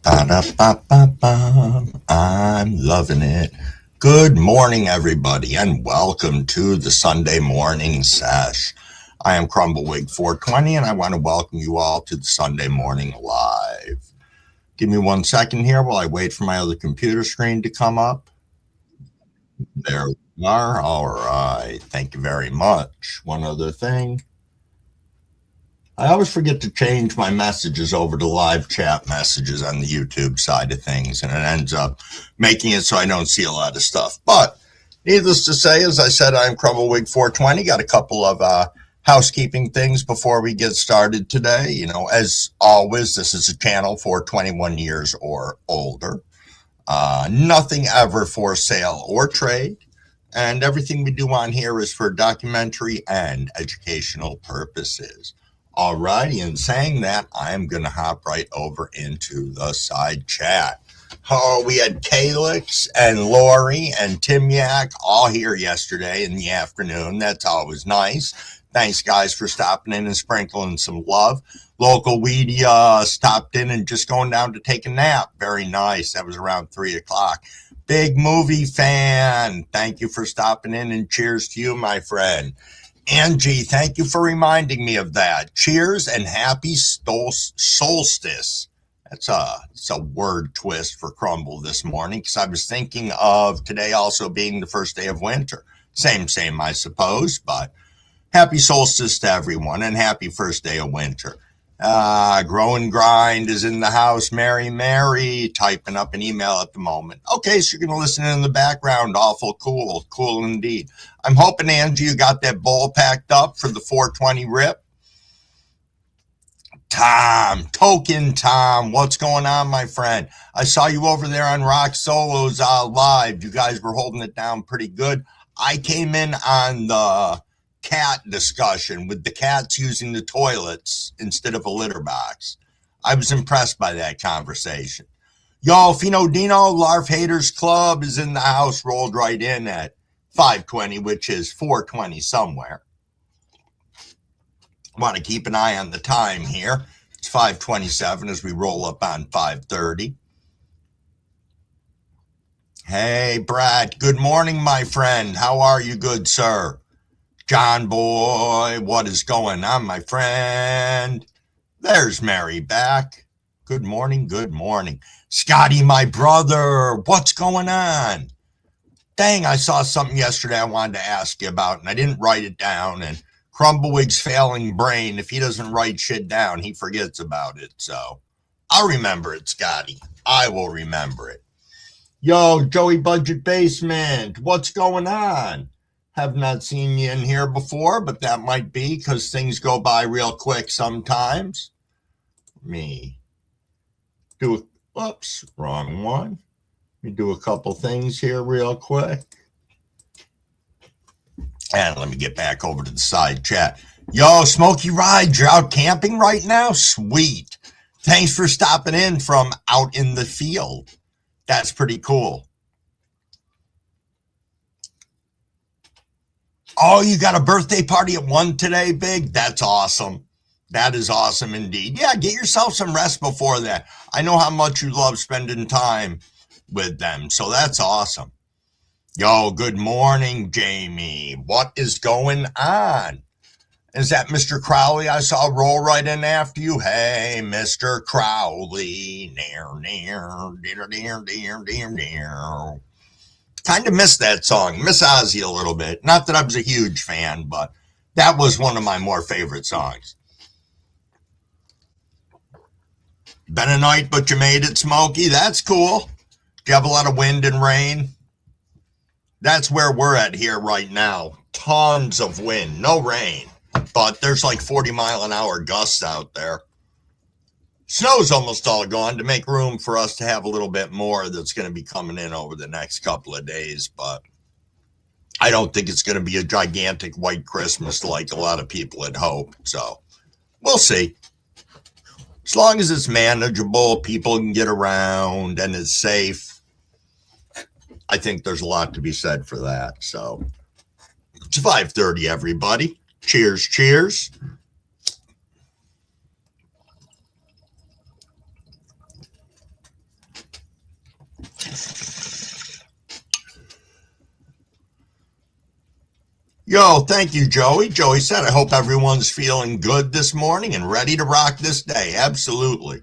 Ba-da-ba-ba-ba. I'm loving it. Good morning, everybody, and welcome to the Sunday morning sesh. I am Crumbawig 420, and I want to welcome you all to the Sunday morning live. Give me 1 second here while I wait for my other computer screen to come up. There we are. All right. Thank you very much. One other thing. I always forget to change my messages over to live chat messages on the YouTube side of things, and it ends up making it so I don't see a lot of stuff. But needless to say, as I said, I'm Crumbawig 420. Got a couple of housekeeping things before we get started today. You know, as always, this is a channel for 21 years or older. Nothing ever for sale or trade. And everything we do on here is for documentary and educational purposes. Alrighty, and saying that, I'm going to hop right over into the side chat. Oh, we had Calix and Lori and Tim Yak all here yesterday in the afternoon. That's always nice. Thanks, guys, for stopping in and sprinkling some love. Local Weedy stopped in and just going down to take a nap. Very nice. That was around 3 o'clock. Big movie fan. Thank you for stopping in, and cheers to you, my friend. Angie, thank you for reminding me of that. Cheers and happy solstice. It's a word twist for Crumble this morning, because I was thinking of today also being the first day of winter. Same, I suppose, but happy solstice to everyone, and happy first day of winter. Grow and Grind is in the house. Mary, typing up an email at the moment. Okay, so you're going to listen in the background. Awful cool indeed. I'm hoping, Angie, you got that bowl packed up for the 420 rip. Token Tom, what's going on, my friend? I saw you over there on Rock Solos live. You guys were holding it down pretty good. I came in on the cat discussion with the cats using the toilets instead of a litter box. I was impressed by that conversation. Yo, Fino Dino, Larf Haters Club is in the house, rolled right in at 520, which is 420 somewhere. Want to keep an eye on the time here. It's 5:27 as we roll up on 5:30. Hey, Brad. Good morning, my friend. How are you, good sir? John boy, what is going on, my friend? There's Mary back. Good morning. Scotty, my brother, what's going on? Dang, I saw something yesterday I wanted to ask you about, and I didn't write it down, and Crumbawig's failing brain, if he doesn't write shit down, he forgets about it, so I'll remember it, Scotty. I will remember it. Yo, Joey Budget Basement, what's going on? Have not seen you in here before, but that might be because things go by real quick sometimes. Oops, wrong one. Let me do a couple things here real quick. And let me get back over to the side chat. Yo, Smokey Ride, you're out camping right now? Sweet. Thanks for stopping in from out in the field. That's pretty cool. Oh, you got a birthday party at 1 today, Big? That's awesome. That is awesome indeed. Yeah, get yourself some rest before that. I know how much you love spending time with them, so that's awesome. Yo, good morning, Jamie. What is going on? Is that Mr. Crowley I saw roll right in after you? Hey, Mr. Crowley. Kind of miss that song. Miss Ozzy a little bit. Not that I was a huge fan, but that was one of my more favorite songs. Been a night, but you made it, Smokey. That's cool. Do you have a lot of wind and rain? That's where we're at here right now. Tons of wind, no rain, but there's like 40-mile-an-hour gusts out there. Snow's almost all gone to make room for us to have a little bit more that's going to be coming in over the next couple of days, but I don't think it's going to be a gigantic white Christmas like a lot of people had hoped, so we'll see. As long as it's manageable, people can get around, and it's safe, I think there's a lot to be said for that. So it's 5:30, everybody. Cheers. Yo, thank you, Joey. Joey said, I hope everyone's feeling good this morning and ready to rock this day. Absolutely.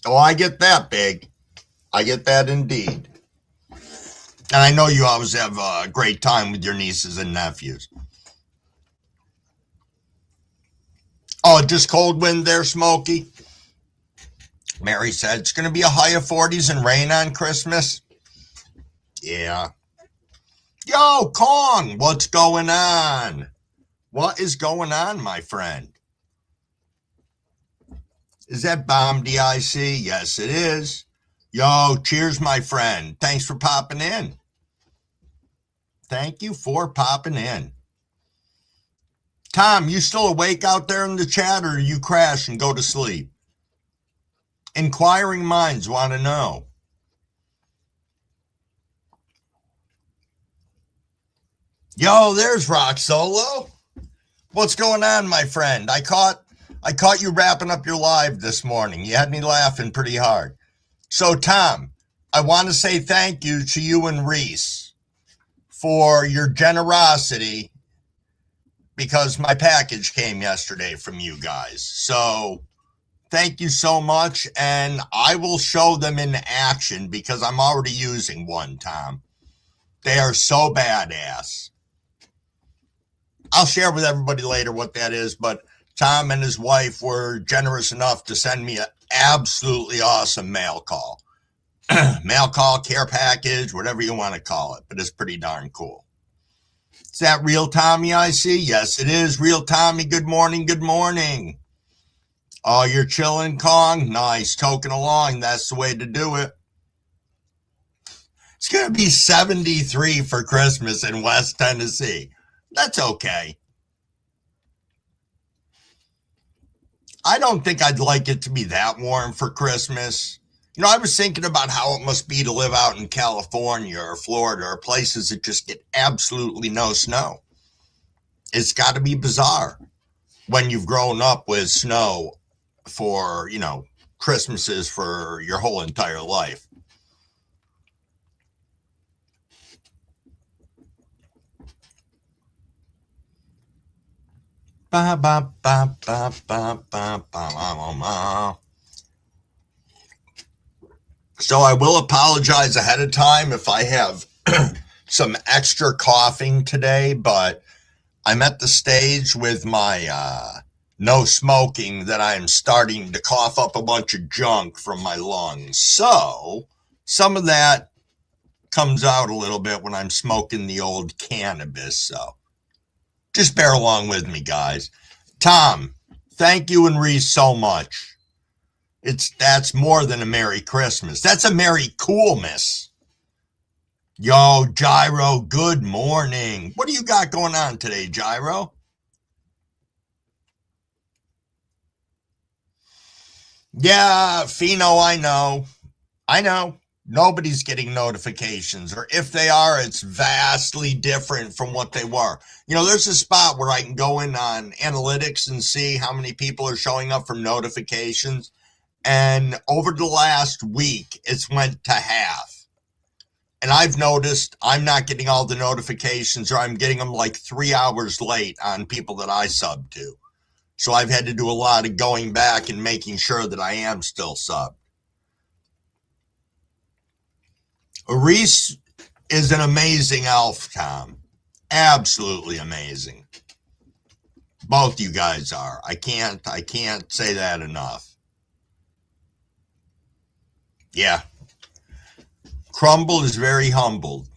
Oh, I get that, Big. I get that indeed. And I know you always have a great time with your nieces and nephews. Oh, just cold wind there, Smokey? Mary said it's going to be a high of 40s and rain on Christmas. Yeah. Yo, Kong, what's going on? What is going on, my friend? Is that Bomb DIC? Yes, it is. Yo, cheers, my friend. Thanks for popping in. Thank you for popping in. Tom, you still awake out there in the chat, or you crash and go to sleep? Inquiring minds want to know. Yo, there's Rock Solo. What's going on, my friend? I caught you wrapping up your live this morning. You had me laughing pretty hard. So, Tom, I want to say thank you to you and Reese for your generosity because my package came yesterday from you guys. So, thank you so much, and I will show them in action because I'm already using one, Tom. They are so badass. I'll share with everybody later what that is, but Tom and his wife were generous enough to send me an absolutely awesome mail call. Mail call, care package, whatever you want to call it, but it's pretty darn cool. Is that real Tommy I see? Yes, it is. Real Tommy, good morning, good morning. Oh, you're chilling, Kong? Nice, toking along. That's the way to do it. It's going to be 73 for Christmas in West Tennessee. That's okay. I don't think I'd like it to be that warm for Christmas. You know, I was thinking about how it must be to live out in California or Florida or places that just get absolutely no snow. It's got to be bizarre when you've grown up with snow for, Christmases for your whole entire life. Ba, ba, ba, ba, ba, ba, ba, ba. So I will apologize ahead of time if I have some extra coughing today, but I'm at the stage with my no smoking that I'm starting to cough up a bunch of junk from my lungs. So some of that comes out a little bit when I'm smoking the old cannabis. So just bear along with me, guys. Tom, thank you and Reese so much. That's more than a Merry Christmas. That's a Merry Coolmas. Yo, Gyro, good morning. What do you got going on today, Gyro? Yeah, Fino, I know. Nobody's getting notifications, or if they are, it's vastly different from what they were. There's a spot where I can go in on analytics and see how many people are showing up from notifications. And over the last week, it's went to half. And I've noticed I'm not getting all the notifications, or I'm getting them like 3 hours late on people that I sub to. So I've had to do a lot of going back and making sure that I am still subbed. Reese is an amazing elf, Tom. Absolutely amazing. Both you guys are. I can't say that enough. Yeah. Crumble is very humbled.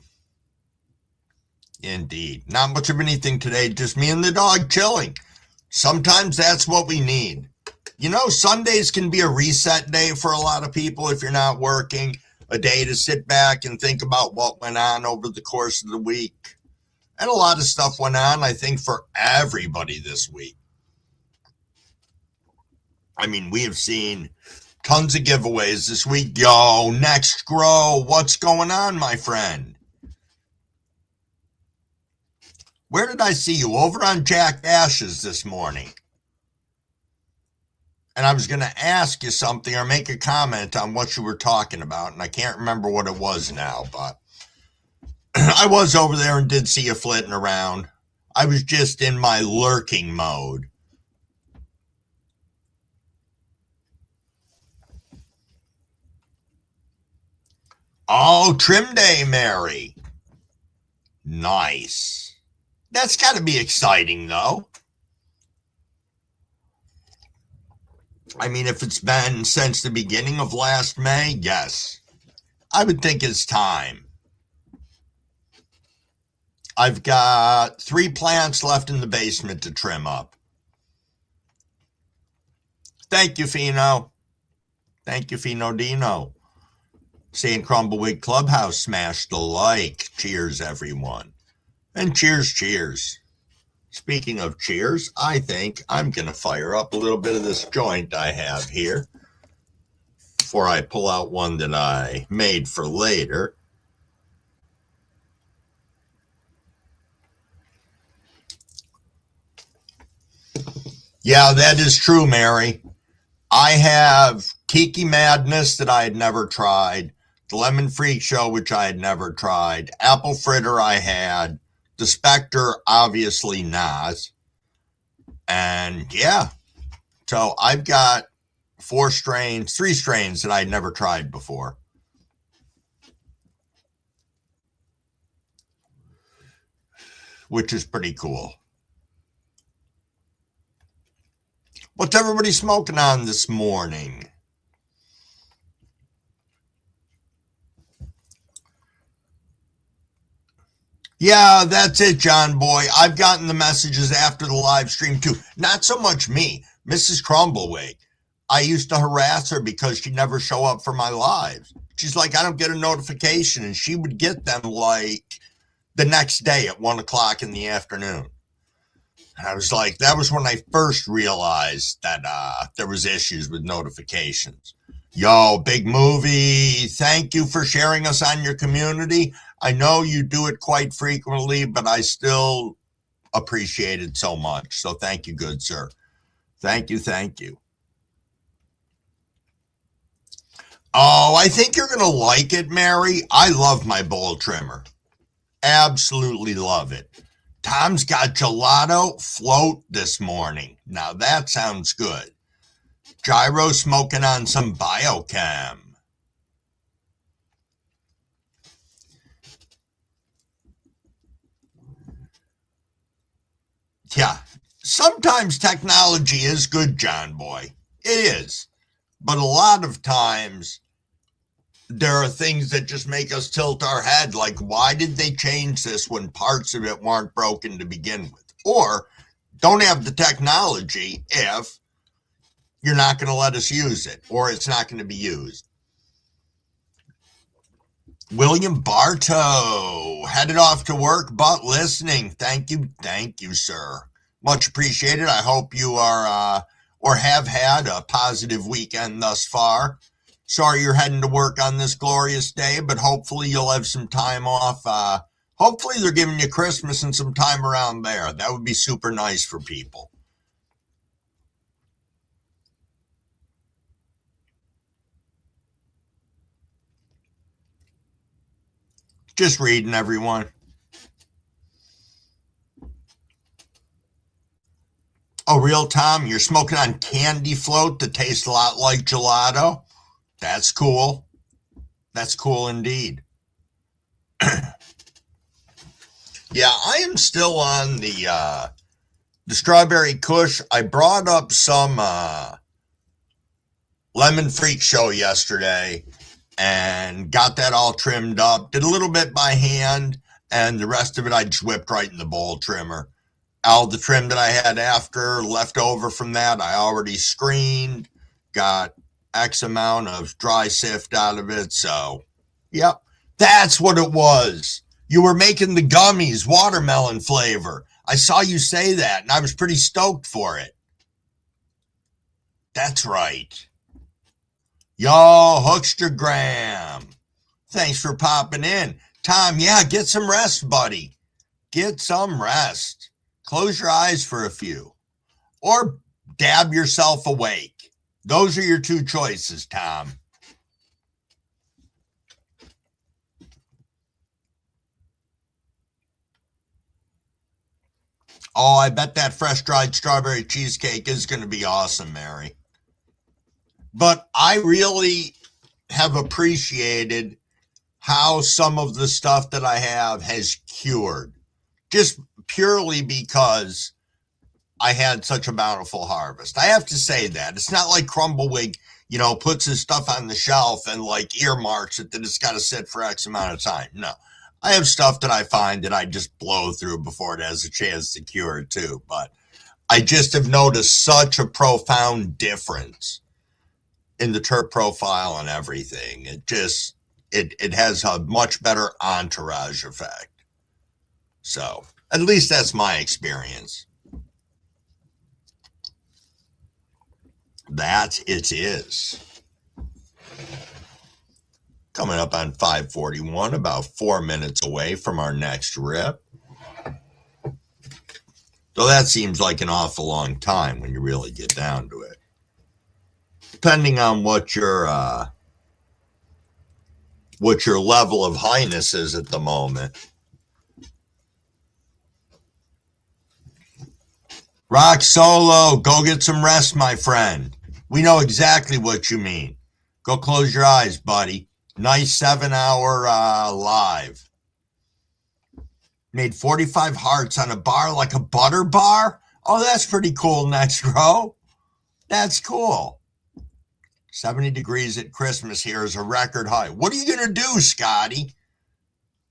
Indeed. Not much of anything today, just me and the dog chilling. Sometimes that's what we need. Sundays can be a reset day for a lot of people if you're not working. A day to sit back and think about what went on over the course of the week. And a lot of stuff went on, I think, for everybody this week. I mean, we have seen tons of giveaways this week. Yo, Next Grow, what's going on, my friend? Where did I see you? Over on Jack Ash's this morning. and I was going to ask you something or make a comment on what you were talking about, and I can't remember what it was now, but I was over there and did see you flitting around. I was just in my lurking mode. Oh, trim day, Mary. Nice. That's got to be exciting, though. I mean, if it's been since the beginning of last May, yes. I would think it's time. I've got 3 plants left in the basement to trim up. Thank you, Fino. Thank you, Fino Dino. St. Crumbleweed Clubhouse smashed the like. Cheers, everyone. And cheers, cheers. Speaking of cheers, I think I'm going to fire up a little bit of this joint I have here before I pull out one that I made for later. Yeah, that is true, Mary. I have Tiki Madness that I had never tried, the Lemon Freak Show, which I had never tried, Apple Fritter I had, the Spectre, obviously not. And yeah, so I've got 3 strains that I'd never tried before. Which is pretty cool. What's everybody smoking on this morning? Yeah, that's it, John Boy. I've gotten the messages after the live stream too. Not so much me, Mrs. Crumbleweed. I used to harass her because she'd never show up for my lives. She's like, I don't get a notification, and she would get them like the next day at 1 o'clock in the afternoon. And I was like, that was when I first realized that there was issues with notifications. Yo, Big Movie, thank you for sharing us on your community. I know you do it quite frequently, but I still appreciate it so much. So thank you, good sir. Thank you, thank you. Oh, I think you're going to like it, Mary. I love my bowl trimmer. Absolutely love it. Tom's got gelato float this morning. Now that sounds good. Gyro smoking on some biochem. Yeah, sometimes technology is good, John Boy. It is. But a lot of times there are things that just make us tilt our head, like, why did they change this when parts of it weren't broken to begin with? Or don't have the technology if you're not going to let us use it, or it's not going to be used. William Bartow, headed off to work, but listening. Thank you, sir. Much appreciated. I hope you are or have had a positive weekend thus far. Sorry you're heading to work on this glorious day, but hopefully you'll have some time off. Hopefully they're giving you Christmas and some time around there. That would be super nice for people. Just reading, everyone. Oh, real Tom, you're smoking on candy float that tastes a lot like gelato? That's cool. That's cool indeed. Yeah, I am still on the Strawberry Kush. I brought up some Lemon Freak Show yesterday and got that all trimmed up. Did a little bit by hand, and the rest of it I just whipped right in the bowl trimmer. All the trim that I had after, left over from that, I already screened, got X amount of dry sift out of it. So, yep, that's what it was. You were making the gummies, watermelon flavor. I saw you say that, and I was pretty stoked for it. That's right. Yo, Hookstergram. Thanks for popping in. Tom, yeah, get some rest, buddy. Get some rest. Close your eyes for a few. Or dab yourself awake. Those are your two choices, Tom. Oh, I bet that fresh dried strawberry cheesecake is going to be awesome, Mary. But I really have appreciated how some of the stuff that I have has cured, just purely because I had such a bountiful harvest. I have to say that. It's not like Crumbleweed, puts his stuff on the shelf and like earmarks it that it's got to sit for X amount of time. No. I have stuff that I find that I just blow through before it has a chance to cure too. But I just have noticed such a profound difference in the terp profile and everything. It has a much better entourage effect. So at least that's my experience. That it is. Coming up on 5:41, about 4 minutes away from our next rip. So that seems like an awful long time when you really get down to it. Depending on what your level of highness is at the moment. Rock Solo, go get some rest, my friend. We know exactly what you mean. Go close your eyes, buddy. Nice 7-hour live. Made 45 hearts on a bar like a butter bar? Oh, that's pretty cool, Next Row. That's cool. 70 degrees at Christmas here is a record high. What are you going to do, Scotty?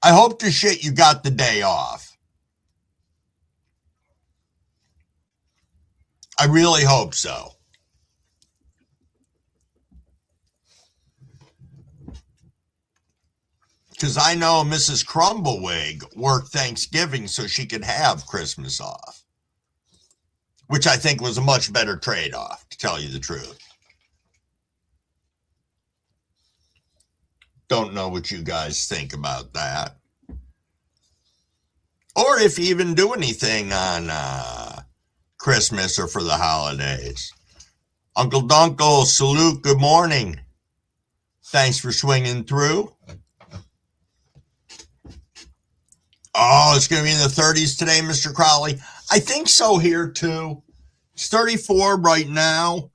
I hope to shit you got the day off. I really hope so. Because I know Mrs. Crumbleweed worked Thanksgiving so she could have Christmas off. Which I think was a much better trade-off, to tell you the truth. Don't know what you guys think about that. Or if you even do anything on Christmas or for the holidays. Uncle Dunkle, salute, good morning. Thanks for swinging through. Oh, it's going to be in the 30s today, Mr. Crowley. I think so here, too. It's 34 right now,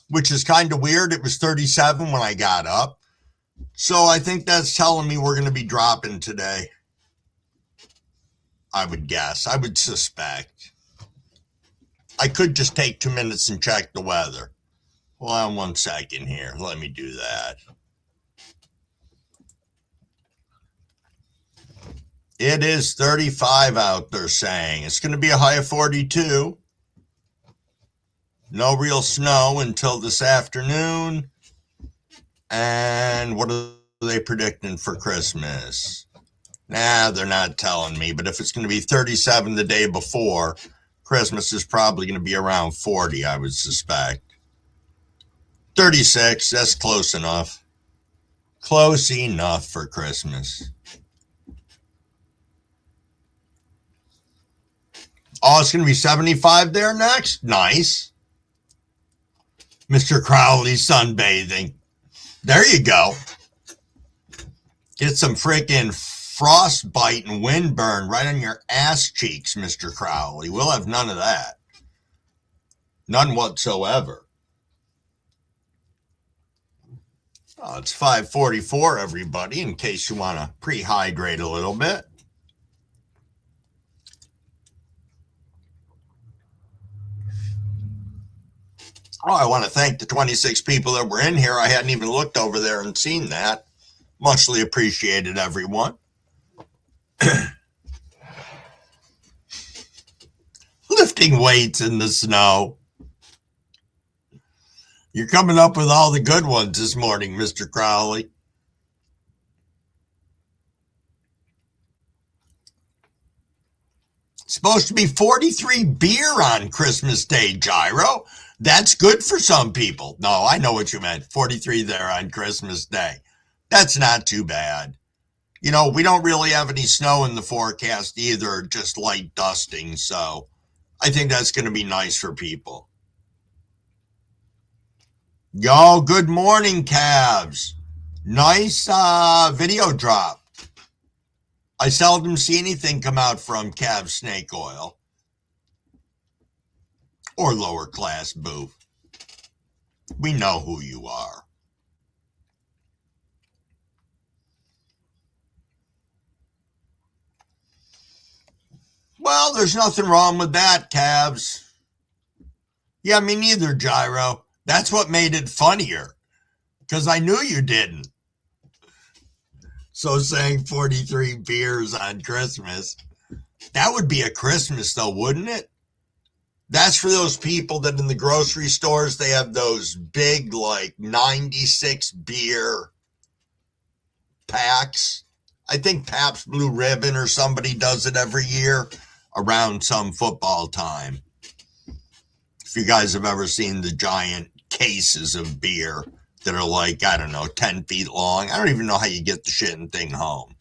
which is kind of weird. It was 37 when I got up. So I think that's telling me we're going to be dropping today. I would guess. I would suspect. I could just take 2 minutes and check the weather. Hold on 1 second here. Let me do that. It is 35 out there saying. It's going to be a high of 42. No real snow until this afternoon. And what are they predicting for Christmas? Nah, they're not telling me. But if it's going to be 37 the day before, Christmas is probably going to be around 40, I would suspect. 36, that's close enough. Close enough for Christmas. Oh, it's going to be 75 there next? Nice. Mr. Crowley sunbathing. There you go. Get some freaking frostbite and windburn right on your ass cheeks, Mr. Crowley. We'll have none of that. None whatsoever. Oh, it's 5:44, everybody, in case you want to pre-hydrate a little bit. Oh, I want to thank the 26 people that were in here. I hadn't even looked over there and seen that. Muchly appreciated, everyone. Lifting weights in the snow. You're coming up with all the good ones this morning, Mr. Crowley. It's supposed to be 43 beer on Christmas Day, Gyro. That's good for some people. No, I know what you meant. 43 there on Christmas Day. That's not too bad. We don't really have any snow in the forecast either, just light dusting. So I think that's going to be nice for people. Yo, good morning, Cavs. Nice video drop. I seldom see anything come out from Cavs Snake Oil or lower class booth. We know who you are. Well, there's nothing wrong with that, Cavs. Yeah, me neither, Gyro. That's what made it funnier, because I knew you didn't. So saying 43 beers on Christmas, that would be a Christmas though, wouldn't it? That's for those people that in the grocery stores, they have those big, like 96 beer packs. I think Pabst Blue Ribbon or somebody does it every year around some football time. If you guys have ever seen the giant cases of beer that are like, I don't know, 10 feet long. I don't even know how you get the shitting thing home.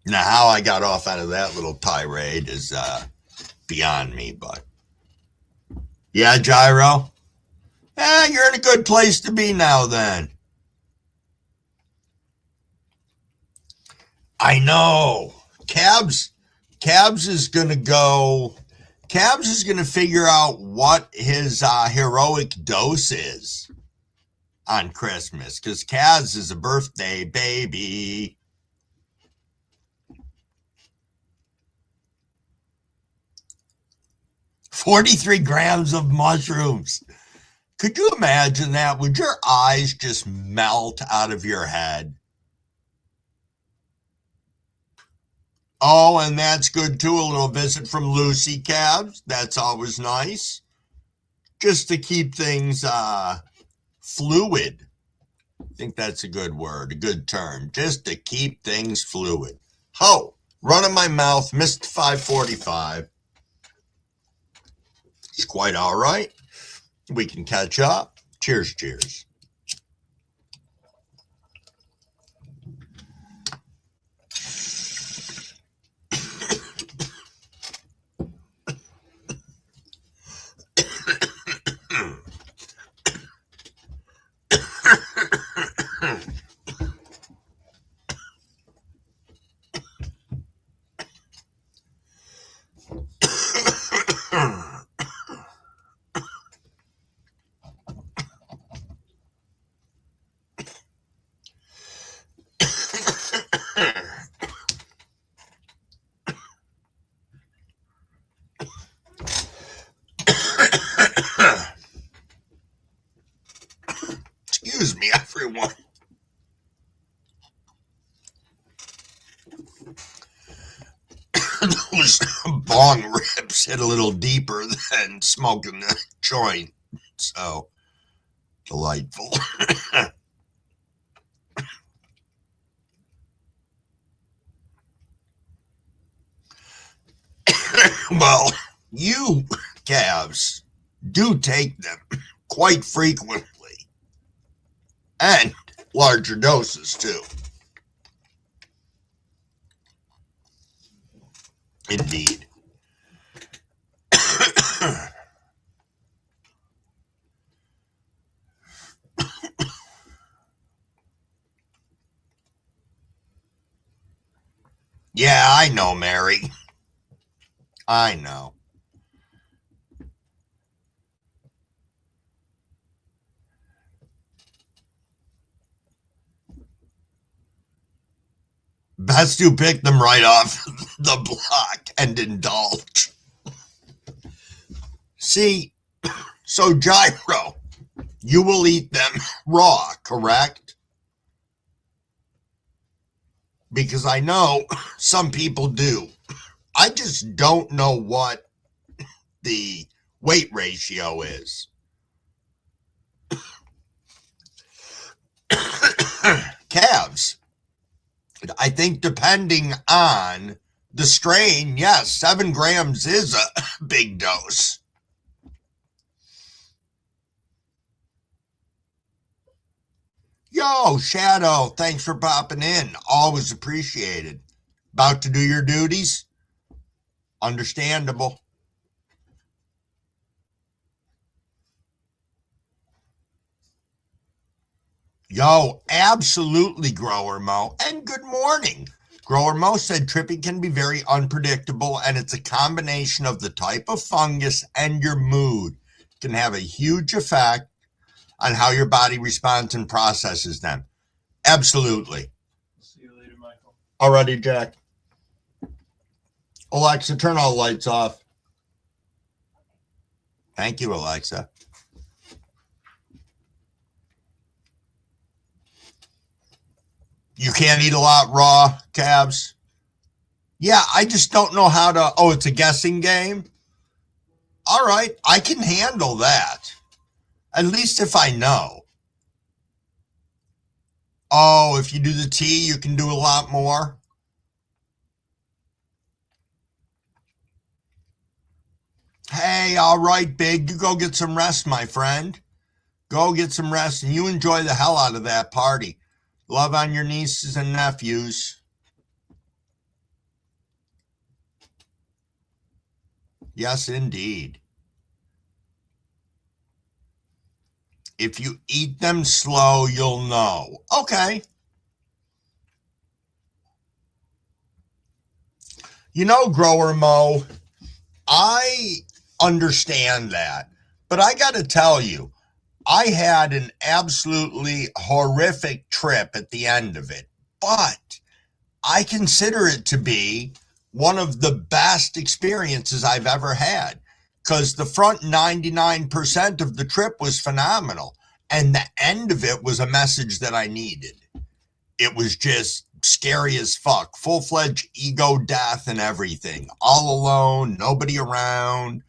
Now, how I got off out of that little tirade is beyond me, but yeah, Gyro. You're in a good place to be now then. I know. Cabs is going to go. Cabs is going to figure out what his heroic dose is on Christmas, because Kaz is a birthday baby. $43 grams of mushrooms. Could you imagine that? Would your eyes just melt out of your head? Oh, and that's good too. A little visit from Lucy, Cabs. That's always nice. Just to keep things fluid. I think that's a good word, a good term. Just to keep things fluid. Oh, running my mouth, missed 545. It's quite all right. We can catch up. Cheers, cheers. Excuse me, everyone. Those bong rips hit a little deeper than smoking the joint. So delightful. Well, you calves do take them quite frequently. And larger doses, too. Indeed. Yeah, I know, Mary. I know. Best to pick them right off the block and indulge. See, so Gyro, you will eat them raw, correct? Because I know some people do. I just don't know what the weight ratio is. Calves, I think depending on the strain, yes, 7 grams is a big dose. Yo, Shadow, thanks for popping in. Always appreciated. About to do your duties? Understandable. Yo, absolutely, Grower Mo. And good morning. Grower Mo said tripping can be very unpredictable, and it's a combination of the type of fungus and your mood can have a huge effect on how your body responds and processes them. Absolutely. See you later, Michael. Alrighty, Jack. Alexa, turn all the lights off. Thank you, Alexa. You can't eat a lot raw, Cabs? Yeah, I just don't know how to... Oh, it's a guessing game? All right, I can handle that. At least if I know. Oh, if you do the tea, you can do a lot more? Hey, all right, Big, you go get some rest, my friend. Go get some rest, and you enjoy the hell out of that party. Love on your nieces and nephews. Yes, indeed. If you eat them slow, you'll know. Okay. You know, Grower Mo, I understand that. But I got to tell you, I had an absolutely horrific trip at the end of it. But I consider it to be one of the best experiences I've ever had, because the front 99% of the trip was phenomenal. And the end of it was a message that I needed. It was just scary as fuck. Full-fledged ego death and everything. All alone, nobody around,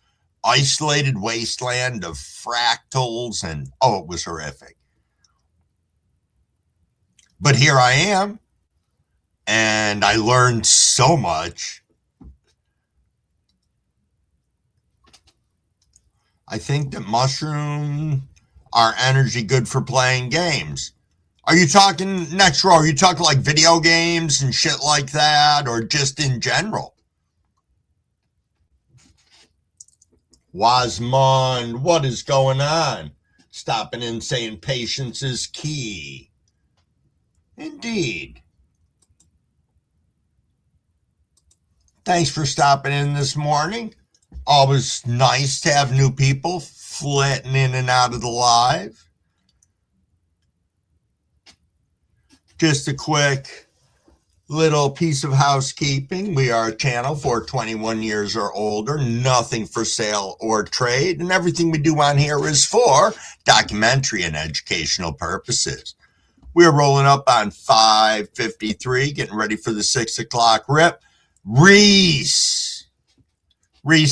isolated wasteland of fractals, and oh, it was horrific. But here I am, and I learned so much. I think that mushrooms are energy good for playing games. Are you talking, next row, are you talking like video games and shit like that, or just in general? Wasmond, what is going on? Stopping in saying patience is key. Indeed. Thanks for stopping in this morning. Always nice to have new people flitting in and out of the live. Just a quick little piece of housekeeping. We are a channel for 21 years or older, nothing for sale or trade, and everything we do on here is for documentary and educational purposes. We are rolling up on 5:53, getting ready for the 6 o'clock rip. Reese,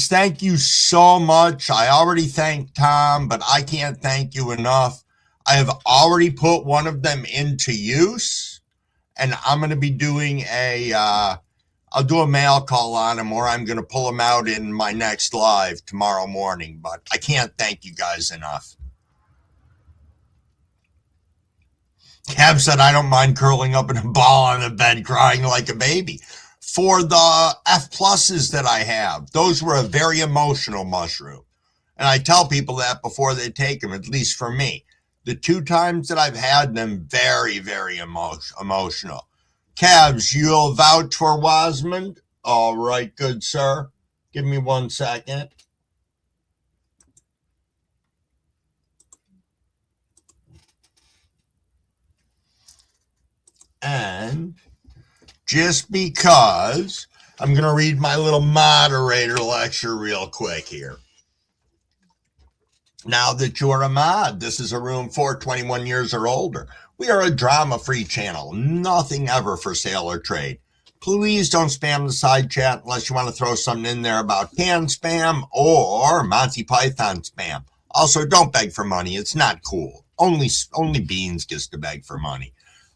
thank you so much. I already thanked Tom, but I can't thank you enough. I have already put one of them into use, and I'm going to be doing I'll do a mail call on them, or I'm going to pull them out in my next live tomorrow morning, but I can't thank you guys enough. Kev said, I don't mind curling up in a ball on the bed crying like a baby. For the F pluses that I have, those were a very emotional mushroom. And I tell people that before they take them, at least for me. The 2 times that I've had them, very, very emotional. Cavs, you'll vouch for Wasmond? All right, good sir. Give me 1 second. And just because, I'm going to read my little moderator lecture real quick here. Now that you're a mod, this is a room for 21 years or older. We are a drama-free channel, nothing ever for sale or trade. Please don't spam the side chat unless you want to throw something in there about can spam or Monty Python spam. Also, don't beg for money. It's not cool. Only Beans gets to beg for money.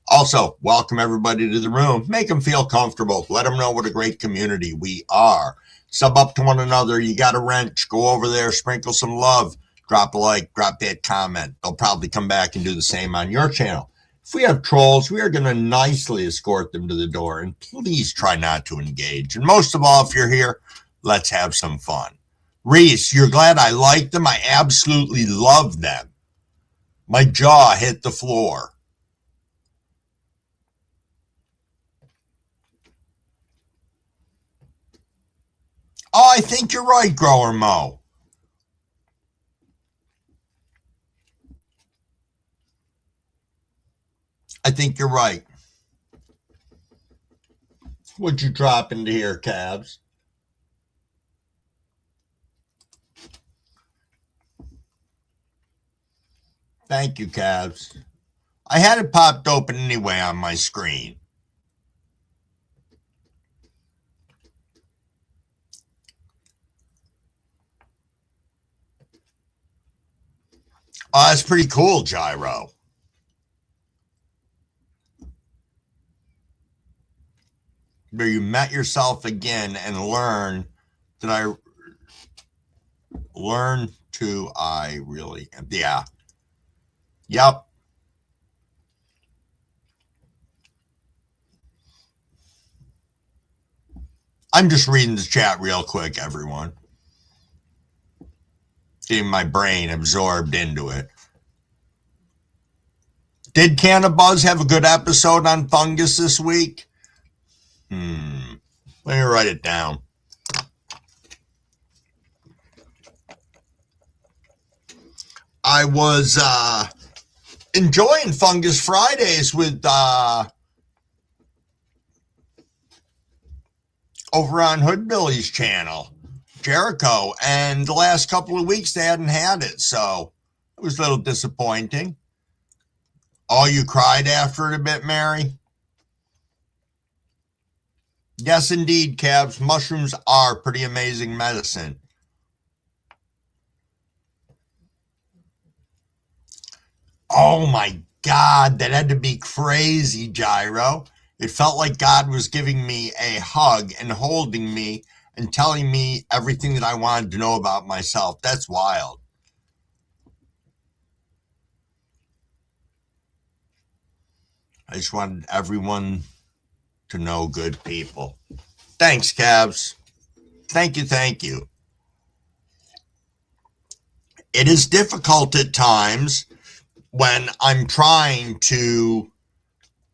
Also, welcome everybody to the room. Make them feel comfortable. Let them know what a great community we are. Sub up to one another. You got a wrench. Go over there. Sprinkle some love. Drop a like. Drop that comment. They'll probably come back and do the same on your channel. If we have trolls, we are going to nicely escort them to the door. And please try not to engage. And most of all, if you're here, let's have some fun. Reese, you're glad I liked them? I absolutely loved them. My jaw hit the floor. Oh, I think you're right, Grower Mo. I think you're right. What'd you drop into here, Cabs? Thank you, Cabs. I had it popped open anyway on my screen. Oh, that's pretty cool, Gyro. Where you met yourself again and learn that I really am. Yeah. Yep. I'm just reading the chat real quick, everyone. Getting my brain absorbed into it. Did Cannabuzz have a good episode on fungus this week? Let me write it down. I was enjoying Fungus Fridays with over on Hoodbilly's channel, Jericho, and the last couple of weeks they hadn't had it, so it was a little disappointing. Oh, you cried after it a bit, Mary? Yes, indeed, Cabs. Mushrooms are pretty amazing medicine. Oh my God, that had to be crazy, Gyro. It felt like God was giving me a hug and holding me and telling me everything that I wanted to know about myself. That's wild. I just wanted everyone to know good people. Thanks, Cabs. Thank you, thank you. It is difficult at times when I'm trying to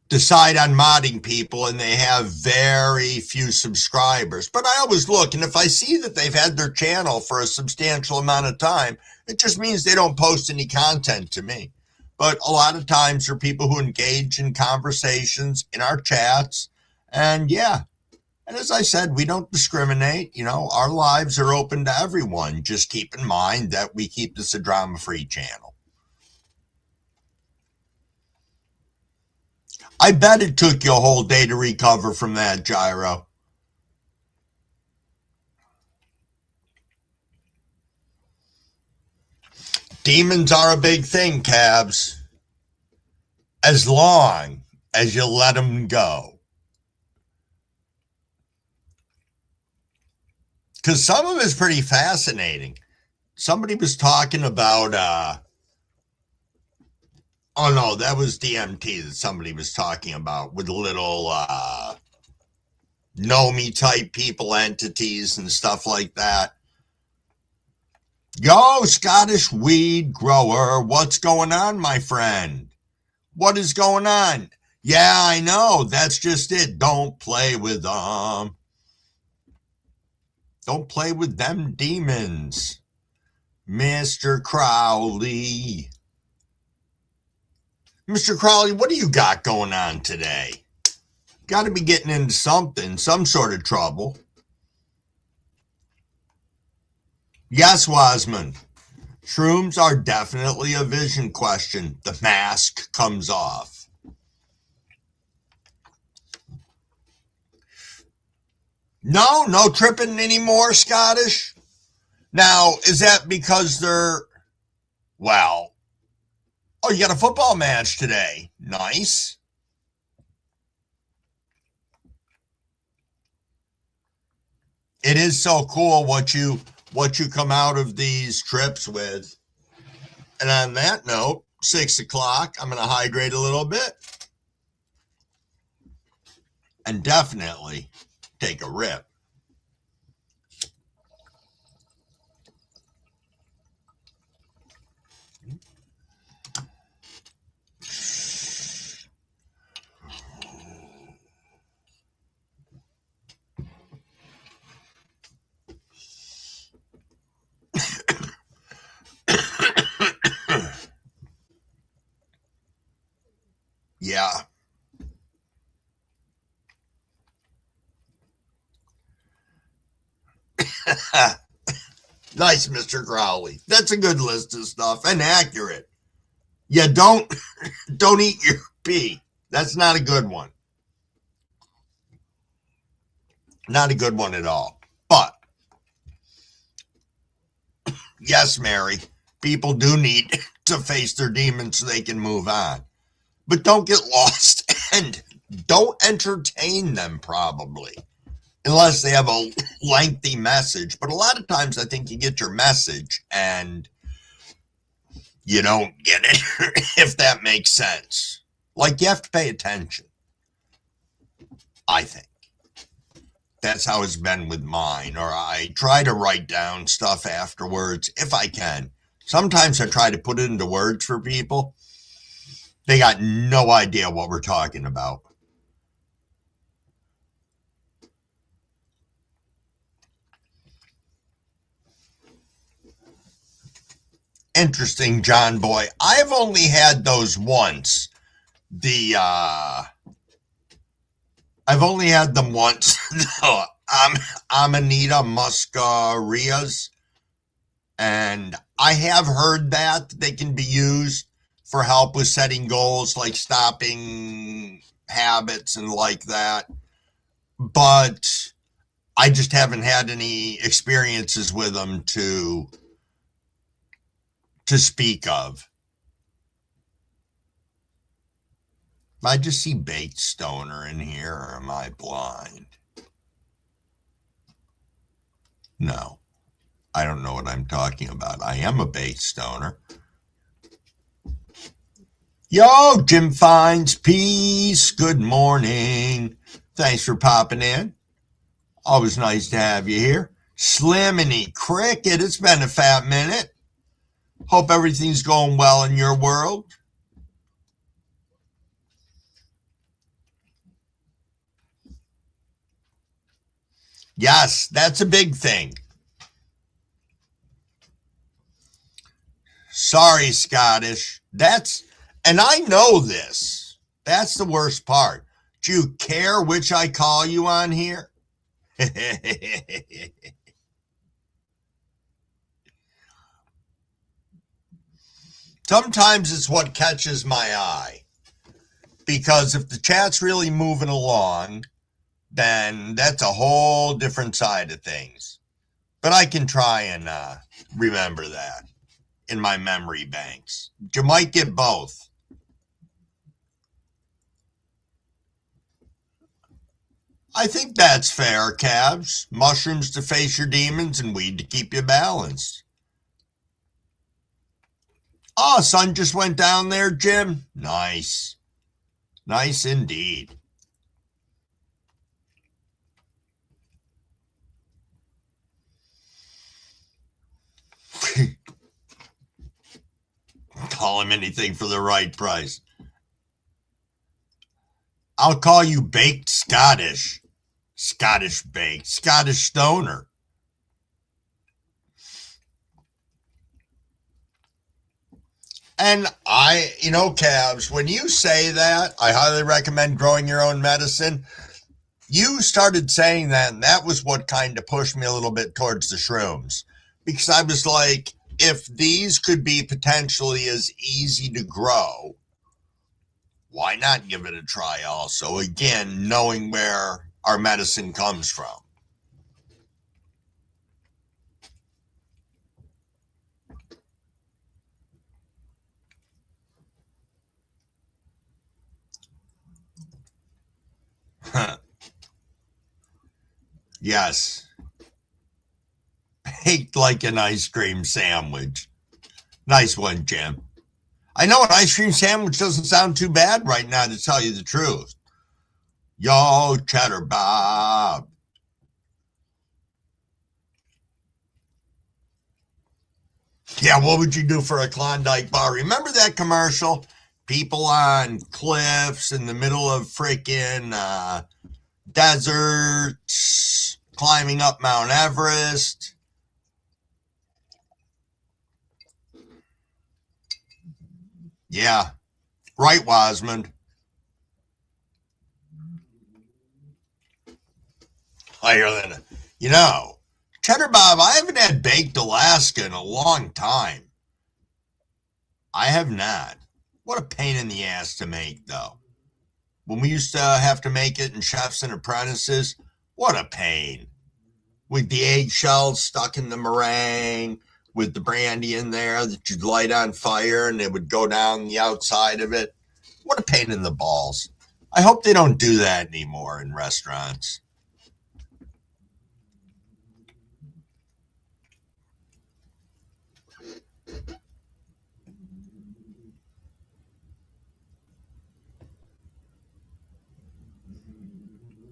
decide on modding people and they have very few subscribers. But I always look, and if I see that they've had their channel for a substantial amount of time, it just means they don't post any content to me. But a lot of times there are people who engage in conversations in our chats. And yeah, and as I said, we don't discriminate. You know, our lives are open to everyone. Just keep in mind that we keep this a drama-free channel. I bet it took you a whole day to recover from that, Gyro. Demons are a big thing, Cabs. As long as you let them go. Because some of it's pretty fascinating. Somebody was talking about, oh no, that was DMT that somebody was talking about with little know-me type people, entities and stuff like that. Yo, Scottish weed grower, what's going on, my friend? What is going on? Yeah, I know. That's just it. Don't play with them. Don't play with them demons. Mr. Crowley. Mr. Crowley, what do you got going on today? Got to be getting into something, some sort of trouble. Yes, Wasman. Shrooms are definitely a vision question. The mask comes off. No tripping anymore, Scottish. Now, is that because they're, well, oh, you got a football match today. Nice. It is so cool what you come out of these trips with. And on that note, 6 o'clock, I'm going to hydrate a little bit and definitely take a rip. Nice, Mr. Crowley. That's a good list of stuff and accurate. Yeah, don't eat your pee. That's not a good one. Not a good one at all. But yes, Mary, people do need to face their demons so they can move on. But don't get lost and don't entertain them, probably, unless they have a lengthy message. But a lot of times I think you get your message and you don't get it, if that makes sense. Like, you have to pay attention, I think. That's how it's been with mine. Or I try to write down stuff afterwards if I can. Sometimes I try to put it into words for people. They got no idea what we're talking about. Interesting, John Boy. I've only had those once. I've only had them once. Amanita muscarias. And I have heard that they can be used for help with setting goals, like stopping habits and like that. But I just haven't had any experiences with them to speak of. I just see baked stoner in here, or am I blind? No, I don't know what I'm talking about. I am a baked stoner. Yo, Jim Fines, peace. Good morning. Thanks for popping in. Always nice to have you here. Sliminy Cricket, it's been a fat minute. Hope everything's going well in your world. Yes, that's a big thing. Sorry, Scottish. And I know this. That's the worst part. Do you care which I call you on here? Sometimes it's what catches my eye. Because if the chat's really moving along, then that's a whole different side of things. But I can try and remember that in my memory banks. You might get both. I think that's fair, Cabs. Mushrooms to face your demons and weed to keep you balanced. Oh, sun just went down there, Jim. Nice. Nice indeed. Call him anything for the right price. I'll call you baked Scottish. Scottish baked. Scottish stoner. And Cabs, when you say that, I highly recommend growing your own medicine. You started saying that, and that was what kind of pushed me a little bit towards the shrooms. Because I was like, if these could be potentially as easy to grow, why not give it a try also? Again, knowing where our medicine comes from. Yes. Baked like an ice cream sandwich. Nice one, Jim. I know an ice cream sandwich doesn't sound too bad right now, to tell you the truth. Yo, Cheddar Bob. Yeah, what would you do for a Klondike bar? Remember that commercial? People on cliffs in the middle of freaking deserts, climbing up Mount Everest. Yeah, right, Wasmond. Higher than, Cheddar Bob, I haven't had baked Alaska in a long time. I have not. What a pain in the ass to make, though. When we used to have to make it in Chefs and Apprentices, what a pain. With the eggshells stuck in the meringue, with the brandy in there that you'd light on fire and it would go down the outside of it. What a pain in the balls. I hope they don't do that anymore in restaurants.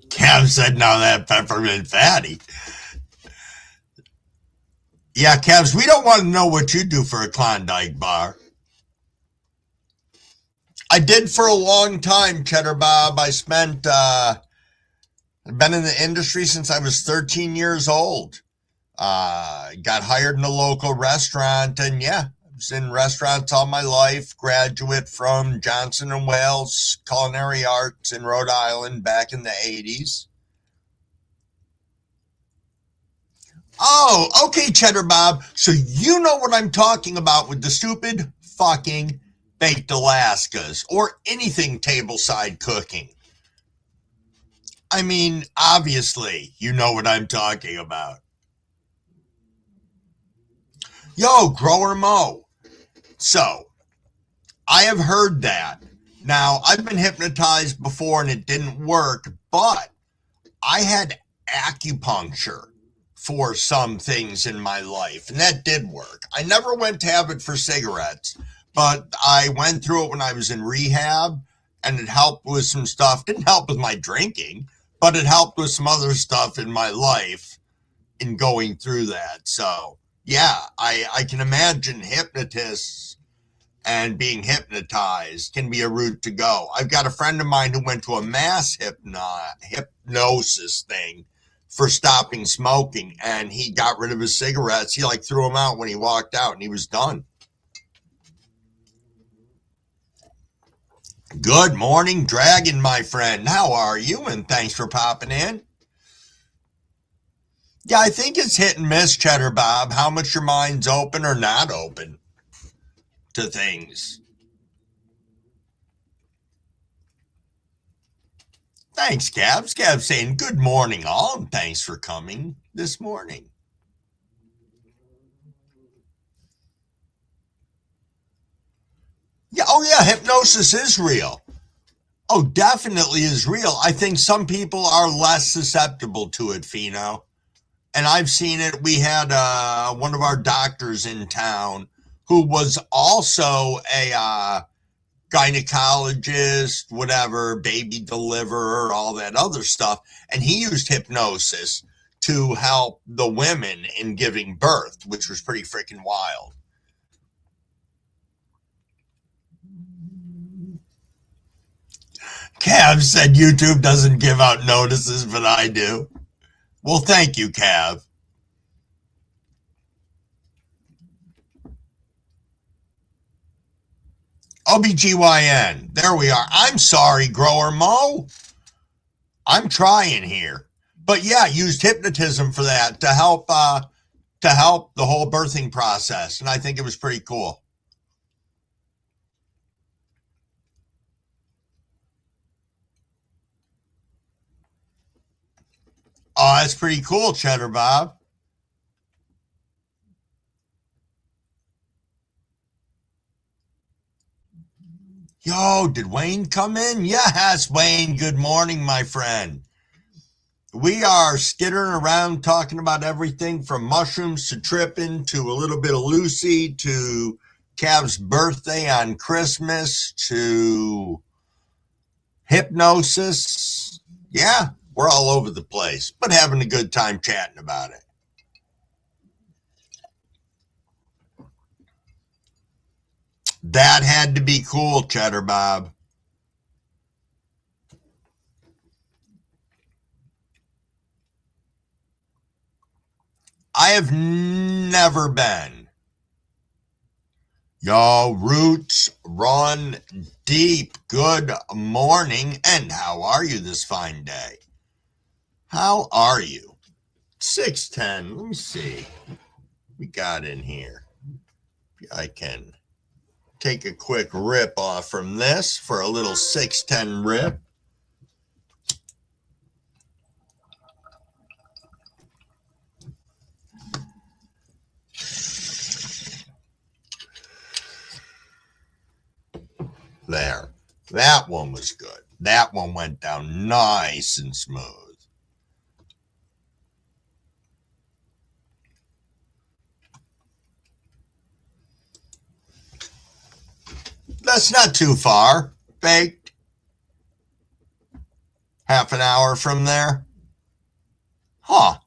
Kev said, "Now that peppermint fatty." Yeah, Kevs, we don't want to know what you do for a Klondike bar. I did for a long time, Cheddar Bob. I've been in the industry since I was 13 years old. Got hired in a local restaurant, and yeah, I was in restaurants all my life. Graduate from Johnson and Wales Culinary Arts in Rhode Island back in the 80s. Oh, okay, Cheddar Bob. So you know what I'm talking about with the stupid fucking baked Alaskas or anything tableside cooking. I mean, obviously, you know what I'm talking about. Yo, Grower Mo. So, I have heard that. Now, I've been hypnotized before and it didn't work, but I had acupuncture for some things in my life, and that did work. I never went to have it for cigarettes, but I went through it when I was in rehab, and it helped with some stuff. Didn't help with my drinking, but it helped with some other stuff in my life in going through that. So, yeah, I can imagine hypnotists and being hypnotized can be a route to go. I've got a friend of mine who went to a mass hypnosis thing for stopping smoking, and he got rid of his cigarettes. He threw them out when he walked out, and he was done. Good morning, Dragon, my friend. How are you? And thanks for popping in. Yeah, I think it's hit and miss, Cheddar Bob, how much your mind's open or not open to things. Thanks, Cabs. Cabs saying good morning, all, and thanks for coming this morning. Yeah, oh yeah, hypnosis is real. Oh, definitely is real. I think some people are less susceptible to it, Fino. And I've seen it. We had one of our doctors in town who was also a gynecologist, whatever, baby deliverer, all that other stuff. And he used hypnosis to help the women in giving birth, which was pretty freaking wild. Cav said YouTube doesn't give out notices, but I do. Well, thank you, Cav. OBGYN. There we are. I'm sorry, Grower Mo. I'm trying here. But yeah, used hypnotism for that to help the whole birthing process. And I think it was pretty cool. Oh, that's pretty cool, Cheddar Bob. Yo, did Wayne come in? Yes, Wayne. Good morning, my friend. We are skittering around talking about everything from mushrooms to tripping to a little bit of Lucy to Cav's birthday on Christmas to hypnosis. Yeah, we're all over the place, but having a good time chatting about it. That had to be cool, Cheddar Bob. I have never been. Yo, roots run deep. Good morning, and how are you this fine day? How are you? 610. Let me see. We got in here. I can take a quick rip off from this for a little 610 rip. There. That one was good. That one went down nice and smooth. That's not too far. Baked. Half an hour from there. Huh.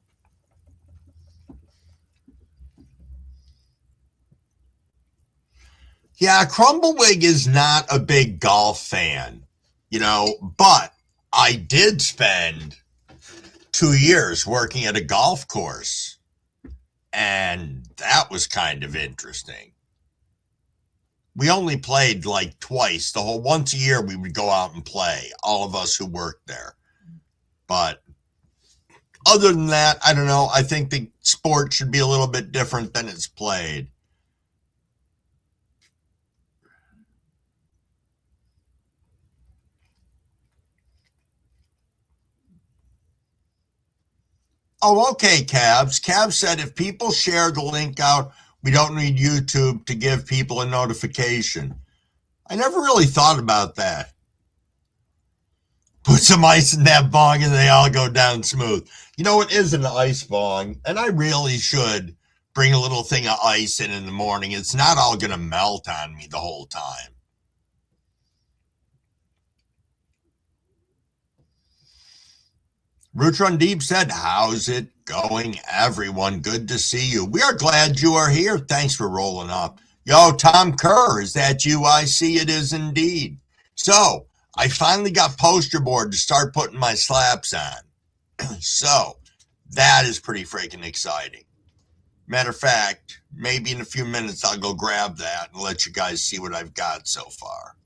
Yeah, Crumblewick is not a big golf fan, but I did spend 2 years working at a golf course, and that was kind of interesting. We only played like twice. Once a year we would go out and play, all of us who worked there. But other than that, I don't know. I think the sport should be a little bit different than it's played. Oh, okay, Cabs. Cabs said if people share the link out, we don't need YouTube to give people a notification. I never really thought about that. Put some ice in that bong and they all go down smooth. It is an ice bong, and I really should bring a little thing of ice in the morning. It's not all going to melt on me the whole time. Roots Run Deep said, how's it going, everyone? Good to see you. We are glad you are here. Thanks for rolling up. Yo, Tom Kerr, is that you? I see it is indeed. So, I finally got poster board to start putting my slaps on. So, that is pretty freaking exciting. Matter of fact, maybe in a few minutes I'll go grab that and let you guys see what I've got so far.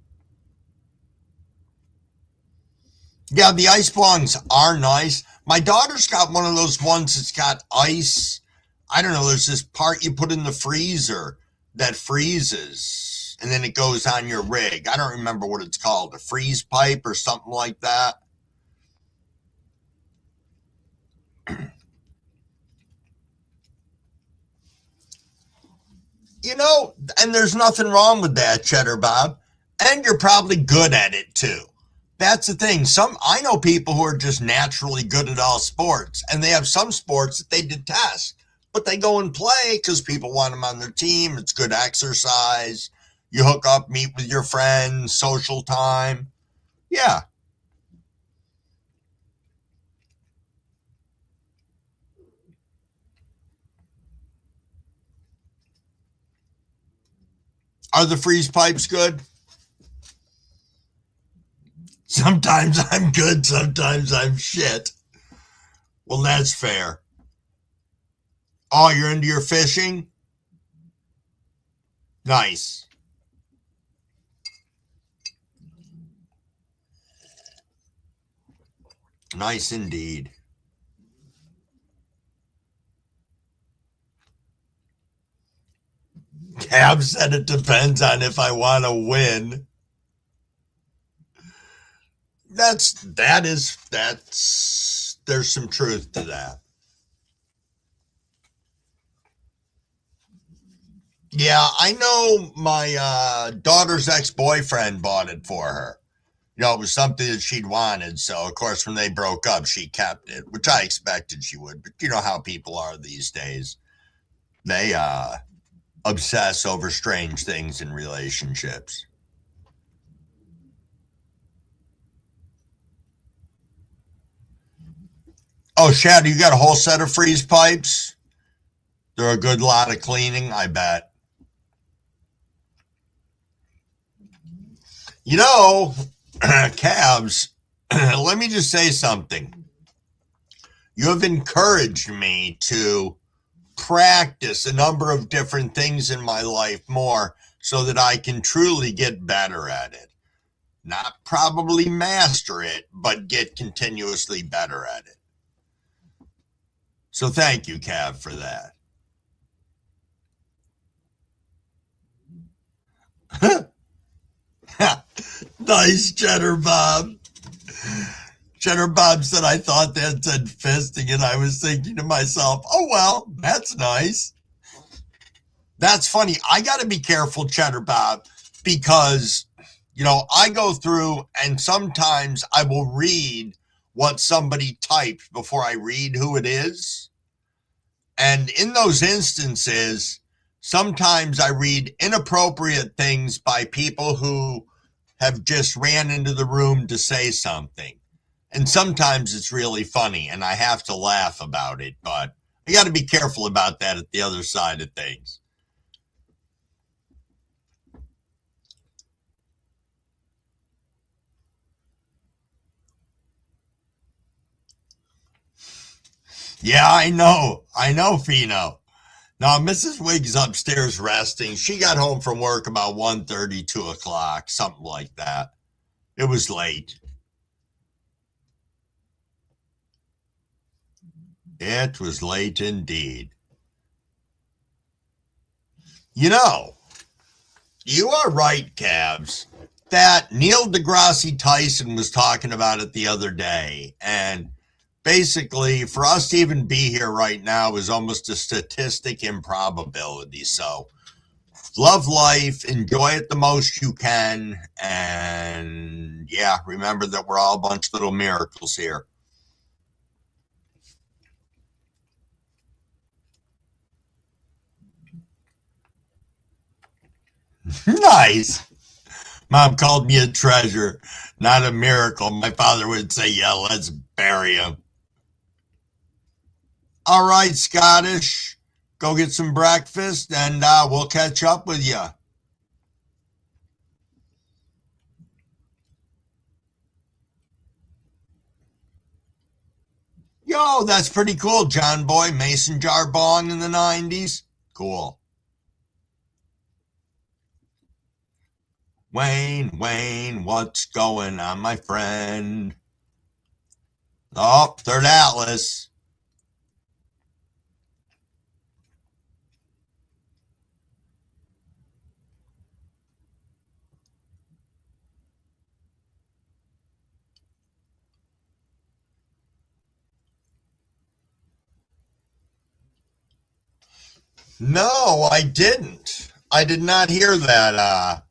Yeah, the ice bongs are nice. My daughter's got one of those ones that's got ice. I don't know, there's this part you put in the freezer that freezes, and then it goes on your rig. I don't remember what it's called, a freeze pipe or something like that. And there's nothing wrong with that, Cheddar Bob. And you're probably good at it too. That's the thing. I know people who are just naturally good at all sports, and they have some sports that they detest, but they go and play because people want them on their team. It's good exercise. You hook up, meet with your friends, social time. Yeah. Are the freeze pipes good? Sometimes I'm good, sometimes I'm shit. Well, that's fair. Oh, you're into your fishing? Nice. Nice indeed. Cab said it depends on if I want to win. There's some truth to that. Yeah, I know my daughter's ex-boyfriend bought it for her. It was something that she'd wanted. So, of course, when they broke up, she kept it, which I expected she would. But you know how people are these days. They obsess over strange things in relationships. Oh, Shadow, you got a whole set of freeze pipes? They're a good lot of cleaning, I bet. Cabs, let me just say something. You have encouraged me to practice a number of different things in my life more so that I can truly get better at it. Not probably master it, but get continuously better at it. So thank you, Cav, for that. Nice, Cheddar Bob. Cheddar Bob said, I thought that said fisting, and I was thinking to myself, oh, well, that's nice. That's funny. I got to be careful, Cheddar Bob, because, I go through and sometimes I will read what somebody typed before I read who it is. And in those instances, sometimes I read inappropriate things by people who have just ran into the room to say something. And sometimes it's really funny and I have to laugh about it, but I got to be careful about that at the other side of things. Yeah, I know, Fino. Now, Mrs. Wig's upstairs resting. She got home from work about 1:30, 2 o'clock, something like that. It was late. It was late indeed. You are right, Cabs. That Neil deGrasse Tyson was talking about it the other day. And basically, for us to even be here right now is almost a statistic improbability. So, love life, enjoy it the most you can. And yeah, remember that we're all a bunch of little miracles here. Nice. Mom called me a treasure, not a miracle. My father would say, yeah, let's bury him. All right, Scottish, go get some breakfast and we'll catch up with you. Yo, that's pretty cool, John Boy. Mason jar bong in the 90s. Cool. Wayne, what's going on, my friend? Oh, Third Atlas. No, I didn't. I did not hear that.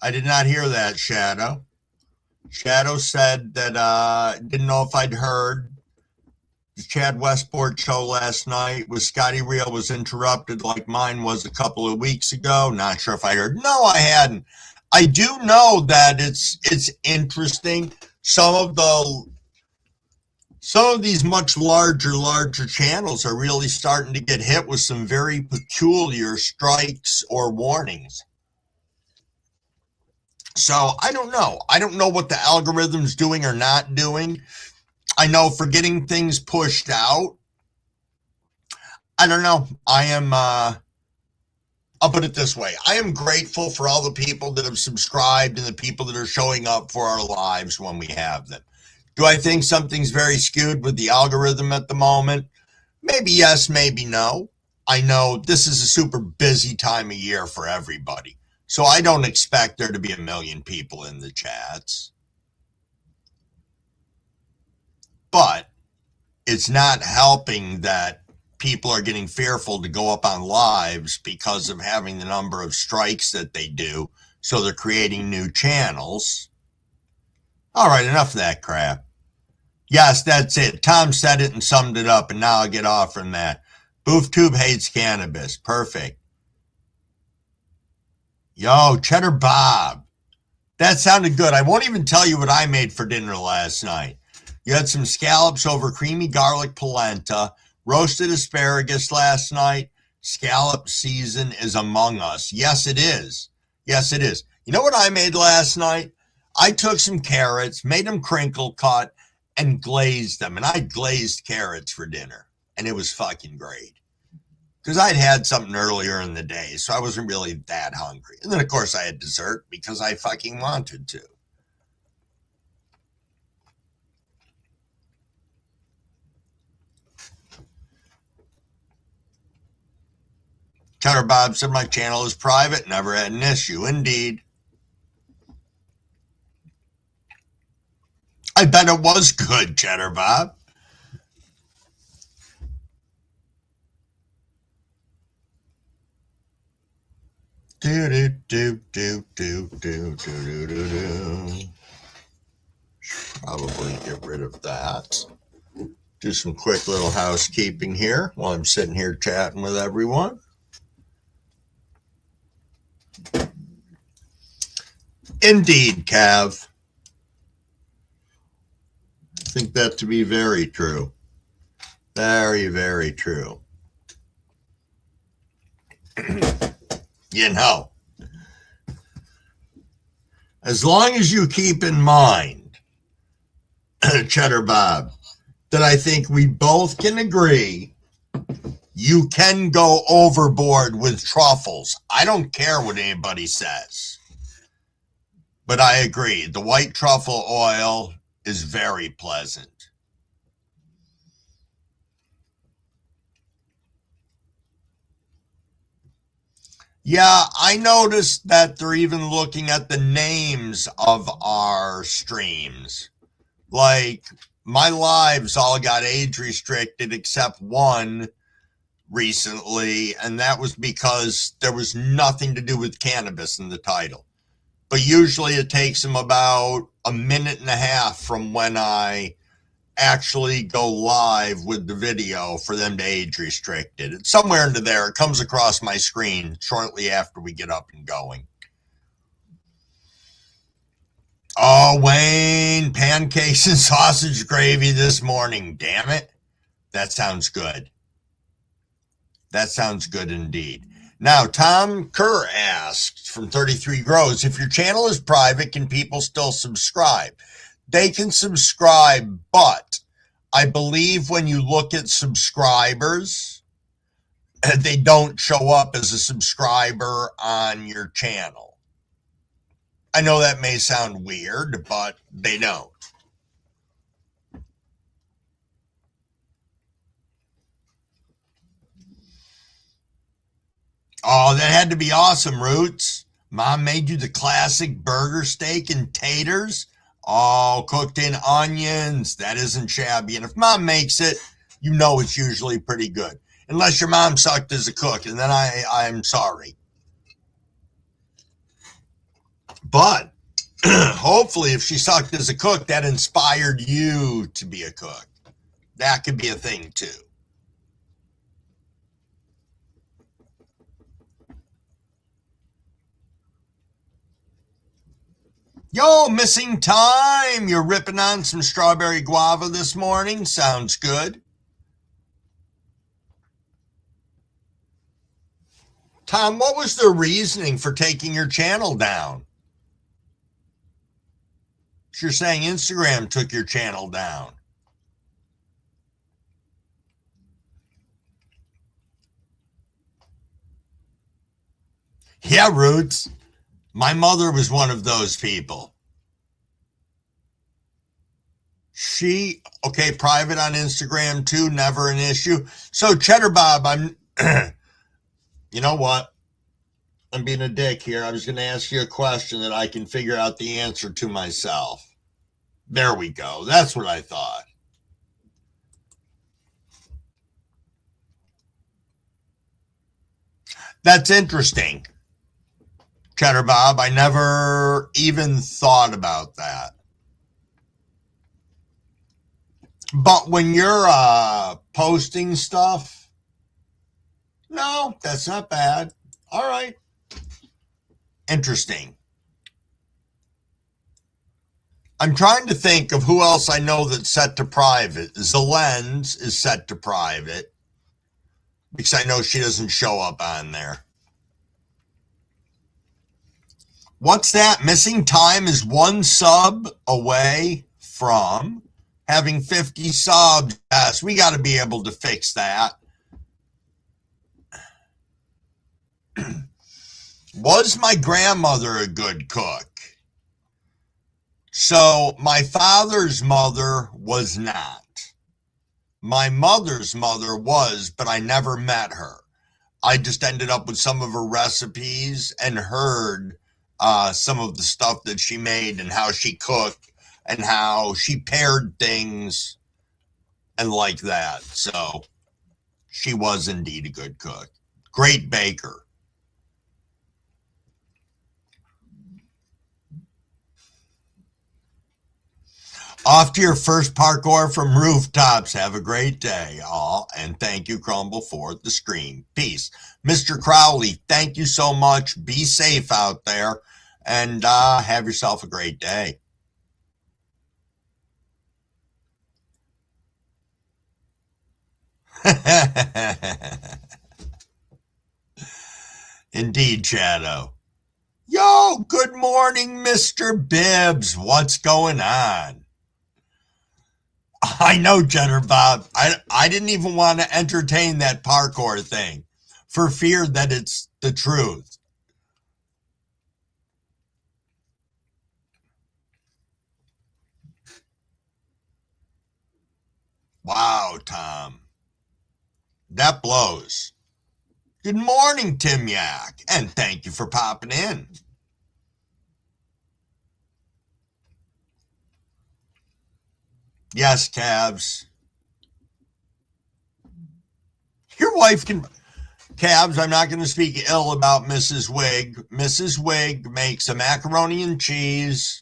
I did not hear that, Shadow. Shadow said that didn't know if I'd heard the Chad Westport show last night with Scotty Reel was interrupted like mine was a couple of weeks ago. Not sure if I heard. No, I hadn't. I do know that it's interesting. Some of these much larger channels are really starting to get hit with some very peculiar strikes or warnings. So I don't know. I don't know what the algorithm's doing or not doing. I know for getting things pushed out, I don't know. I'll put it this way. I am grateful for all the people that have subscribed and the people that are showing up for our lives when we have them. Do I think something's very skewed with the algorithm at the moment? Maybe yes, maybe no. I know this is a super busy time of year for everybody. So I don't expect there to be a million people in the chats. But it's not helping that people are getting fearful to go up on lives because of having the number of strikes that they do. So they're creating new channels. All right, enough of that crap. Yes, that's it. Tom said it and summed it up, and now I'll get off from that. BoofTube hates cannabis. Perfect. Yo, Cheddar Bob. That sounded good. I won't even tell you what I made for dinner last night. You had some scallops over creamy garlic polenta, roasted asparagus last night. Scallop season is among us. Yes, it is. Yes, it is. You know what I made last night? I took some carrots, made them crinkle cut, and glazed them. And I glazed carrots for dinner. And it was fucking great. Because I'd had something earlier in the day, so I wasn't really that hungry. And then, of course, I had dessert because I fucking wanted to. Cheddar Bob said my channel is private, never had an issue. Indeed. I bet it was good, Cheddar Bob. Do do do do do do do do do. Should probably get rid of that. Do some quick little housekeeping here while I'm sitting here chatting with everyone. Indeed, Cav. I think that to be very true. Very, very true. You know, as long as you keep in mind, Cheddar Bob, that I think we both can agree you can go overboard with truffles. I don't care what anybody says. But I agree, the white truffle oil is very pleasant. Yeah, I noticed that they're even looking at the names of our streams. Like, my lives all got age restricted except one recently, and that was because there was nothing to do with cannabis in the title. But usually it takes them about a minute and a half from when I actually go live with the video for them to age restrict it. It's somewhere into there. It comes across my screen shortly after we get up and going. Oh, Wayne, pancakes and sausage gravy this morning. Damn it. That sounds good. That sounds good indeed. Now, Tom Kerr asked from 33 Grows, if your channel is private, can people still subscribe? They can subscribe, but I believe when you look at subscribers, they don't show up as a subscriber on your channel. I know that may sound weird, but they don't. Oh, that had to be awesome, Roots. Mom made you the classic burger steak and taters, all cooked in onions. That isn't shabby. And if Mom makes it, you know it's usually pretty good. Unless your mom sucked as a cook, and then I'm sorry. But hopefully if she sucked as a cook, that inspired you to be a cook. That could be a thing too. Yo, missing time. You're ripping on some strawberry guava this morning. Sounds good. Tom, what was the reasoning for taking your channel down? You're saying Instagram took your channel down. Yeah, Roots. My mother was one of those people. Okay, private on Instagram too, never an issue. So Cheddar Bob, you know what? I'm being a dick here. I was going to ask you a question that I can figure out the answer to myself. There we go. That's what I thought. That's interesting. Cheddar Bob, I never even thought about that. But when you're posting stuff, no, that's not bad. All right. Interesting. I'm trying to think of who else I know that's set to private. Zelens is set to private because I know she doesn't show up on there. What's that? Missing time is one sub away from having 50 subs. Yes, we got to be able to fix that. Was my grandmother a good cook? So my father's mother was not. My mother's mother was, but I never met her. I just ended up with some of her recipes and heard some of the stuff that she made and how she cooked and how she paired things and like that. So she was indeed a good cook. Great baker. Off to your first parkour from rooftops. Have a great day, all. And thank you, Crumble, for the screen. Peace. Mr. Crowley, thank you so much. Be safe out there and have yourself a great day. Indeed, Shadow. Yo, good morning, Mr. Bibbs. What's going on? I know, Jenner Bob. I didn't even want to entertain that parkour thing for fear that it's the truth. Wow, Tom. That blows. Good morning, Tim Yak, and thank you for popping in. Yes, Cavs. Your wife can... Cavs, I'm not going to speak ill about Mrs. Wig. Mrs. Wig makes a macaroni and cheese,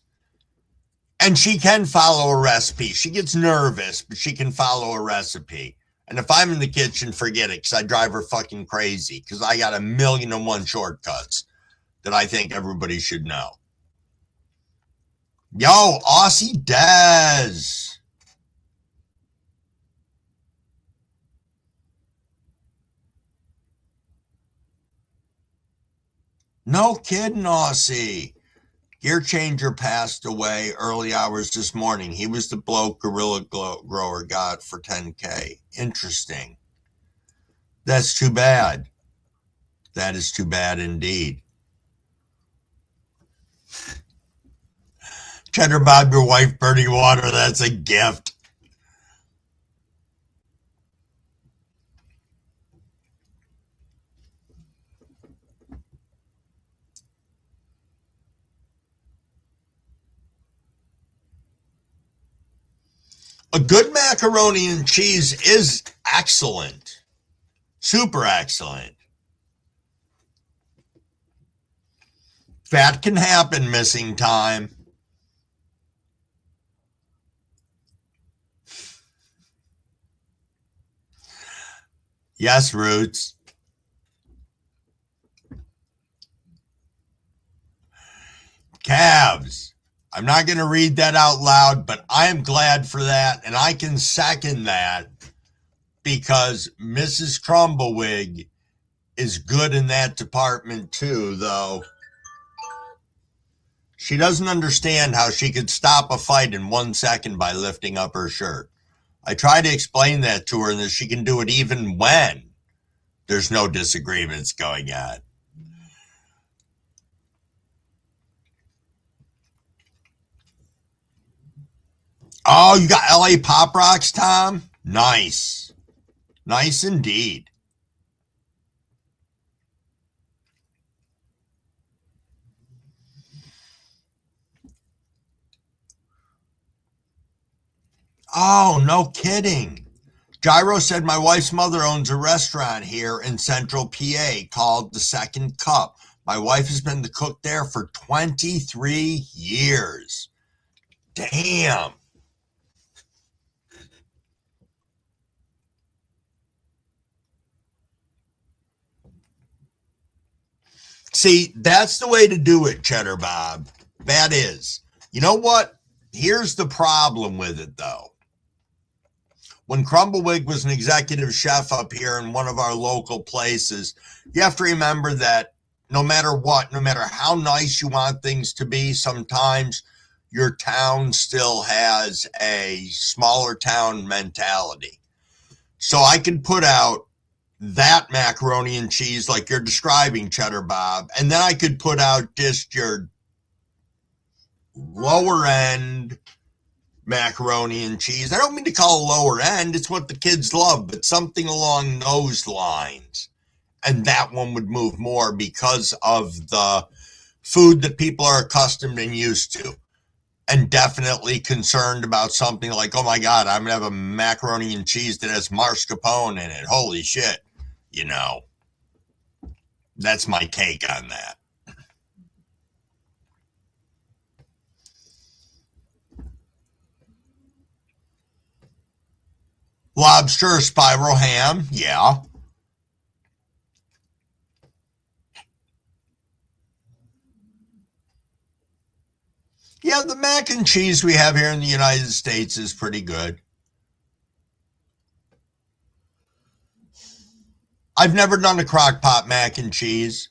and she can follow a recipe. She gets nervous, but she can follow a recipe. And if I'm in the kitchen, forget it, because I drive her fucking crazy, because I got 1,000,001 shortcuts that I think everybody should know. Yo, Aussie Dez. No kidding, Aussie. Gear Changer passed away early hours this morning. He was the bloke Gorilla Grower got for 10K. Interesting. That's too bad. That is too bad indeed. Cheddar Bob, your wife, Birdie Water, that's a gift. A good macaroni and cheese is excellent. Super excellent. That can happen, missing time. Yes, Roots. Cavs. I'm not going to read that out loud, but I am glad for that, and I can second that because Mrs. Crumbawig is good in that department too, though. She doesn't understand how she could stop a fight in 1 second by lifting up her shirt. I try to explain that to her and that she can do it even when there's no disagreements going on. Oh, you got LA Pop Rocks, Tom? Nice. Nice indeed. Oh, no kidding. Gyro said my wife's mother owns a restaurant here in Central PA called The Second Cup. My wife has been the cook there for 23 years. Damn. See, that's the way to do it, Cheddar Bob. That is. You know what? Here's the problem with it, though. When Crumbawig was an executive chef up here in one of our local places, you have to remember that no matter what, no matter how nice you want things to be, sometimes your town still has a smaller town mentality. So I can put out that macaroni and cheese like you're describing, Cheddar Bob, and then I could put out just your lower end macaroni and cheese. I don't mean to call it lower end, it's what the kids love, but something along those lines. and that one would move more because of the food that people are accustomed and used to. And definitely concerned about something like, oh my God, I'm going to have a macaroni and cheese that has mascarpone in it. Holy shit. You know, that's my take on that. Lobster or spiral ham, yeah. Yeah, the mac and cheese we have here in the United States is pretty good. I've never done a crock pot mac and cheese.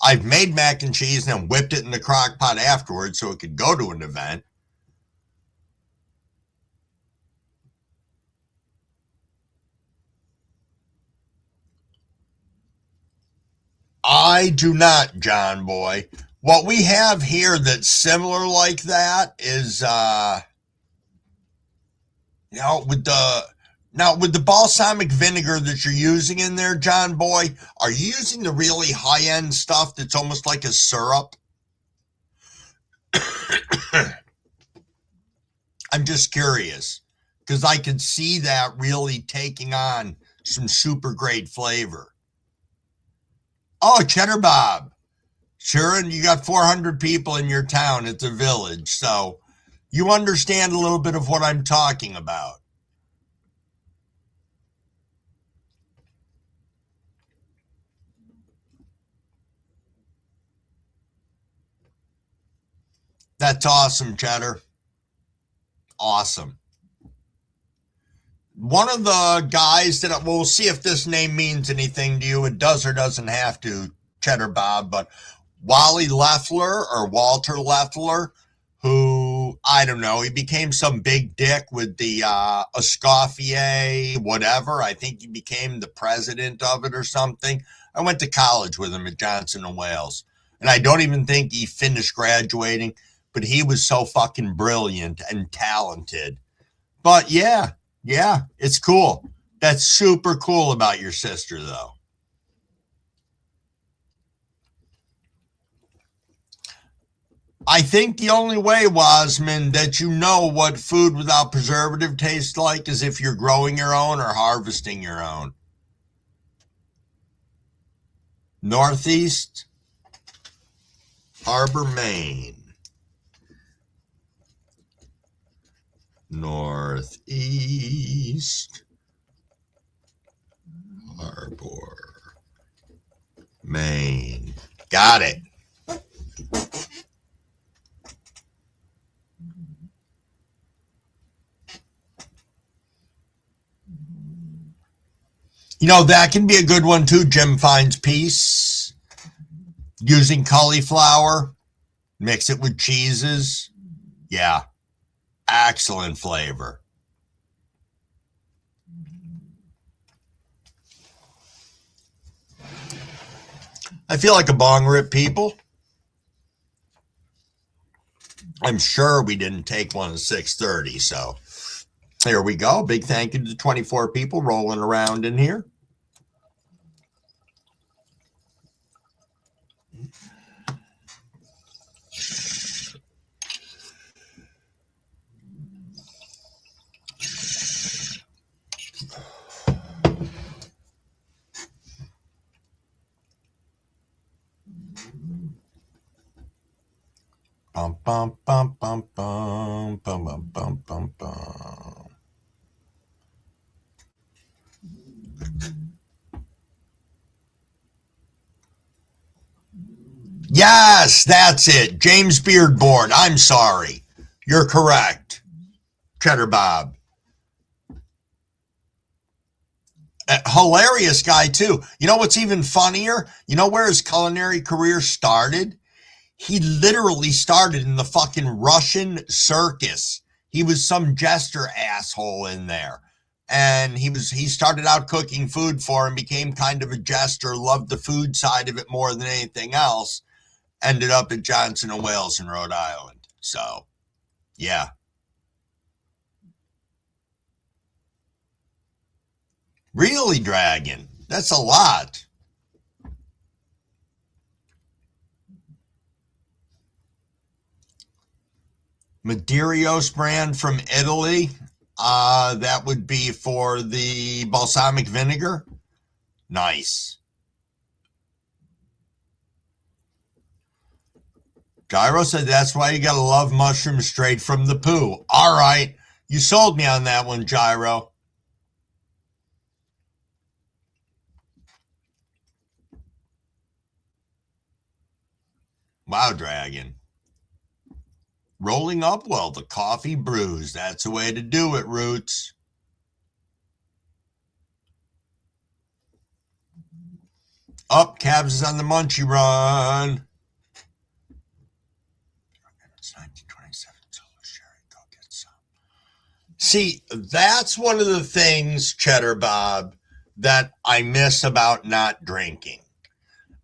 I've made mac and cheese and then whipped it in the crock pot afterwards so it could go to an event. I do not, John Boy. What we have here that's similar like that is you know, with the balsamic vinegar that you're using in there, John Boy, are you using the really high-end stuff that's almost like a syrup? I'm just curious because I could see that really taking on some super great flavor. Oh, Cheddar Bob. Sure, and you got 400 people in your town. It's a village, so you understand a little bit of what I'm talking about. That's awesome, Cheddar. Awesome. One of the guys that we'll see if this name means anything to you. It does or doesn't have to, Cheddar Bob, but Wally Leffler or Walter Leffler, who I don't know, he became some big dick with the Escoffier, whatever. I think he became the president of it or something. I went to college with him at Johnson and Wales, and I don't even think he finished graduating, but he was so fucking brilliant and talented. But yeah, it's cool. That's super cool about your sister, though. I think the only way, Wasman, that you know what food without preservative tastes like is if you're growing your own or harvesting your own. Northeast, Harbor, Maine. Northeast, Harbor, Maine. Got it. You know, that can be a good one too. Jim finds peace using cauliflower, mix it with cheeses. Yeah, excellent flavor. I feel like a bong rip, people. I'm sure we didn't take one at 6:30, so here we go. Big thank you to the 24 people rolling around in here. Bum, bum, bum, bum, bum, bum, bum, bum, bum, bum. Yes, that's it. James Beardboard. I'm sorry. You're correct. Cheddar Bob. Hilarious guy, too. You know what's even funnier? You know where his culinary career started? He literally started in the fucking Russian circus. He was some jester asshole in there. And he started out cooking food for him, became kind of a jester, loved the food side of it more than anything else. Ended up at Johnson and Wales in Rhode Island. So, yeah. Really, Dragon? That's a lot. Madeiros brand from Italy. That would be for the balsamic vinegar. Nice. Gyro said that's why you gotta love mushrooms straight from the poo. All right. You sold me on that one, Gyro. Wow, Dragon. Rolling up well, the coffee brews. That's the way to do it, Roots. Up, Cavs is on the munchie run. It's 1927, so Sherry, go get some. See, that's one of the things, Cheddar Bob, that I miss about not drinking.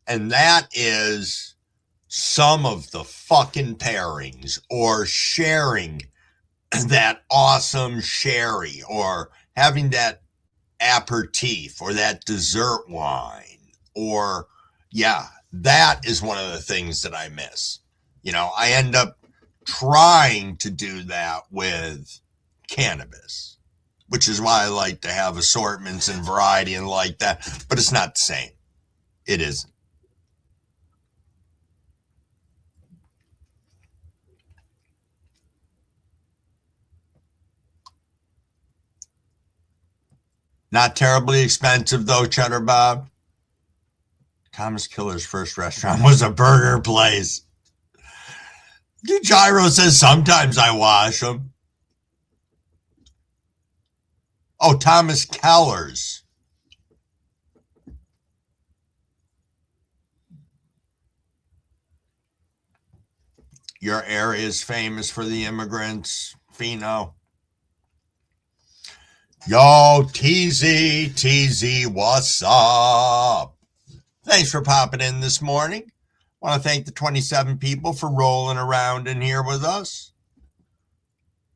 And that is some of the fucking pairings or sharing that awesome sherry or having that aperitif or that dessert wine or that is one of the things that I miss. I end up trying to do that with cannabis, which is why I like to have assortments and variety and like that, but it's not the same. It isn't. Not terribly expensive though, Cheddar Bob. Thomas Killer's first restaurant was a burger place. Gyro says sometimes I wash them. Oh, Thomas Keller's. Your area is famous for the immigrants, Fino. Yo, TZ, what's up? Thanks for popping in this morning. Want to thank the 27 people for rolling around in here with us.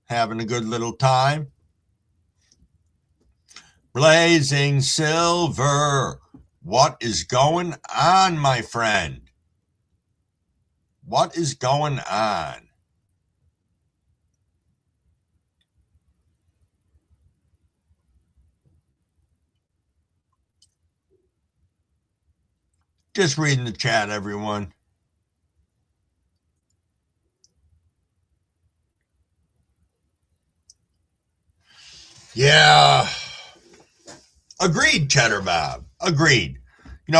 Having a good little time. Blazing Silver. What is going on, my friend? What is going on? Just reading the chat, everyone. Yeah. Agreed, Cheddar Bob. Agreed.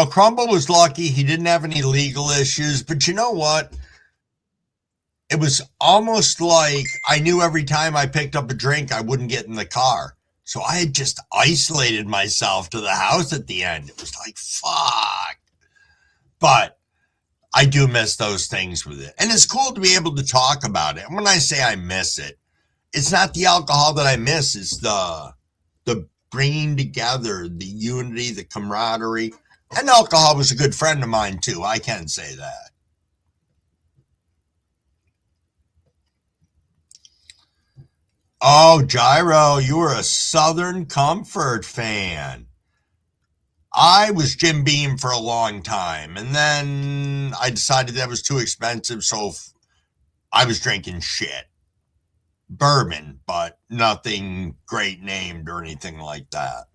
Crumble was lucky. He didn't have any legal issues. But you know what? It was almost like I knew every time I picked up a drink, I wouldn't get in the car. So I had just isolated myself to the house at the end. It was like, fuck. But I do miss those things with it. And it's cool to be able to talk about it. And when I say I miss it, it's not the alcohol that I miss. It's the bringing together, the unity, the camaraderie. And alcohol was a good friend of mine, too. I can say that. Oh, Gyro, you were a Southern Comfort fan. I was Jim Beam for a long time, and then I decided that was too expensive, so I was drinking shit. Bourbon, but nothing great named or anything like that.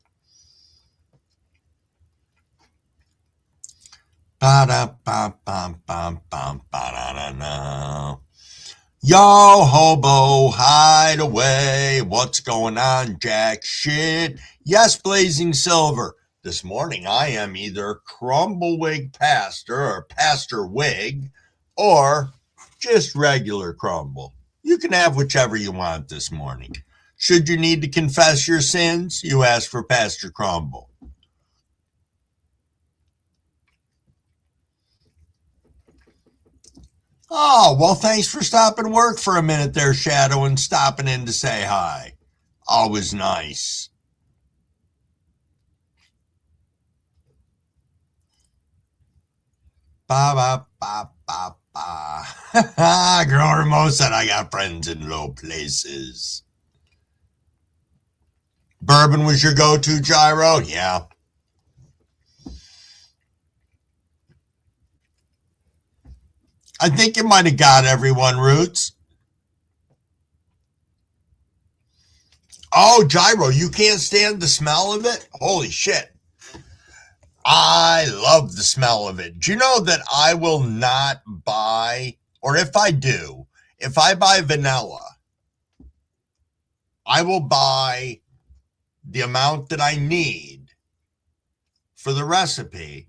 Yo, hobo, hide away. What's going on, jack shit? Yes, Blazing Silver. This morning I am either CrumbleWig Pastor or Pastor Wig or just regular Crumble. You can have whichever you want this morning. Should you need to confess your sins, you ask for Pastor Crumble. Oh, well, thanks for stopping work for a minute there, Shadow, and stopping in to say hi. Always nice. Ba ba ba ba ba. Girl Remo said I got friends in low places. Bourbon was your go-to, Gyro? Yeah. I think you might have got everyone, Roots. Oh, Gyro, you can't stand the smell of it? Holy shit. I love the smell of it. Do you know that I will not buy, or if I do, if I buy vanilla, I will buy the amount that I need for the recipe.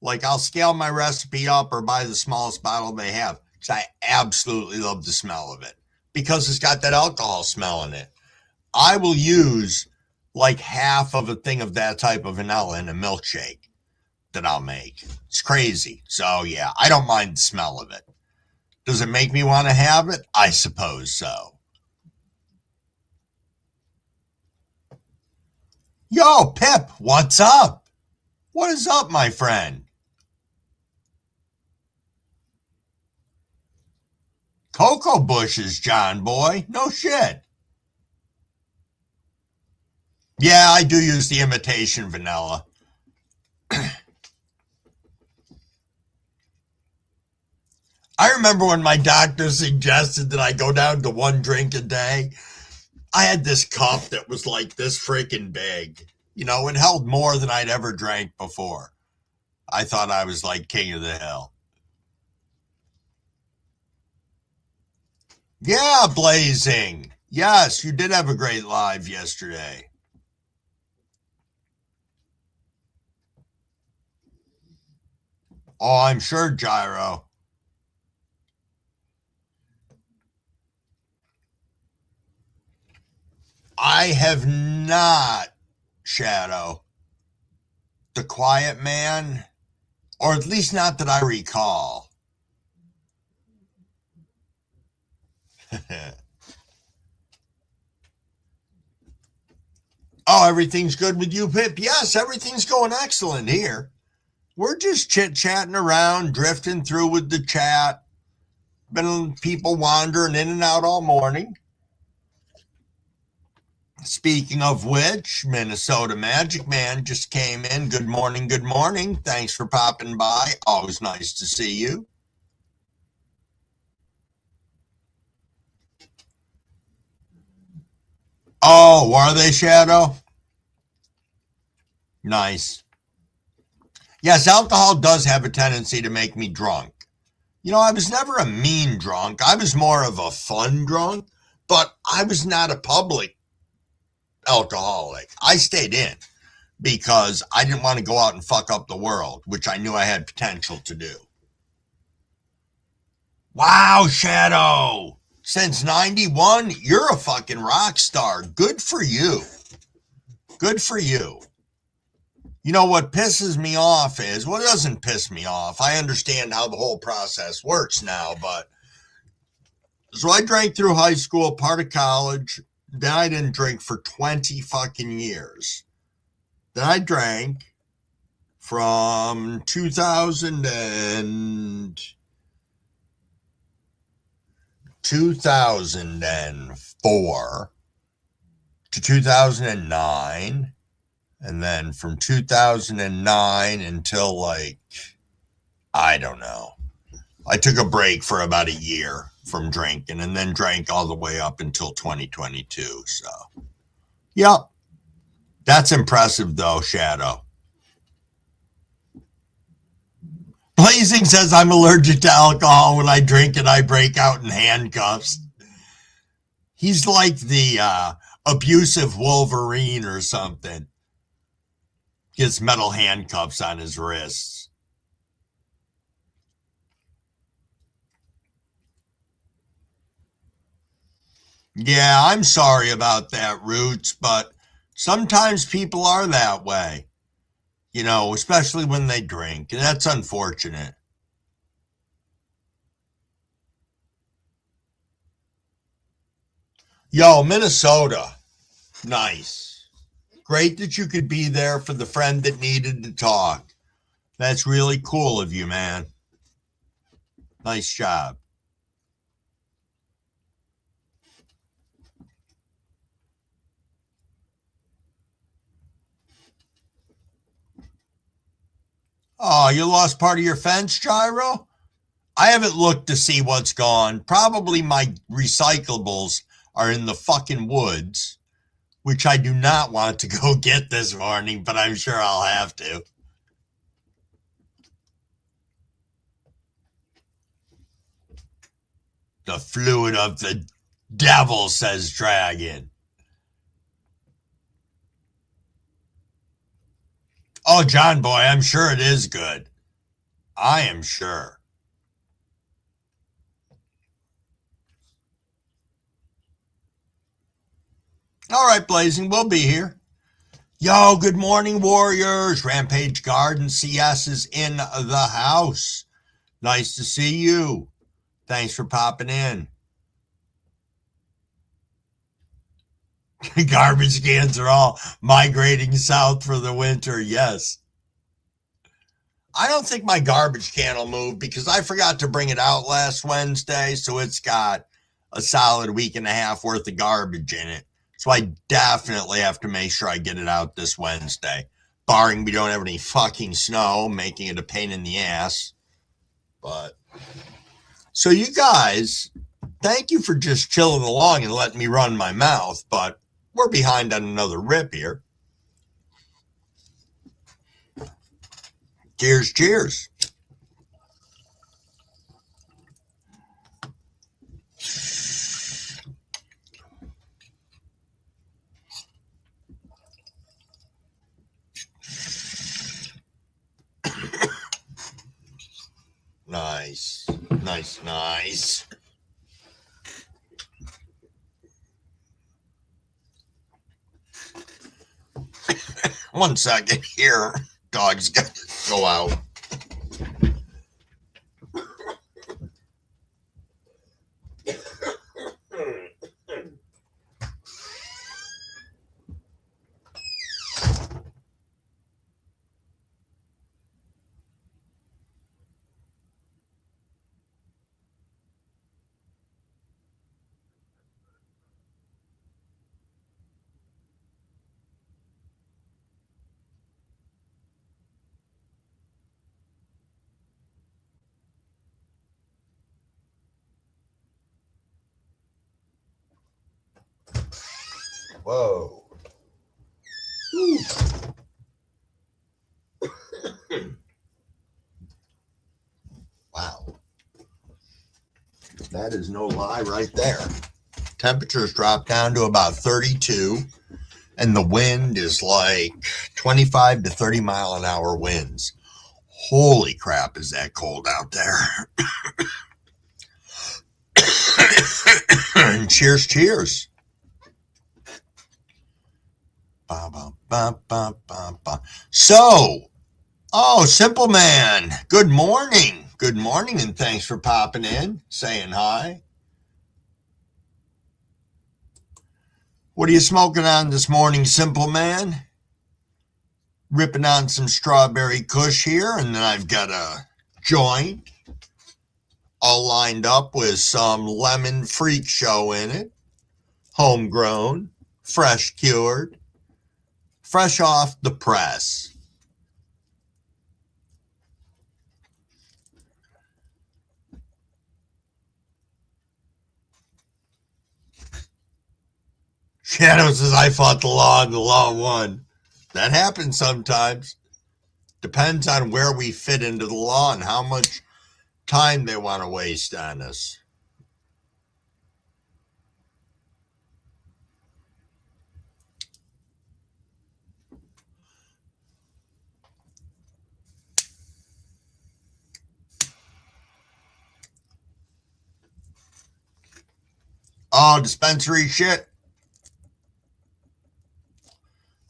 Like I'll scale my recipe up or buy the smallest bottle they have because I absolutely love the smell of it because it's got that alcohol smell in it. I will use like half of a thing of that type of vanilla in a milkshake that I'll make. It's crazy. So yeah, I don't mind the smell of it. Does it make me want to have it? I suppose so. Yo, Pip, what's up? What is up, my friend? Cocoa bushes, John boy. No shit. Yeah, I do use the imitation vanilla. I remember when my doctor suggested that I go down to 1 drink a day. I had this cup that was like this freaking big. You know, it held more than I'd ever drank before. I thought I was like king of the hill. Yeah, Blazing. Yes, you did have a great live yesterday. Oh, I'm sure, Gyro. I have not, Shadow. The Quiet Man, or at least not that I recall. Oh, everything's good with you, Pip? Yes, everything's going excellent here. We're just chit-chatting around, drifting through with the chat. Been people wandering in and out all morning. Speaking of which, Minnesota Magic Man just came in. Good morning, good morning. Thanks for popping by. Always nice to see you. Oh, are they, Shadow? Nice. Yes, alcohol does have a tendency to make me drunk. You know, I was never a mean drunk. I was more of a fun drunk, but I was not a public alcoholic. I stayed in because I didn't want to go out and fuck up the world, which I knew I had potential to do. Wow, Shadow. Since 91, you're a fucking rock star. Good for you. Good for you. You know what pisses me off is, well, it doesn't piss me off. I understand how the whole process works now, but so I drank through high school, part of college. Then I didn't drink for 20 fucking years. Then I drank from 2004 to 2009. And then from 2009 until like, I don't know. I took a break for about a year from drinking and then drank all the way up until 2022. So, yep. That's impressive though, Shadow. Blazing says I'm allergic to alcohol. When I drink it, I break out in handcuffs. He's like the abusive Wolverine or something. Gets metal handcuffs on his wrists. Yeah, I'm sorry about that, Roots, but sometimes people are that way. You know, especially when they drink, and that's unfortunate. Yo, Minnesota. Nice. Great that you could be there for the friend that needed to talk. That's really cool of you, man. Nice job. Oh, you lost part of your fence, Gyro? I haven't looked to see what's gone. Probably my recyclables are in the fucking woods. which I do not want to go get this morning, but I'm sure I'll have to. The fluid of the devil, says Dragon. Oh, John Boy, I'm sure it is good. I am sure. All right, Blazing, we'll be here. Yo, good morning, Warriors. Rampage Garden CS is in the house. Nice to see you. Thanks for popping in. Garbage cans are all migrating south for the winter. Yes. I don't think my garbage can will move because I forgot to bring it out last Wednesday. So it's got a solid week and a half worth of garbage in it. So I definitely have to make sure I get it out this Wednesday. Barring we don't have any fucking snow, making it a pain in the ass. But so you guys, thank you for just chilling along and letting me run my mouth. But we're behind on another rip here. Cheers, cheers. Nice, nice, nice. One second here. Dog's got to go out. Whoa. Wow. That is no lie right there. Temperatures drop down to about 32, and the wind is like 25 to 30 mile an hour winds. Holy crap, is that cold out there. And cheers, cheers. Ba, ba, ba, ba, ba, ba. So, Simple Man, good morning. Good morning, and thanks for popping in, saying hi. What are you smoking on this morning, Simple Man? Ripping on some strawberry kush here, and then I've got a joint all lined up with some lemon freak show in it. Homegrown, fresh cured, fresh off the press. Shadow says, I fought the law and the law won. That happens sometimes. Depends on where we fit into the law and how much time they want to waste on us. Oh, dispensary shit.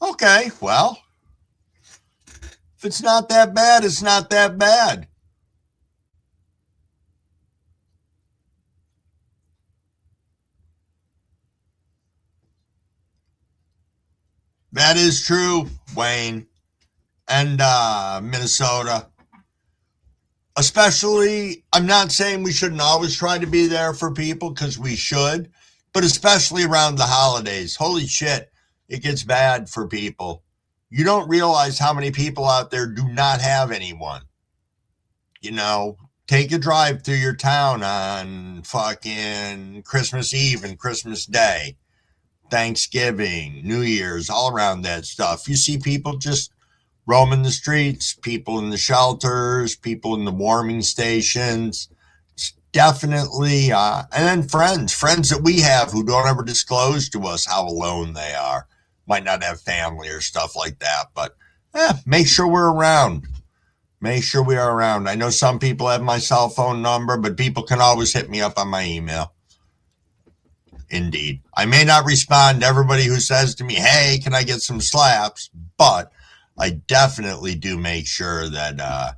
Okay, well, if it's not that bad, it's not that bad. That is true, Wayne, and Minnesota. Especially, I'm not saying we shouldn't always try to be there for people, because we should, but especially around the holidays. Holy shit, it gets bad for people. You don't realize how many people out there do not have anyone. You know, take a drive through your town on fucking Christmas Eve and Christmas Day. Thanksgiving, New Year's, all around that stuff. You see people just roaming the streets, people in the shelters, people in the warming stations. It's definitely, and then friends that we have who don't ever disclose to us how alone they are. Might not have family or stuff like that, but make sure we're around. Make sure we are around. I know some people have my cell phone number, but people can always hit me up on my email. Indeed. I may not respond to everybody who says to me, hey, can I get some slaps? But I definitely do make sure that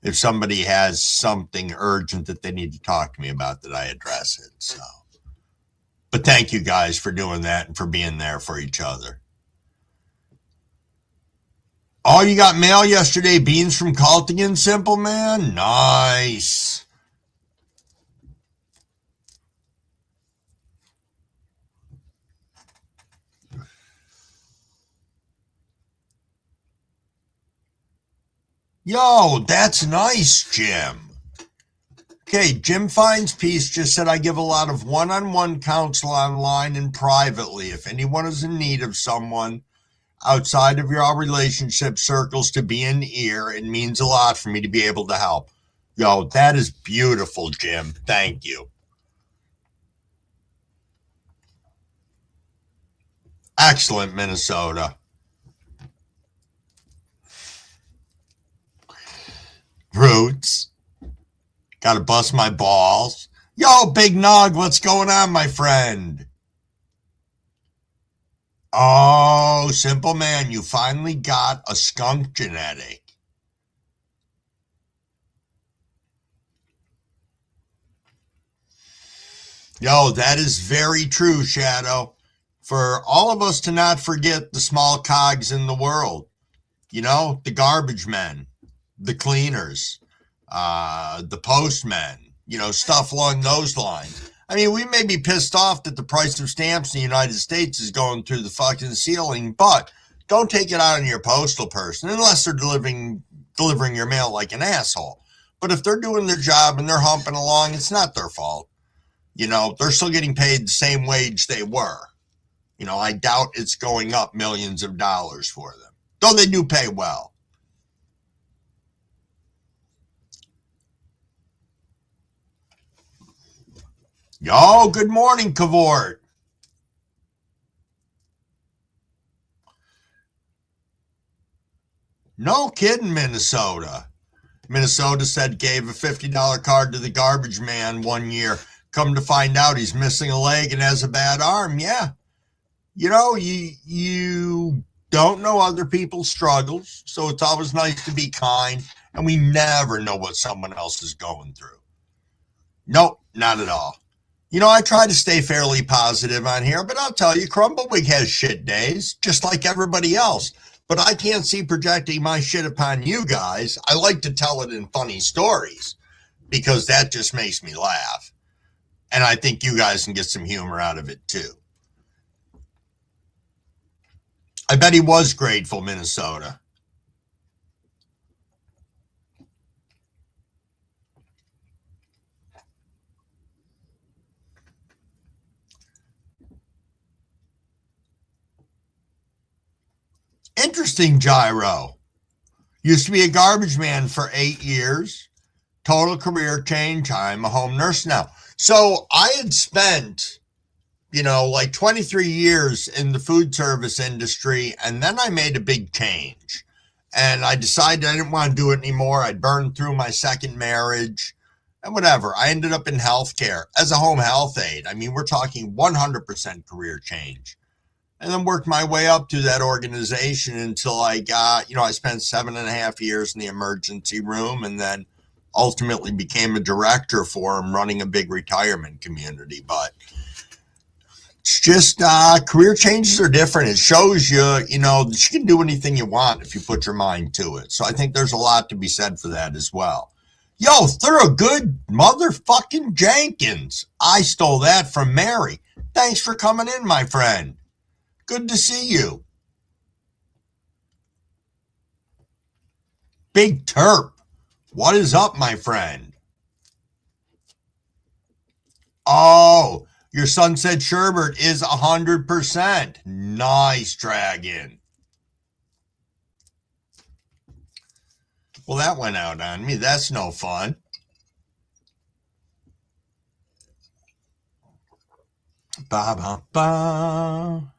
if somebody has something urgent that they need to talk to me about, that I address it. So, but thank you guys for doing that and for being there for each other. Oh, you got mail yesterday? Beans from Cultigan, Simple Man? Nice. Yo, that's nice, Jim. Okay, Jim Fine's piece just said, I give a lot of one-on-one counsel online and privately. If anyone is in need of someone outside of your relationship circles to be an ear, it means a lot for me to be able to help. Yo, that is beautiful, Jim. Thank you. Excellent, Minnesota. Roots. Gotta bust my balls. Yo, Big Nog, what's going on, my friend? Oh, Simple Man, you finally got a skunk genetic. Yo, that is very true, Shadow. For all of us to not forget the small cogs in the world, you know, the garbage men, the cleaners, the postmen, you know, stuff along those lines. I mean, we may be pissed off that the price of stamps in the United States is going through the fucking ceiling, but don't take it out on your postal person unless they're delivering your mail like an asshole. But if they're doing their job and they're humping along, it's not their fault. You know, they're still getting paid the same wage they were. You know, I doubt it's going up millions of dollars for them, though they do pay well. Yo, good morning, Cavort. No kidding, Minnesota. Minnesota said gave a $50 card to the garbage man one year. Come to find out he's missing a leg and has a bad arm. Yeah. You know, you don't know other people's struggles, so it's always nice to be kind, and we never know what someone else is going through. Nope, not at all. You know, I try to stay fairly positive on here, but I'll tell you, Crumbleweed has shit days, just like everybody else. But I can't see projecting my shit upon you guys. I like to tell it in funny stories because that just makes me laugh. And I think you guys can get some humor out of it too. I bet he was grateful, Minnesota. Interesting, Gyro. Used to be a garbage man for 8 years. Total career change. I'm a home nurse now. So I had spent, you know, like 23 years in the food service industry, and then I made a big change. And I decided I didn't want to do it anymore. I'd burned through my second marriage and whatever. I ended up in healthcare as a home health aide. I mean, we're talking 100% career change. And then worked my way up to that organization until I got, you know, I spent 7.5 years in the emergency room and then ultimately became a director for them running a big retirement community. But it's just career changes are different. It shows you, you know, that you can do anything you want if you put your mind to it. So I think there's a lot to be said for that as well. Yo, through good motherfucking Jenkins. I stole that from Mary. Thanks for coming in, my friend. Good to see you. Big Terp. What is up, my friend? Oh, Your Sunset Sherbert is 100%. Nice, Dragon. Well, that went out on me. That's no fun. Ba ba ba.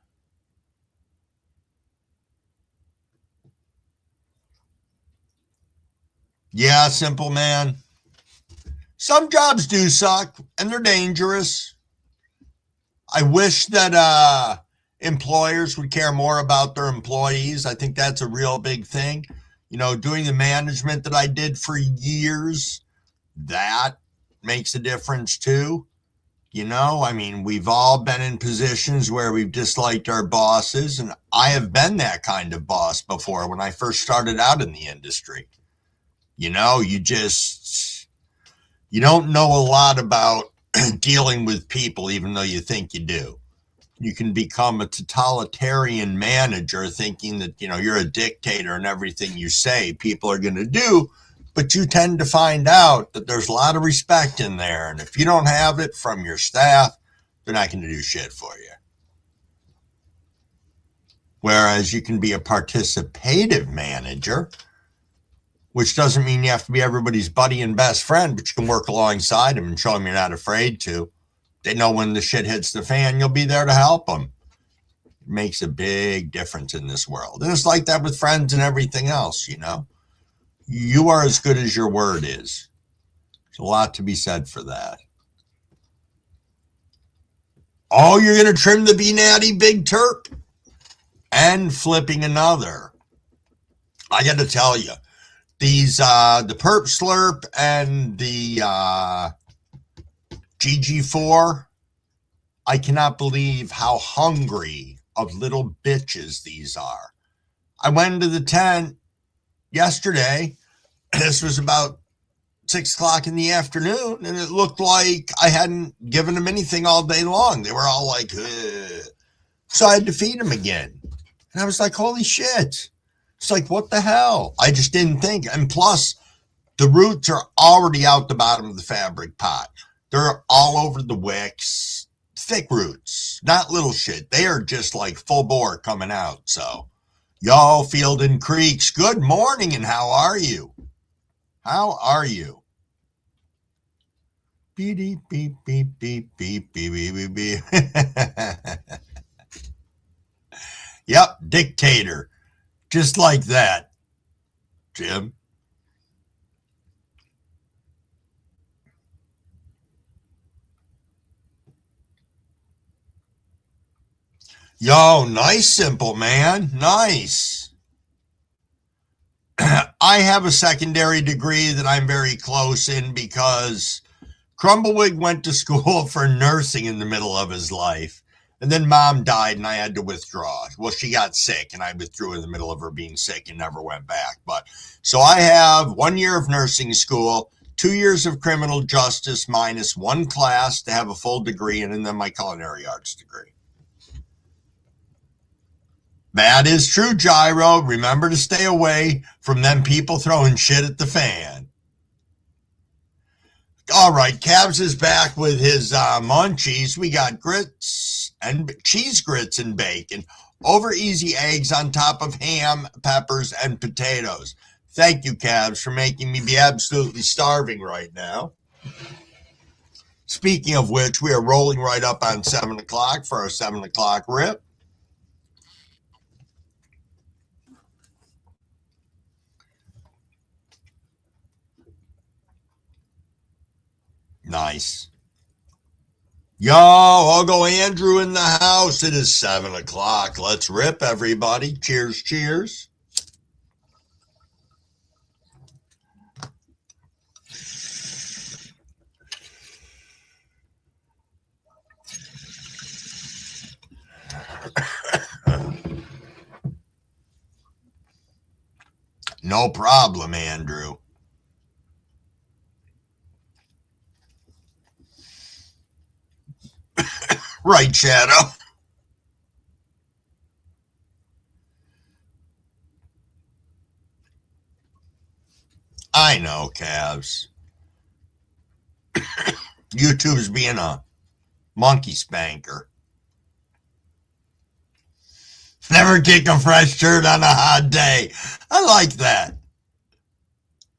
Yeah, simple man. Some jobs do suck and they're dangerous. I wish that employers would care more about their employees. I think that's a real big thing. You know, doing the management that I did for years, that makes a difference too. You know, I mean, we've all been in positions where we've disliked our bosses, and I have been that kind of boss before when I first started out in the industry. You know, you don't know a lot about dealing with people, even though you think you do. You can become a totalitarian manager thinking that, you know, you're a dictator and everything you say people are going to do. But you tend to find out that there's a lot of respect in there. And if you don't have it from your staff, they're not going to do shit for you. Whereas you can be a participative manager, which doesn't mean you have to be everybody's buddy and best friend, but you can work alongside them and show them you're not afraid to. They know when the shit hits the fan, you'll be there to help them. It makes a big difference in this world. And it's like that with friends and everything else, you know. You are as good as your word is. There's a lot to be said for that. Oh, you're going to trim the Be Natty Big Turp? And flipping another. I got to tell you, these, the Perp Slurp and the GG4, I cannot believe how hungry of little bitches these are. I went into the tent yesterday. This was about 6 o'clock in the afternoon, and it looked like I hadn't given them anything all day long. They were all like, ugh. So I had to feed them again. And I was like, holy shit. It's like, what the hell? I just didn't think. And plus, the roots are already out the bottom of the fabric pot. They're all over the wicks. Thick roots, not little shit. They are just like full bore coming out. So, y'all, Field and Creeks, good morning, and how are you? How are you? Beep, beep, beep, beep, beep, beep, beep, beep. Yep, dictator. Just like that, Jim. Yo, nice, simple man. Nice. I have a secondary degree that I'm very close in because Crumblewig went to school for nursing in the middle of his life. And then mom died and I had to withdraw. Well, she got sick and I withdrew in the middle of her being sick and never went back. But so I have 1 year of nursing school, 2 years of criminal justice minus one class to have a full degree, and then my culinary arts degree. That is true, Gyro. Remember to stay away from them people throwing shit at the fan. All right, Cavs is back with his munchies. We got grits and cheese grits and bacon, over easy eggs on top of ham, peppers, and potatoes. Thank you, Cavs, for making me be absolutely starving right now. Speaking of which, we are rolling right up on 7 o'clock for our 7 o'clock rip. Nice. Yo, Uncle Andrew in the house. It is 7 o'clock. Let's rip, everybody. Cheers, cheers. No problem, Andrew. Right, Shadow. I know, Cavs. YouTube's being a Monkey spanker. Never kick a fresh shirt on a hot day. I like that.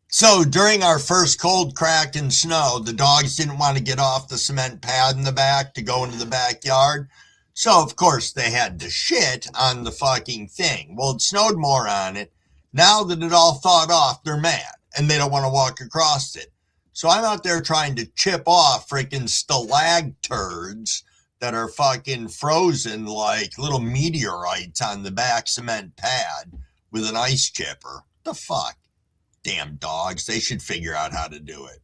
So during our first cold crack in snow, the dogs didn't want to get off the cement pad in the back to go into the backyard. So, of course, they had to shit on the fucking thing. Well, it snowed more on it. Now that it all thawed off, they're mad and they don't want to walk across it. So I'm out there trying to chip off freaking stalacturds that are fucking frozen like little meteorites on the back cement pad with an ice chipper. The fuck? Damn dogs. They should figure out how to do it.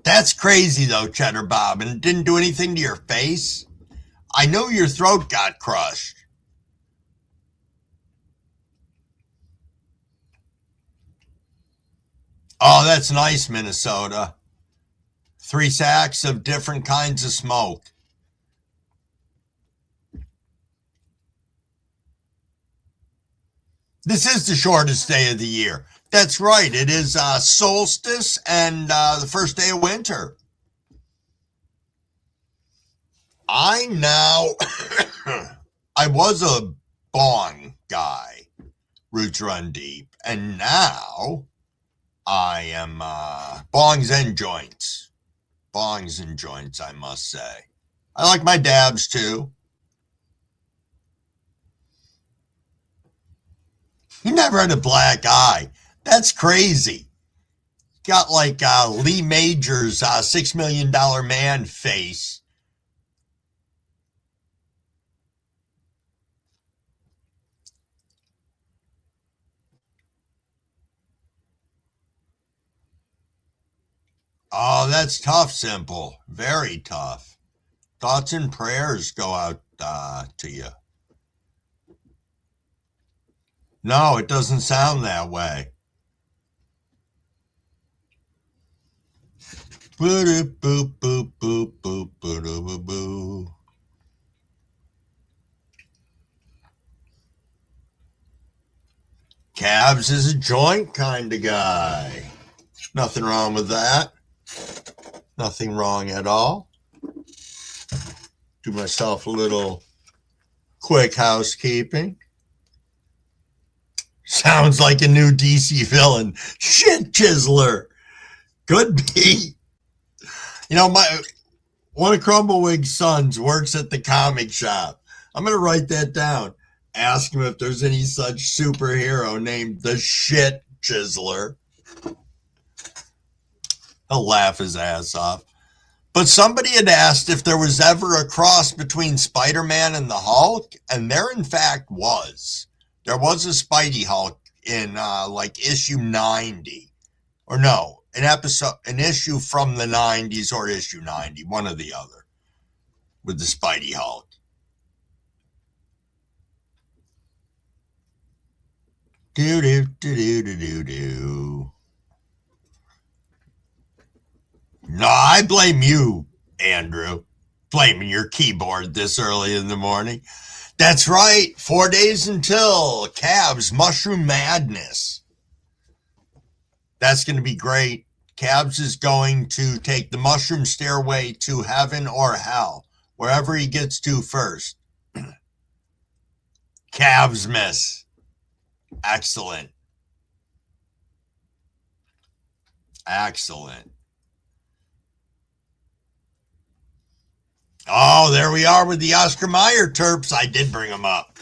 That's crazy though, Cheddar Bob, and it didn't do anything to your face. I know your throat got crushed. Oh, that's nice, Minnesota. 3 sacks of different kinds of smoke. This is the shortest day of the year. That's right. It is solstice and the first day of winter. I was a bong guy, roots run deep, and now I am bongs and joints. Bongs and joints, I must say. I like my dabs too. You never had a black eye. That's crazy. Got like Lee Major's $6 million man face. Oh, that's tough, Simple. Very tough. Thoughts and prayers go out to you. No, it doesn't sound that way. Boop, boop, boop, boop, boop, boop, boop. Cabs is a joint kind of guy. Nothing wrong with that. Nothing wrong at all. Do myself a little quick housekeeping. Sounds like a new DC villain. Shit Chiseler. Could be. You know, one of Crumblewigg's sons works at the comic shop. I'm going to write that down. Ask him if there's any such superhero named the Shit Chiseler. He'll laugh his ass off. But somebody had asked if there was ever a cross between Spider-Man and the Hulk, and there in fact was. There was a Spidey Hulk in like issue 90. Or no, an issue from the 90s or issue 90, one or the other, with the Spidey Hulk. Do do do do do do do. No, I blame you, Andrew. Blaming your keyboard this early in the morning. That's right. 4 days until Cavs Mushroom Madness. That's going to be great. Cavs is going to take the mushroom stairway to heaven or hell, wherever he gets to first. Cavs miss. Excellent. Excellent. Oh, there we are with the Oscar Mayer Terps. I did bring them up.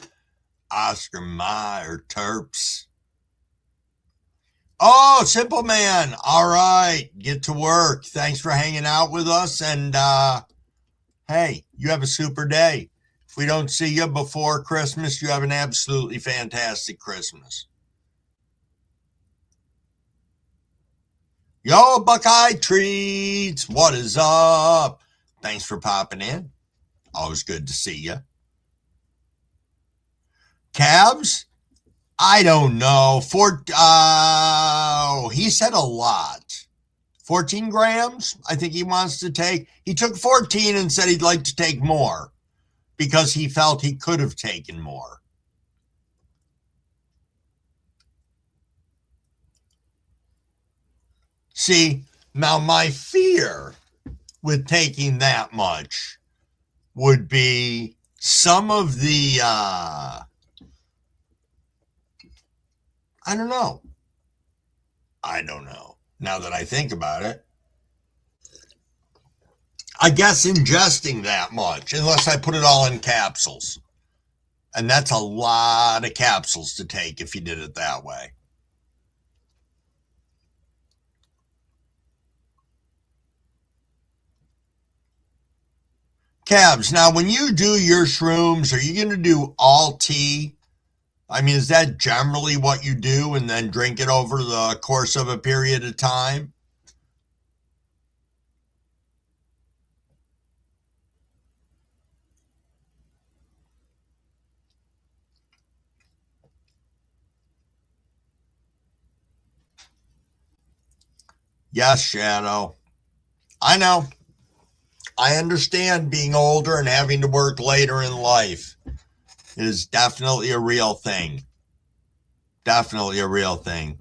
Oscar Mayer Terps. Oh, Simple Man. All right. Get to work. Thanks for hanging out with us. And hey, you have a super day. If we don't see you before Christmas, you have an absolutely fantastic Christmas. Yo, Buckeye Treats. What is up? Thanks for popping in. Always good to see you. Cavs? I don't know. He said a lot. 14 grams, I think he wants to take. He took 14 and said he'd like to take more because he felt he could have taken more. See, now my fear with taking that much would be some of the, I don't know. Now that I think about it, I guess ingesting that much, unless I put it all in capsules. And that's a lot of capsules to take if you did it that way. Cabs, now when you do your shrooms, are you going to do all tea? I mean, is that generally what you do and then drink it over the course of a period of time? Yes, Shadow. I know. I understand being older and having to work later in life is definitely a real thing. Definitely a real thing.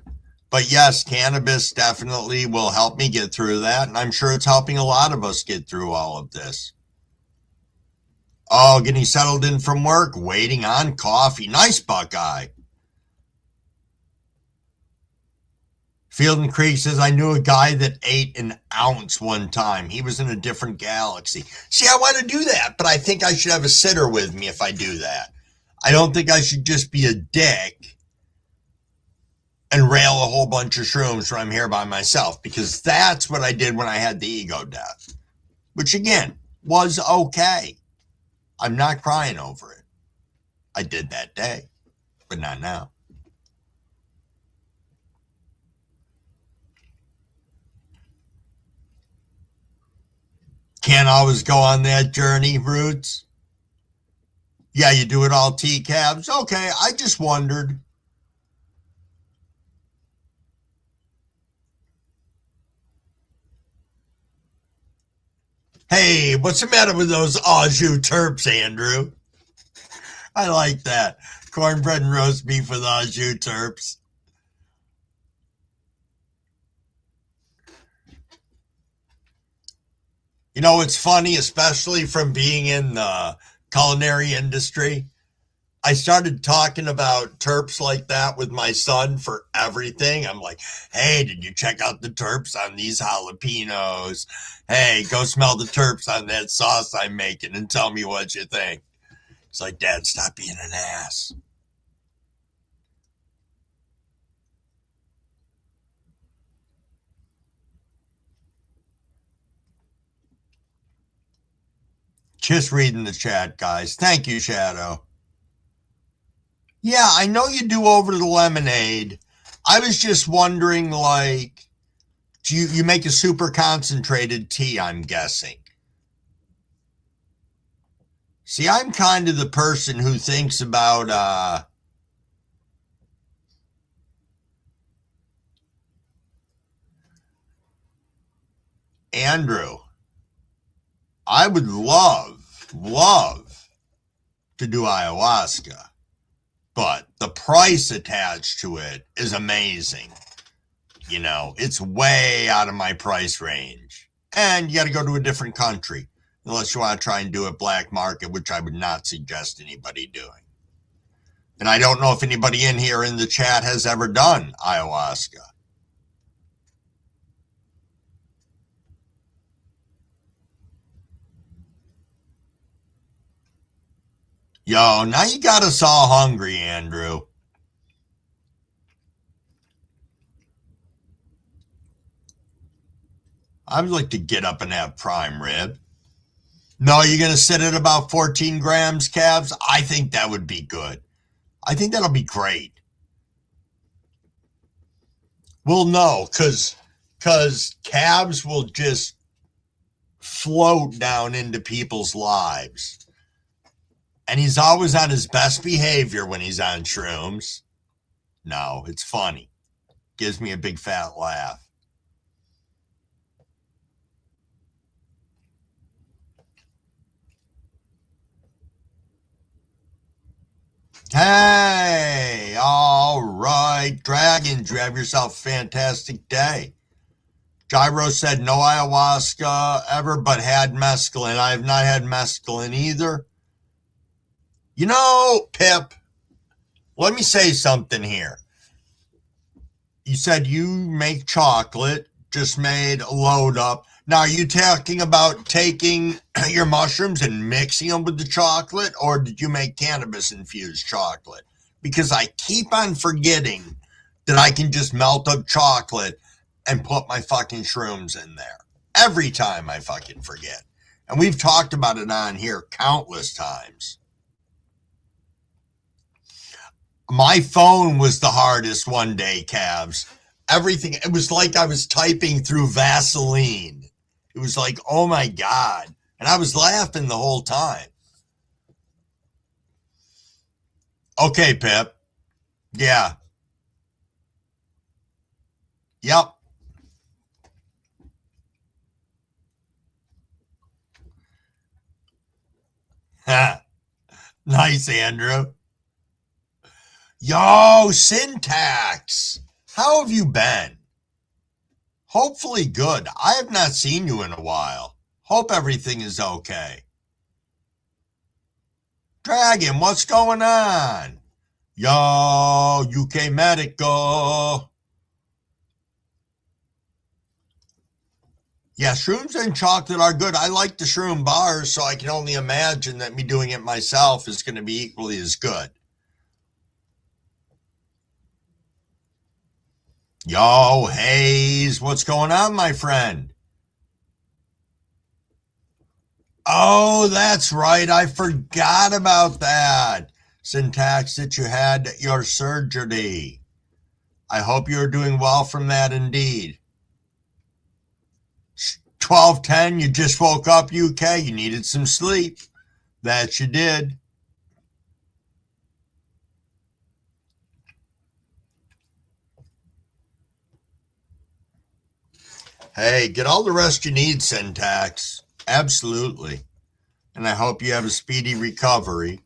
But yes, cannabis definitely will help me get through that. And I'm sure it's helping a lot of us get through all of this. Oh, getting settled in from work, waiting on coffee. Nice, Buckeye. Field and Creek says, I knew a guy that ate an ounce one time. He was in a different galaxy. See, I want to do that, but I think I should have a sitter with me if I do that. I don't think I should just be a dick and rail a whole bunch of shrooms when I'm here by myself, because that's what I did when I had the ego death, which again was okay. I'm not crying over it. I did that day, but not now. Can't always go on that journey, Roots. Yeah, you do it all T-cabs. Okay, I just wondered. Hey, what's the matter with those au jus terps, Andrew? I like that. Cornbread and roast beef with au jus terps. You know, it's funny, especially from being in the culinary industry. I started talking about terps like that with my son for everything. I'm like, hey, did you check out the terps on these jalapenos? Hey, go smell the terps on that sauce I'm making and tell me what you think. It's like, Dad, stop being an ass. Just reading the chat, guys. Thank you, Shadow. Yeah, I know you do over the lemonade. I was just wondering, like, do you make a super concentrated tea, I'm guessing? See, I'm kind of the person who thinks about, Andrew, I would love to do ayahuasca, but the price attached to it is amazing. You know, it's way out of my price range. And you got to go to a different country, unless you want to try and do it black market, which I would not suggest anybody doing. And I don't know if anybody in here in the chat has ever done ayahuasca. Yo, now you got us all hungry, Andrew. I would like to get up and have prime rib. No, you're going to sit at about 14 grams, calves? I think that would be good. I think that'll be great. Well, no, because calves will just float down into people's lives. And he's always on his best behavior when he's on shrooms. No, it's funny. Gives me a big fat laugh. Hey, all right, Dragons, you have yourself a fantastic day. Gyro said no ayahuasca ever, but had mescaline. I have not had mescaline either. You know, Pip, let me say something here. You said you make chocolate, just made a load up. Now, are you talking about taking your mushrooms and mixing them with the chocolate, or did you make cannabis-infused chocolate? Because I keep on forgetting that I can just melt up chocolate and put my fucking shrooms in there. Every time I fucking forget. And we've talked about it on here countless times. My phone was the hardest one day, Cavs. Everything, it was like I was typing through Vaseline. It was like, oh my God. And I was laughing the whole time. Okay, Pip. Yeah. Yep. Nice, Andrew. Yo, Syntax. How have you been? Hopefully good. I have not seen you in a while. Hope everything is okay. Dragon, what's going on? Yo, UK Medical. Yeah, shrooms and chocolate are good. I like the shroom bars, so I can only imagine that me doing it myself is going to be equally as good. Yo, Hayes, what's going on, my friend? Oh, that's right. I forgot about that. Syntax, that you had your surgery. I hope you're doing well from that indeed. 12:10, you just woke up, UK. You needed some sleep. That you did. Hey, get all the rest you need, Syntax. Absolutely. And I hope you have a speedy recovery.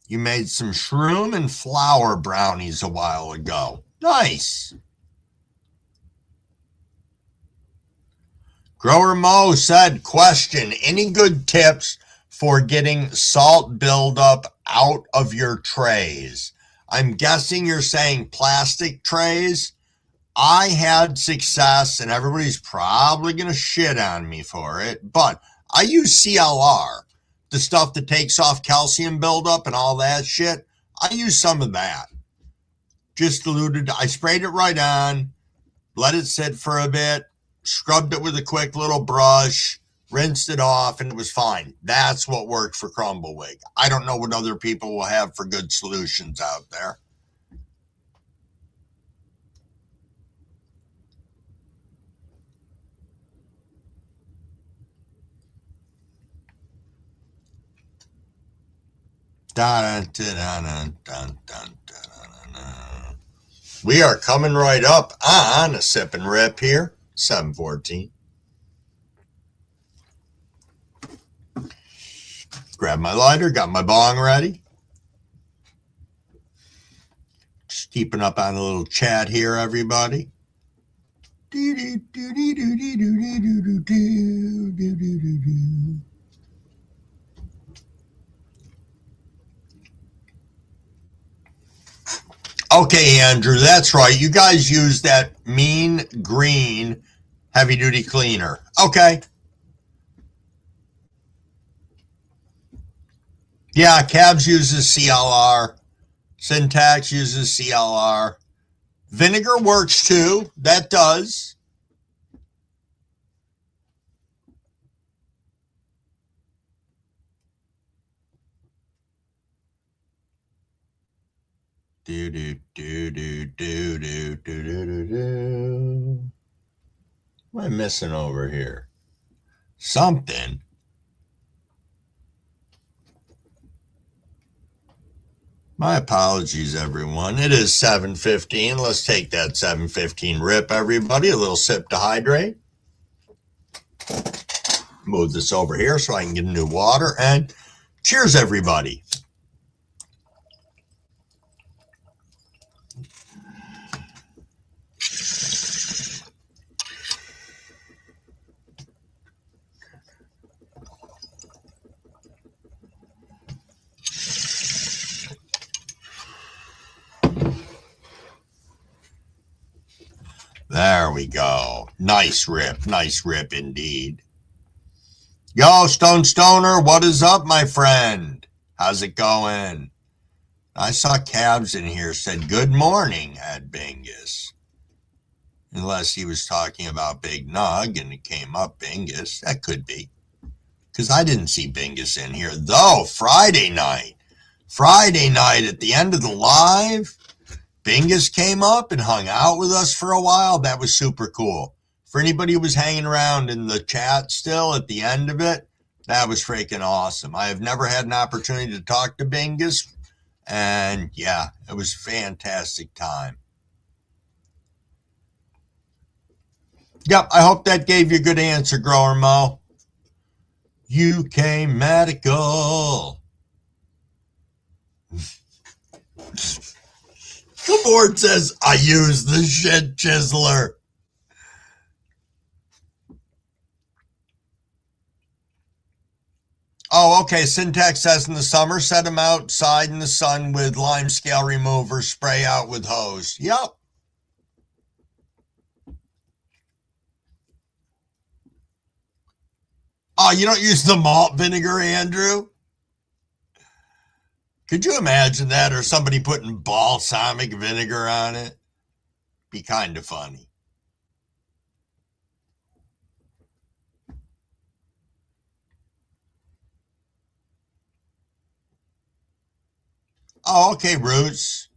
You made some shroom and flour brownies a while ago. Nice. Grower Mo said, question, any good tips for getting salt buildup out of your trays? I'm guessing you're saying plastic trays. I had success, and everybody's probably going to shit on me for it, but I use CLR, the stuff that takes off calcium buildup and all that shit. I use some of that. Just diluted. I sprayed it right on, let it sit for a bit, scrubbed it with a quick little brush, rinsed it off, and it was fine. That's what worked for Crumbleweed. I don't know what other people will have for good solutions out there. We are coming right up on a sip and rip here, 7:14. Grab my lighter, got my bong ready. Just keeping up on a little chat here, everybody. Okay, Andrew, that's right. You guys use that mean green heavy duty cleaner. Okay. Yeah, Cabs uses CLR. Syntax uses CLR. Vinegar works too. That does. Do do do do do do do do do. What am I missing over here? Something. My apologies, everyone. It is 7:15. Let's take that 7:15 rip, everybody. A little sip to hydrate. Move this over here so I can get a new water. And cheers, everybody. we go. Nice rip indeed. Yo, Stone Stoner, what is up, my friend? How's it going? I saw Cabs in here said good morning at Bingus. Unless he was talking about Big Nug and it came up Bingus. That could be. Because I didn't see Bingus in here. Though, Friday night at the end of the live, Bingus came up and hung out with us for a while. That was super cool. For anybody who was hanging around in the chat still at the end of it, that was freaking awesome. I have never had an opportunity to talk to Bingus. And yeah, it was a fantastic time. Yep, I hope that gave you a good answer, Grower Mo. UK Medical. The board says, I use the shit chiseler. Oh, okay. Syntax says in the summer, set them outside in the sun with lime scale remover, spray out with hose. Yep. Oh, you don't use the malt vinegar, Andrew? Could you imagine that? Or somebody putting balsamic vinegar on it? Be kind of funny. Oh, okay, Roots.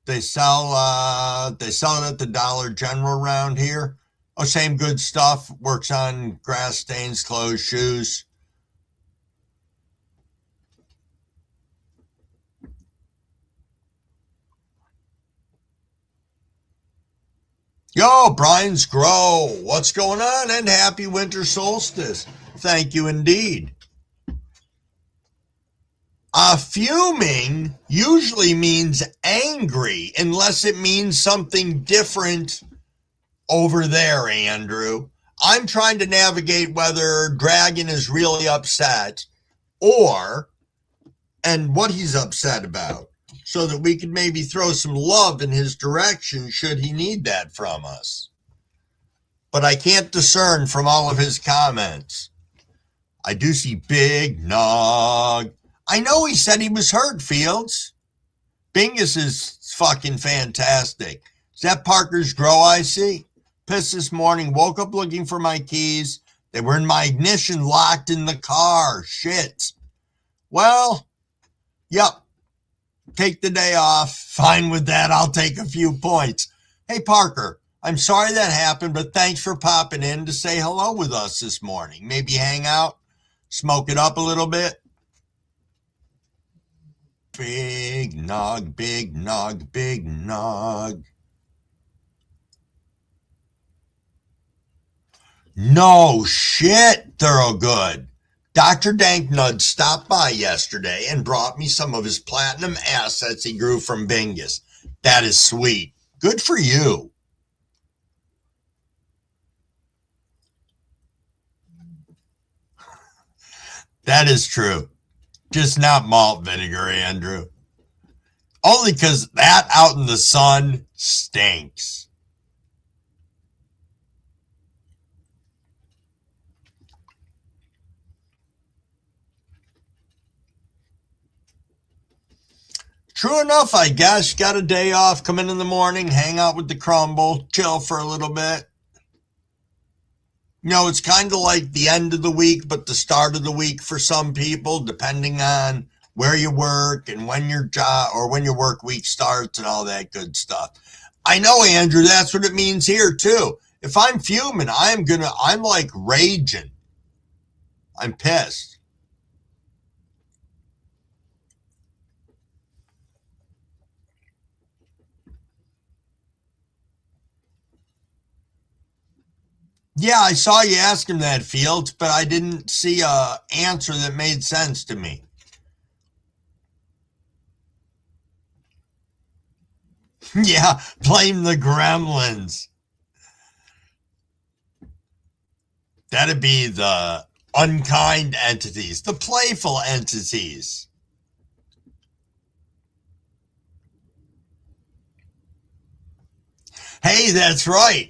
They sell it at the Dollar General around here. Oh, same good stuff. Works on grass stains, clothes, shoes. Yo, Brian's Grow. What's going on? And happy winter solstice. Thank you indeed. Fuming usually means angry, unless it means something different over there, Andrew. I'm trying to navigate whether Dragon is really upset and what he's upset about, so that we could maybe throw some love in his direction should he need that from us. But I can't discern from all of his comments. I do see Big Nog. I know he said he was hurt, Fields. Bingus is fucking fantastic. Is that Parker's Grow I see? Pissed this morning, woke up looking for my keys. They were in my ignition locked in the car. Shit. Well, yep. Take the day off. Fine with that. I'll take a few points. Hey, Parker, I'm sorry that happened, but thanks for popping in to say hello with us this morning. Maybe hang out, smoke it up a little bit. Big Nog, Big Nog, Big Nog. No shit, Thorogood. Dr. Danknud stopped by yesterday and brought me some of his platinum assets he grew from Bingus. That is sweet. Good for you. That is true. Just not malt vinegar, Andrew. Only because that out in the sun stinks. True enough, I guess. Got a day off, come in the morning, hang out with the crumble, chill for a little bit. You know, it's kind of like the end of the week, but the start of the week for some people, depending on where you work and when your job or when your work week starts and all that good stuff. I know, Andrew, that's what it means here too. If I'm fuming, I'm like raging. I'm pissed. Yeah, I saw you ask him that, Fields, but I didn't see a answer that made sense to me. Yeah, blame the gremlins. That'd be the unkind entities, the playful entities. Hey, that's right.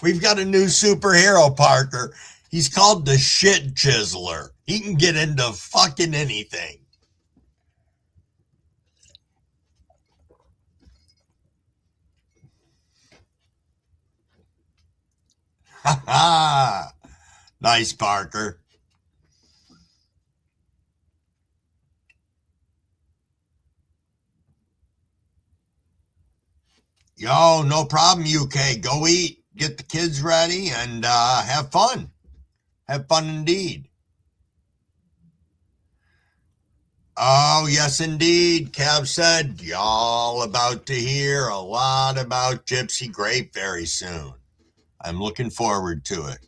We've got a new superhero, Parker. He's called the Shit Chiseler. He can get into fucking anything. Ha ha! Nice, Parker. Yo, no problem, UK. Go eat, get the kids ready, and have fun. Have fun indeed. Oh, yes, indeed. Cav said, y'all about to hear a lot about Gypsy Grape very soon. I'm looking forward to it.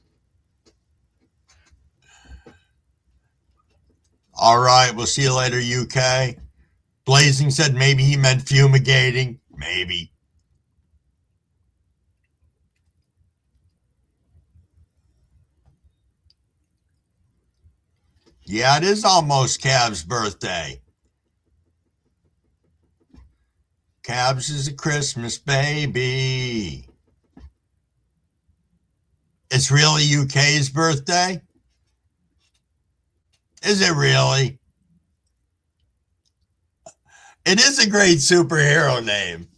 All right, we'll see you later, UK. Blazing said maybe he meant fumigating. Maybe. Yeah, it is almost Cav's birthday. Cavs is a Christmas baby. It's really UK's birthday? Is it really? It is a great superhero name.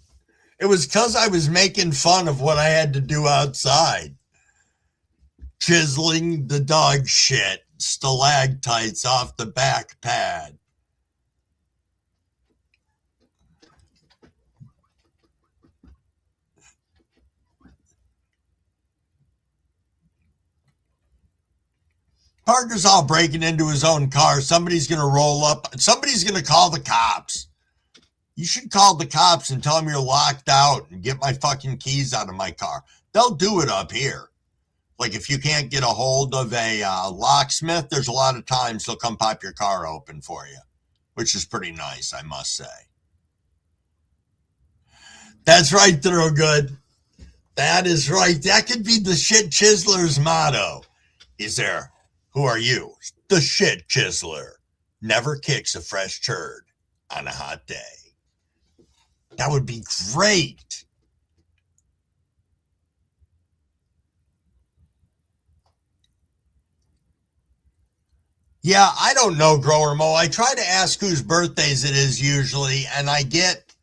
It was because I was making fun of what I had to do outside. Chiseling the dog shit stalactites off the back pad. Parker's all breaking into his own car. Somebody's going to roll up. Somebody's going to call the cops. You should call the cops and tell them you're locked out and get my fucking keys out of my car. They'll do it up here. Like if you can't get a hold of a locksmith, there's a lot of times they'll come pop your car open for you, which is pretty nice, I must say. That's right, Thorogood. That is right. That could be the Shit Chiseler's motto. Is there? Who are you? The Shit Chiseler. Never kicks a fresh turd on a hot day. That would be great. Yeah, I don't know, Grower Mo. I try to ask whose birthdays it is usually, and I get,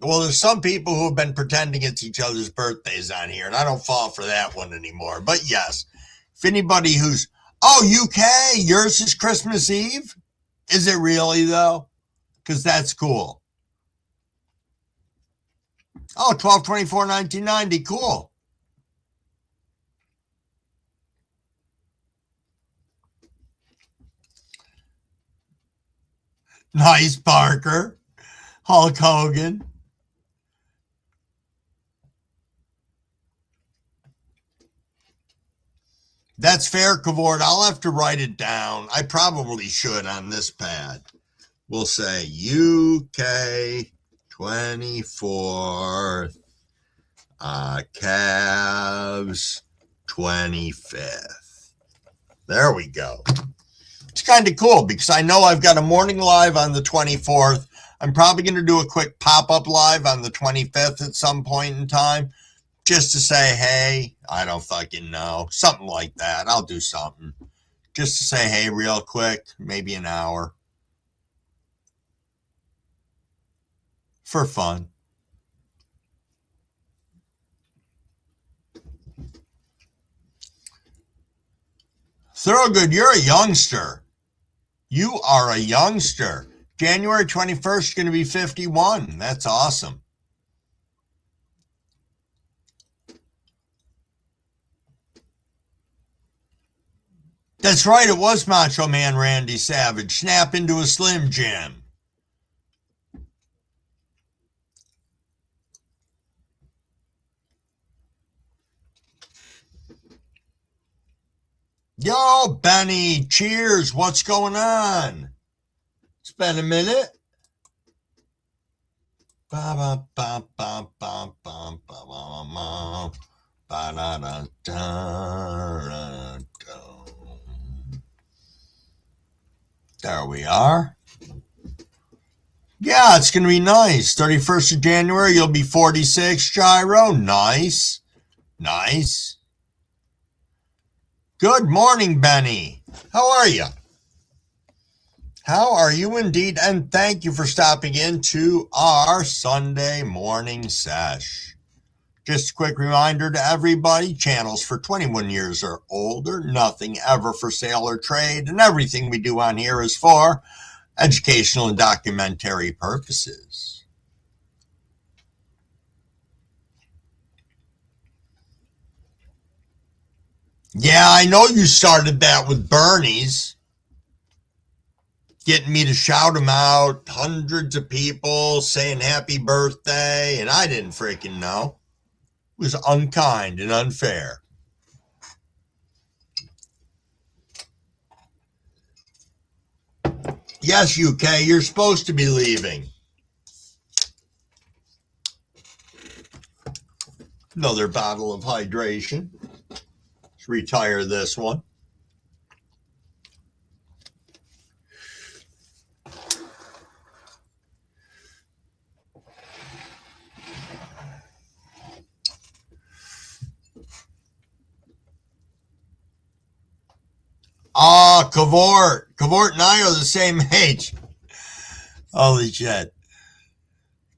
well, there's some people who have been pretending it's each other's birthdays on here, and I don't fall for that one anymore. But yes, if anybody who's, oh, UK, yours is Christmas Eve? Is it really, though? Because that's cool. Oh, 12/24/1990, cool. Nice, Parker. Hulk Hogan. That's fair, Cavord. I'll have to write it down. I probably should on this pad. We'll say UK 24th, Cavs 25th. There we go. It's kind of cool because I know I've got a morning live on the 24th. I'm probably going to do a quick pop-up live on the 25th at some point in time. Just to say, hey, I don't fucking know. Something like that. I'll do something. Just to say, hey, real quick. Maybe an hour. For fun. Thorogood, you're a youngster. You are a youngster. January 21st is going to be 51. That's awesome. That's right, it was Macho Man Randy Savage. Snap into a Slim Jim. Yo, Benny, cheers. What's going on? It's been a minute. There we are. Yeah, it's going to be nice. 31st of January, you'll be 46, Gyro. Nice. Nice. Good morning, Benny. How are you? How are you indeed? And thank you for stopping into our Sunday morning sesh. Just a quick reminder to everybody, channels for 21 years or older, nothing ever for sale or trade, and everything we do on here is for educational and documentary purposes. Yeah, I know you started that with Bernie's, getting me to shout him out, hundreds of people saying happy birthday, and I didn't freaking know. It was unkind and unfair. Yes, UK, you're supposed to be leaving. Another bottle of hydration. Let's retire this one. Cavort. Cavort and I are the same age. Holy shit.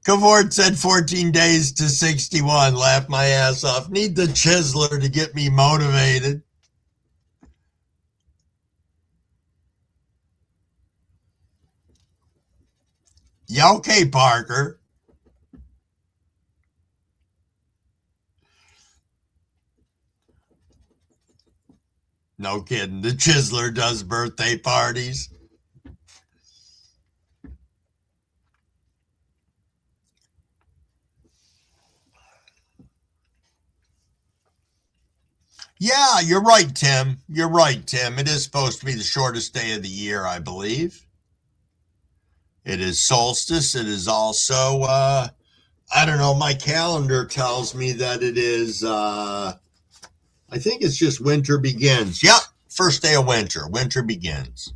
Cavort said 14 days to 61. Laughed my ass off. Need the chiseler to get me motivated. Yeah, okay, Parker. No kidding. The chiseler does birthday parties. Yeah, you're right, Tim. You're right, Tim. It is supposed to be the shortest day of the year, I believe. It is solstice. It is also, I don't know, my calendar tells me that it is, I think it's just winter begins. Yep, first day of winter. Winter begins.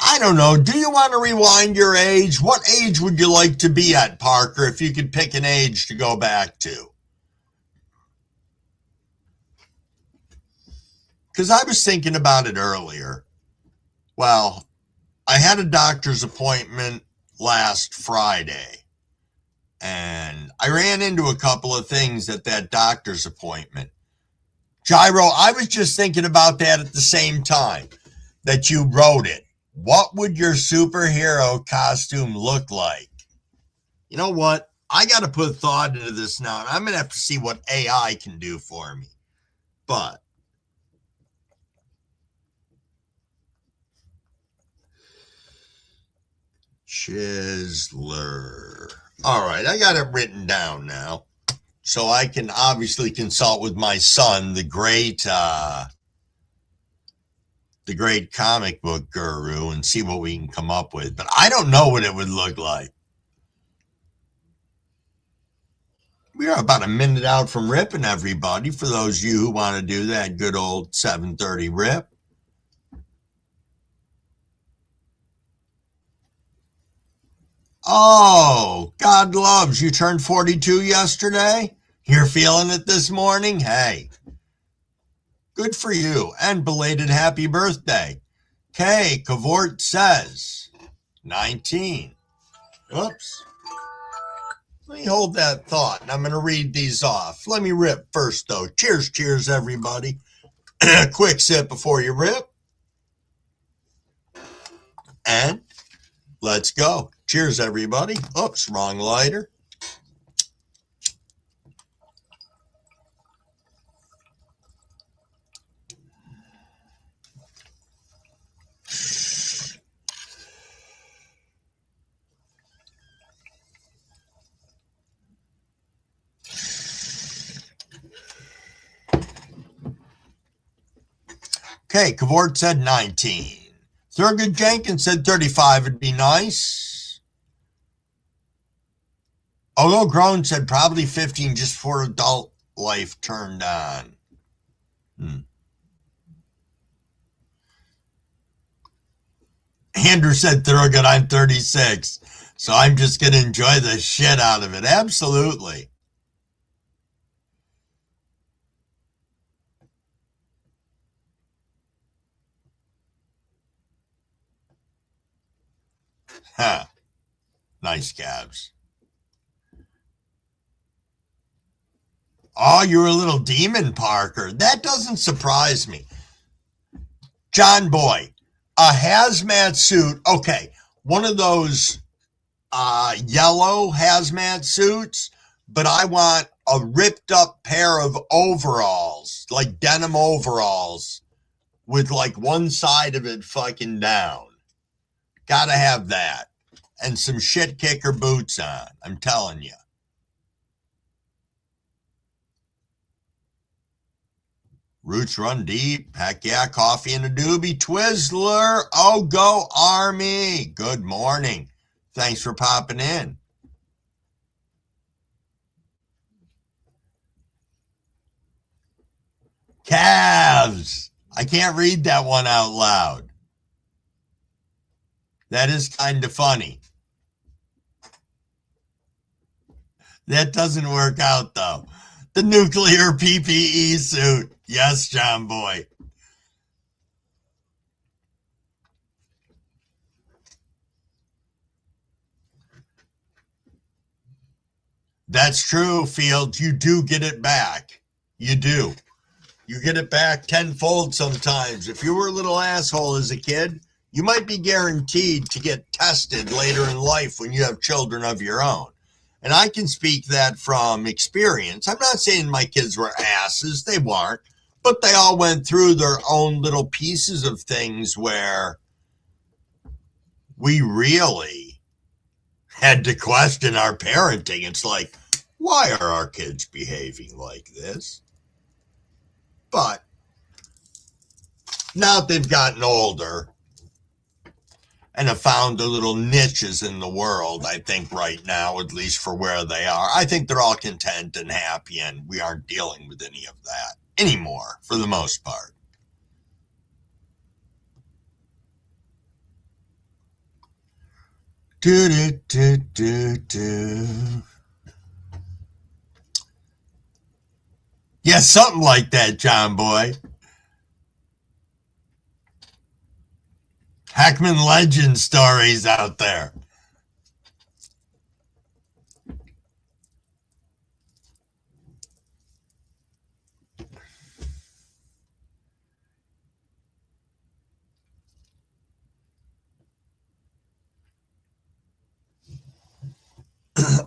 I don't know. Do you want to rewind your age? What age would you like to be at, Parker, if you could pick an age to go back to? Because I was thinking about it earlier. Well, I had a doctor's appointment last Friday, and I ran into a couple of things at that doctor's appointment. Gyro, I was just thinking about that at the same time that you wrote it. What would your superhero costume look like? You know what? I got to put thought into this now, and I'm going to have to see what AI can do for me. But chiseler. All right, I got it written down now. So I can obviously consult with my son, the great comic book guru, and see what we can come up with. But I don't know what it would look like. We are about a minute out from ripping, everybody, for those of you who want to do that good old 7:30 rip. Oh, God loves you. Turned 42 yesterday? You're feeling it this morning? Hey, good for you. And belated happy birthday. Kay Cavort says 19. Oops. Let me hold that thought, and I'm going to read these off. Let me rip first, though. Cheers, cheers, everybody. Quick sip before you rip. And let's go. Cheers, everybody. Oops, wrong lighter. Okay, Cavort said 19. Thurgood Jenkins said 35 would be nice. Although Grown said probably 15 just before adult life turned on. Andrew said Thurgood, I'm 36. So I'm just going to enjoy the shit out of it. Absolutely. Huh. Nice calves. Oh, you're a little demon, Parker. That doesn't surprise me. John Boy, a hazmat suit. Okay, one of those yellow hazmat suits, but I want a ripped up pair of overalls, like denim overalls, with like one side of it fucking down. Gotta have that. And some shit kicker boots on. I'm telling you. Roots run deep. Heck yeah, coffee in a doobie. Twizzler. Oh, go Army. Good morning. Thanks for popping in. Calves. I can't read that one out loud. That is kind of funny. That doesn't work out, though. The nuclear PPE suit. Yes, John Boy. That's true, Fields. You do get it back. You do. You get it back tenfold sometimes. If you were a little asshole as a kid, you might be guaranteed to get tested later in life when you have children of your own. And I can speak that from experience. I'm not saying my kids were asses. They weren't. But they all went through their own little pieces of things where we really had to question our parenting. It's like, why are our kids behaving like this? But now that they've gotten older and have found their little niches in the world, I think right now, at least for where they are, I think they're all content and happy, and we aren't dealing with any of that anymore for the most part. Do, do, do, do, do. Yeah, something like that, John Boy. Heckman legend stories out there.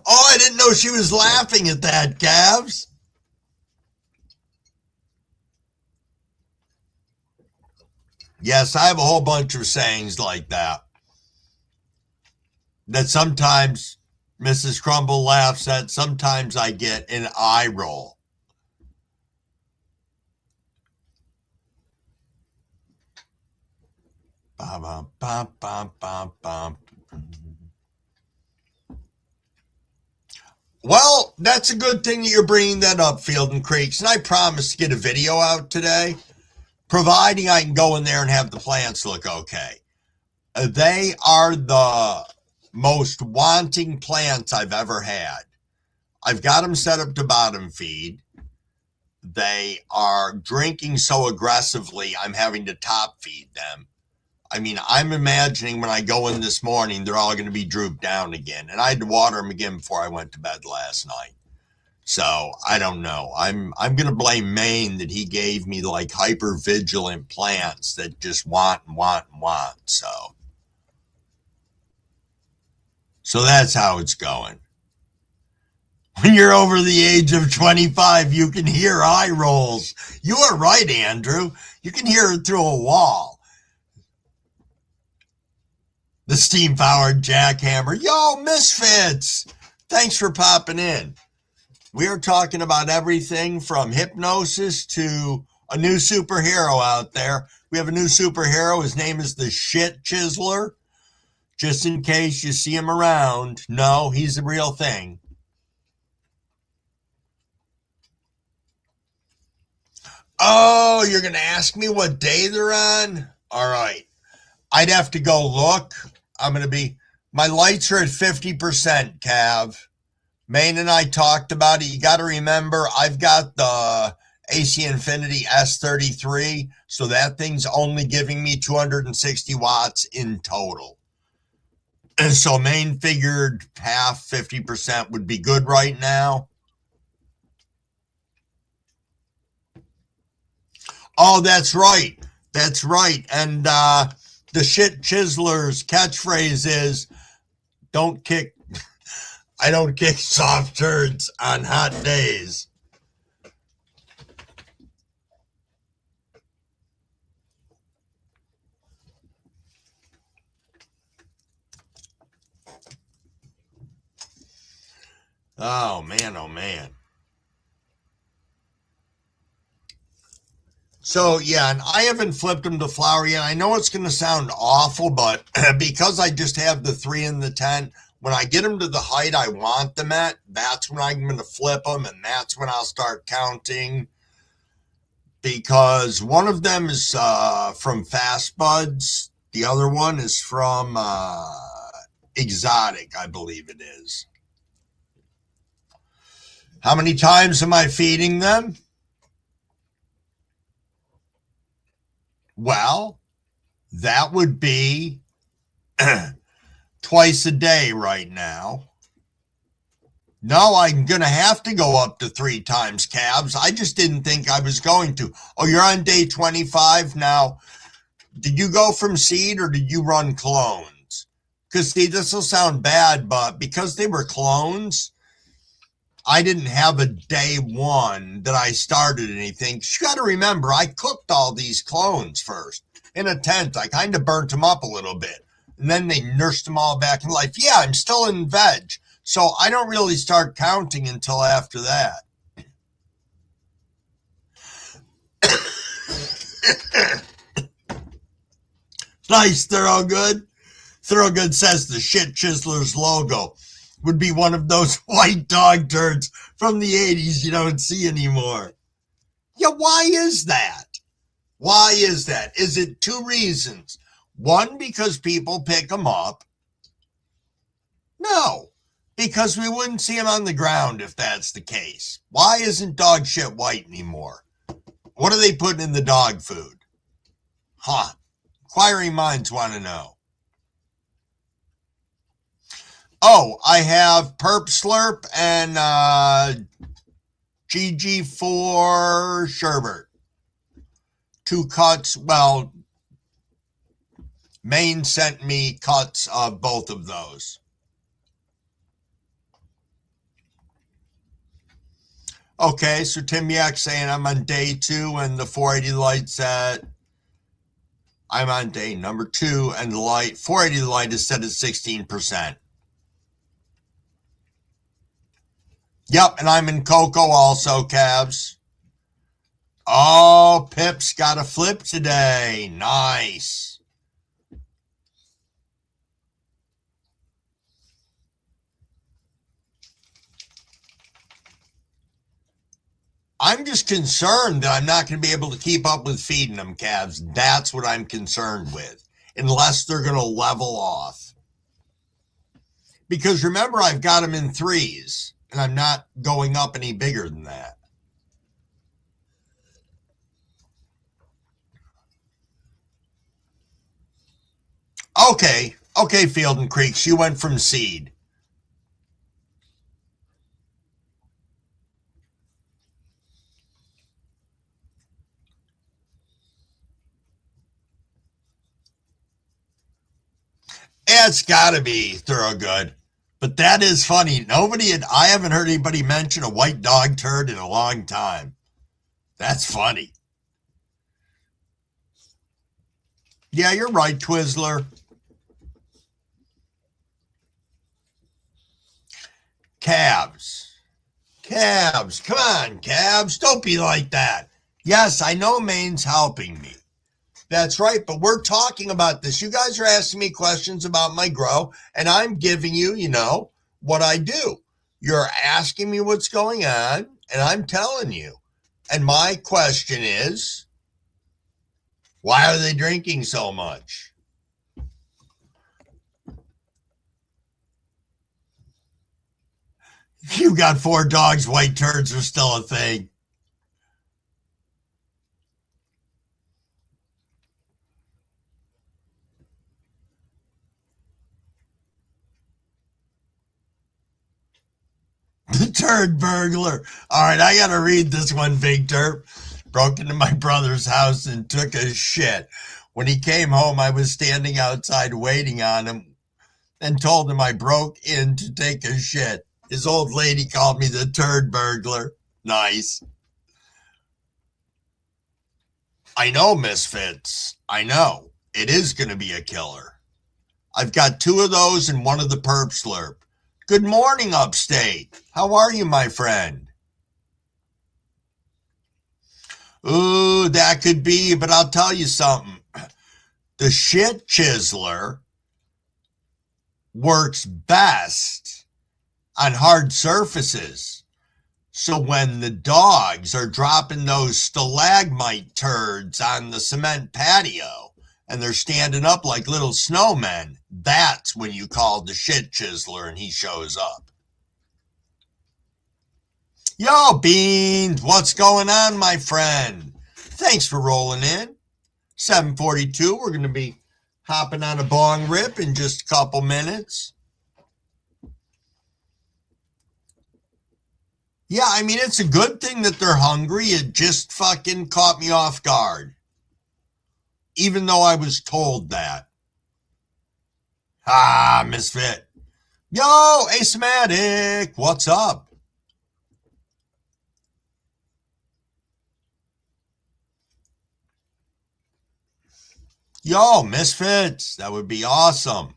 Oh, I didn't know she was laughing at that, Cavs. Yes, I have a whole bunch of sayings like that. That sometimes Mrs. Crumble laughs at, sometimes I get an eye roll. Bum, bum, bum, bum, bum. Well, that's a good thing that you're bringing that up, Field and Creeks, and I promise to get a video out today, providing I can go in there and have the plants look okay. They are the most wanting plants I've ever had. I've got them set up to bottom feed. They are drinking so aggressively, I'm having to top feed them. I mean, I'm imagining when I go in this morning, they're all going to be drooped down again. And I had to water them again before I went to bed last night. So I don't know. I'm going to blame Maine that he gave me like hyper vigilant plants that just want and want and want. So that's how it's going. When you're over the age of 25, you can hear eye rolls. You are right, Andrew. You can hear it through a wall. The steam-powered jackhammer. Yo, Misfits! Thanks for popping in. We are talking about everything from hypnosis to a new superhero out there. We have a new superhero. His name is the Shit Chiseler. Just in case you see him around. No, he's a real thing. Oh, you're going to ask me what day they're on? All right. I'd have to go look. I'm going to be My lights are at 50%, Cav. Maine and I talked about it. You got to remember, I've got the AC Infinity S33, so that thing's only giving me 260 watts in total. And so Maine figured half, 50% would be good right now. Oh, that's right. That's right. And the shit chiseler's catchphrase is, I don't kick soft turds on hot days. Oh, man, oh, man. So, yeah, and I haven't flipped them to flower yet. I know it's going to sound awful, but because I just have the 3 and the 10, when I get them to the height I want them at, that's when I'm going to flip them, and that's when I'll start counting. Because one of them is from Fast Buds. The other one is from Exotic, I believe it is. How many times am I feeding them? Well, that would be twice a day right now. No, I'm going to have to go up to 3 times, Cabs. I just didn't think I was going to. Oh, you're on day 25 now. Did you go from seed or did you run clones? Because, see, this will sound bad, but because they were clones, I didn't have a day 1 that I started anything. You got to remember, I cooked all these clones first in a tent. I kind of burnt them up a little bit. And then they nursed them all back in life. Yeah, I'm still in veg. So I don't really start counting until after that. Nice, Thorogood. Thorogood says the shit chiseler's logo would be one of those white dog turds from the 80s you don't see anymore. Yeah, why is that? Why is that? Is it 2 reasons? 1, because people pick them up. No, because we wouldn't see them on the ground if that's the case. Why isn't dog shit white anymore? What are they putting in the dog food? Huh. Inquiring minds want to know. Oh, I have Perp Slurp and GG4 Sherbert. 2 cuts. Well, Maine sent me cuts of both of those. Okay, so Tim Yak saying I'm on day 2 and the 480 light set. I'm on day number 2 and the light 480 light is set at 16%. Yep, and I'm in Cocoa also, Cavs. Oh, Pip's got a flip today. Nice. I'm just concerned that I'm not going to be able to keep up with feeding them, Cavs. That's what I'm concerned with, unless they're going to level off. Because remember, I've got them in 3s, and I'm not going up any bigger than that. Okay, Field and Creeks, you went from seed. It's got to be Thorogood. But that is funny. I haven't heard anybody mention a white dog turd in a long time. That's funny. Yeah, you're right, Twizzler. Cabs. Come on, Cabs. Don't be like that. Yes, I know Maine's helping me. That's right, but we're talking about this. You guys are asking me questions about my grow, and I'm giving you, what I do. You're asking me what's going on, and I'm telling you. And my question is, why are they drinking so much? You got 4 dogs, white turds are still a thing. The turd burglar. All right, I got to read this one, Big Terp. Broke into my brother's house and took a shit. When he came home, I was standing outside waiting on him and told him I broke in to take a shit. His old lady called me the turd burglar. Nice. I know, Misfits. I know. It is going to be a killer. I've got 2 of those and 1 of the perp slurp. Good morning, Upstate. How are you, my friend? Ooh, that could be, but I'll tell you something. The shit chiseler works best on hard surfaces. So when the dogs are dropping those stalagmite turds on the cement patio and they're standing up like little snowmen, that's when you call the shit chiseler and he shows up. Yo, Beans, what's going on, my friend? Thanks for rolling in. 7:42, we're going to be hopping on a bong rip in just a couple minutes. Yeah, I mean, it's a good thing that they're hungry. It just fucking caught me off guard. Even though I was told that. Ah, Misfit. Yo, Asematic, what's up? Yo, Misfits, that would be awesome.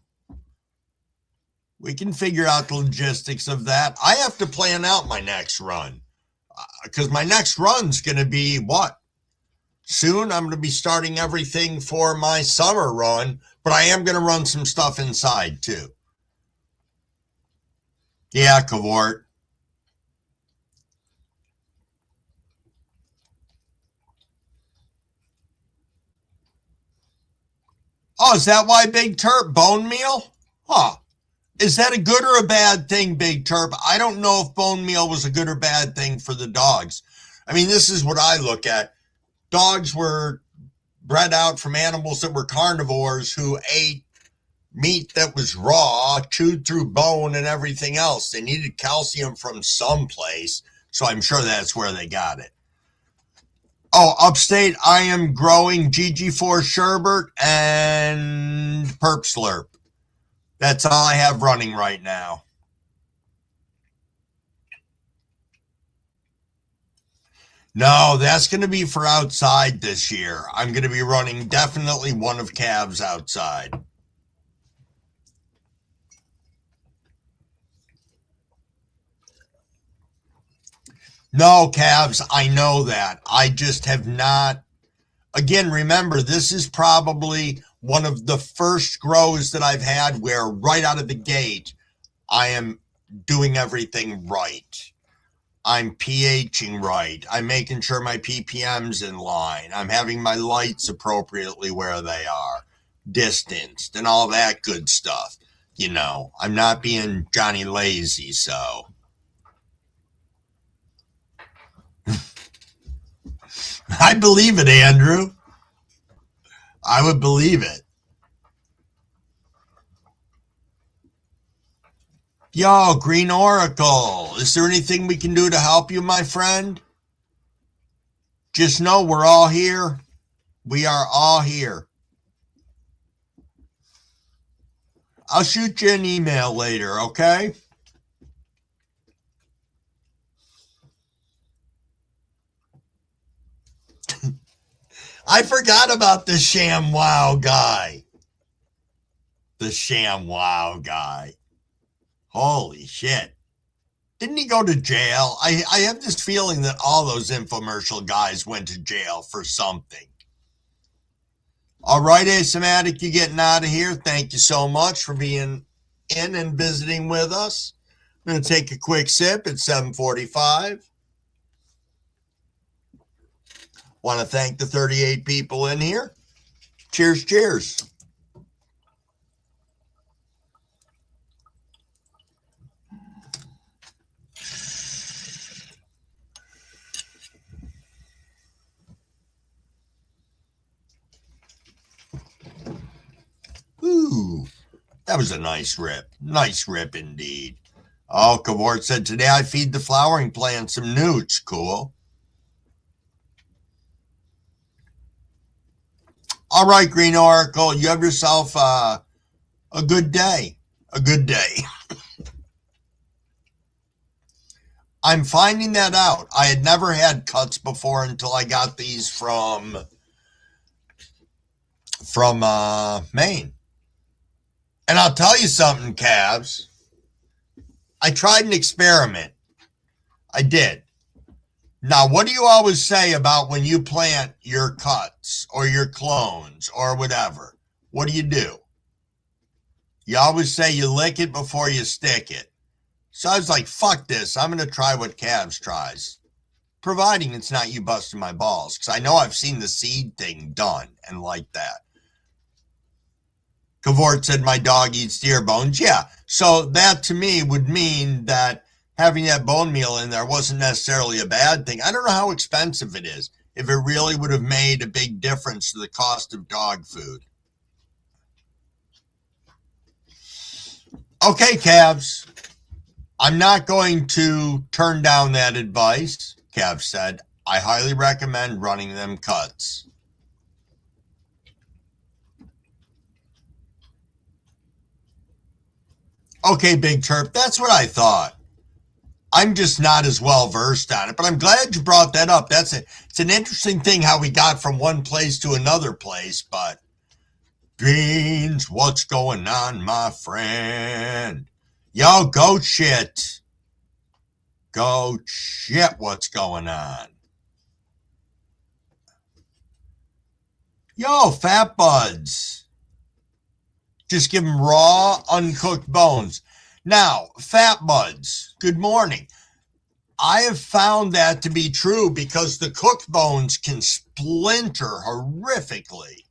We can figure out the logistics of that. I have to plan out my next run. Because my next run's going to be what? Soon I'm going to be starting everything for my summer run, but I am going to run some stuff inside too. Yeah, Cavort. Oh, is that why Big Terp bone meal? Huh. Is that a good or a bad thing, Big Terp? I don't know if bone meal was a good or bad thing for the dogs. I mean, this is what I look at. Dogs were bred out from animals that were carnivores who ate meat that was raw, chewed through bone and everything else. They needed calcium from someplace, so I'm sure that's where they got it. Oh, Upstate, I am growing GG4 Sherbert and Perp Slurp. That's all I have running right now. No, that's going to be for outside this year. I'm going to be running definitely one of calves outside. No, calves, I know that. I just have not. Again, remember, this is probably one of the first grows that I've had where right out of the gate, I am doing everything right. I'm pHing right. I'm making sure my ppm's in line. I'm having my lights appropriately where they are, distanced, and all that good stuff. You know, I'm not being Johnny lazy, so. I believe it, Andrew. I would believe it. Yo, Green Oracle, is there anything we can do to help you, my friend? Just know we're all here. We are all here. I'll shoot you an email later, okay? I forgot about the ShamWow guy. The ShamWow guy. Holy shit. Didn't he go to jail? I have this feeling that all those infomercial guys went to jail for something. All right, Asematic, you getting out of here. Thank you so much for being in and visiting with us. I'm going to take a quick sip at 7:45. Want to thank the 38 people in here. Cheers, cheers. That was a nice rip. Nice rip indeed. Oh, Cavort said, today I feed the flowering plant some newts. Cool. All right, Green Oracle, you have yourself a good day. A good day. I'm finding that out. I had never had cuts before until I got these from Maine. And I'll tell you something, Cavs. I tried an experiment. I did. Now, what do you always say about when you plant your cuts or your clones or whatever? What do? You always say you lick it before you stick it. So I was like, fuck this. I'm going to try what Cavs tries. Providing it's not you busting my balls. Because I know I've seen the seed thing done and like that. Cavort said my dog eats deer bones. Yeah. So that to me would mean that having that bone meal in there wasn't necessarily a bad thing. I don't know how expensive it is. If it really would have made a big difference to the cost of dog food. Okay, Cavs. I'm not going to turn down that advice, Cav said. I highly recommend running them cuts. Okay, Big Terp, that's what I thought. I'm just not as well versed on it, but I'm glad you brought that up. It's an interesting thing how we got from one place to another place, but Beans, what's going on, my friend? Yo, goat shit. Goat shit, what's going on? Yo, Fat Buds. Just give them raw, uncooked bones. Now, Fat Buds, good morning. I have found that to be true because the cooked bones can splinter horrifically.